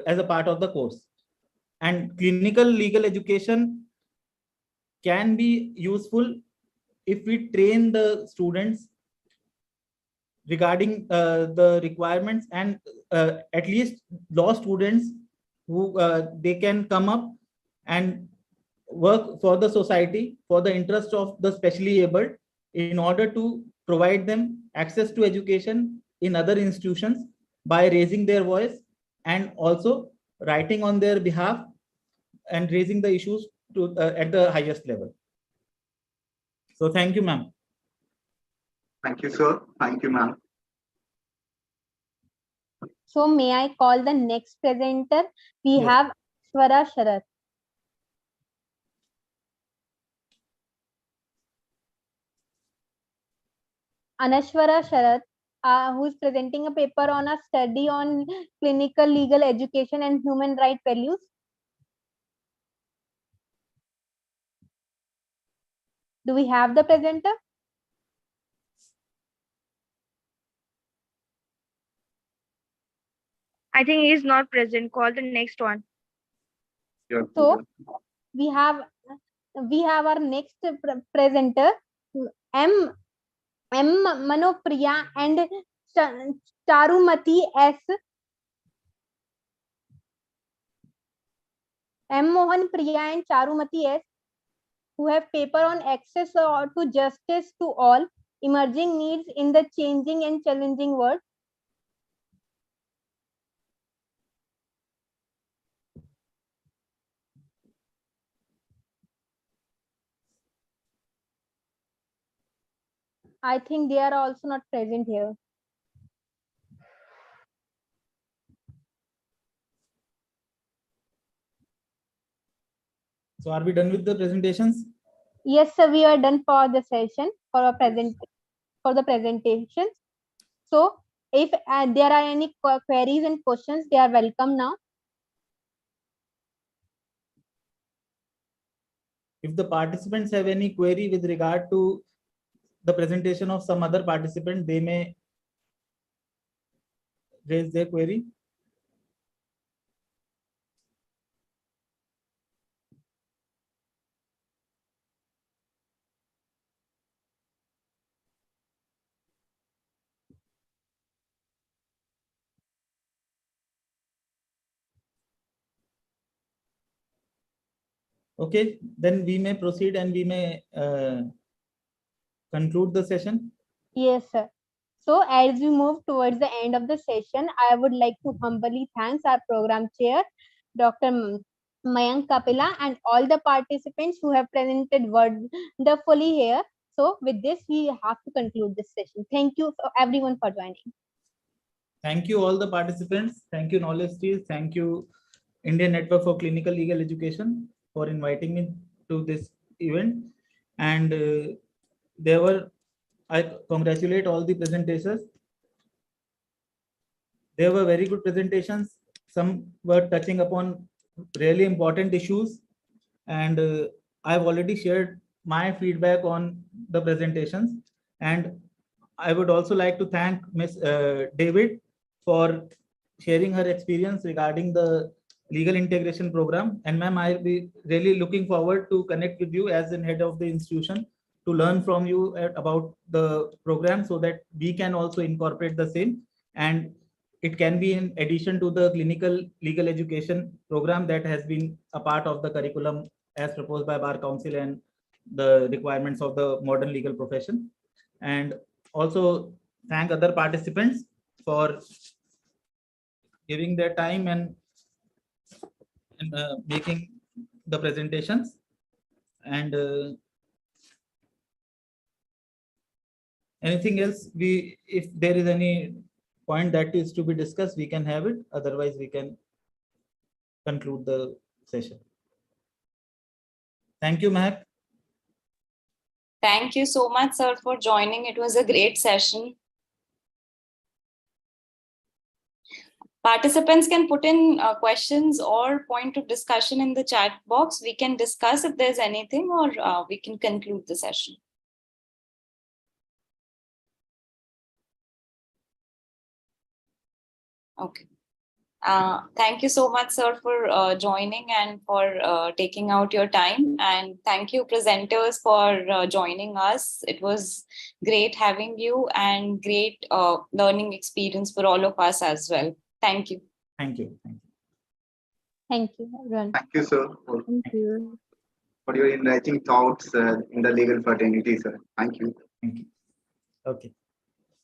as a part of the course. And clinical legal education can be useful if we train the students regarding the requirements, and at least law students who they can come up and work for the society for the interest of the specially abled, in order to provide them access to education in other institutions by raising their voice and also writing on their behalf and raising the issues to at the highest level. So thank you, ma'am. Thank you, sir. Thank you, ma'am. So may I call the next presenter? We Yes. have Swara Sharat. Anashwara Sharat, who is presenting a paper on a study on clinical legal education and human right values. Do we have the presenter? I think he is not present. Call the next one. So we have our next presenter, M Manopriya and Charumati S. M Mohan Priya and Charumati S, who have paper on access to justice to all, emerging needs in the changing and challenging world. I think they are also not present here. So are we done with the presentations? Yes, sir, we are done for the session for the presentations. So if there are any queries and questions, they are welcome now. If the participants have any query with regard to the presentation of some other participant, they may raise their query. Okay, then we may proceed and we may conclude the session. Yes, sir. So as we move towards the end of the session, I would like to humbly thank our program chair, Dr. Mayank Kapila, and all the participants who have presented wonderfully here. So with this, we have to conclude this session. Thank you everyone for joining. Thank you all the participants. Thank you Knowledge Trees. Thank you Indian Network for Clinical Legal Education for inviting me to this event. And I congratulate all the presenters. They were very good presentations. Some were touching upon really important issues. And I've already shared my feedback on the presentations. And I would also like to thank Ms. David for sharing her experience regarding the legal integration program. And ma'am, I'll be really looking forward to connect with you as the head of the institution to learn from you about the program so that we can also incorporate the same. And it can be in addition to the clinical legal education program that has been a part of the curriculum as proposed by Bar Council and the requirements of the modern legal profession. And also thank other participants for giving their time and making the presentations. And anything else, if there is any point that is to be discussed, we can have it. Otherwise, we can conclude the session. Thank you, Mahak. Thank you so much, sir, for joining. It was a great session. Participants can put in questions or point of discussion in the chat box. We can discuss if there's anything, or we can conclude the session. Okay. Thank you so much, sir, for joining and for taking out your time. And thank you, presenters, for joining us. It was great having you and great learning experience for all of us as well. Thank you. Thank you. Thank you, everyone. Thank you, sir, Thank you. for your enriching thoughts in the legal fraternity, sir. Thank you. Thank you. Okay.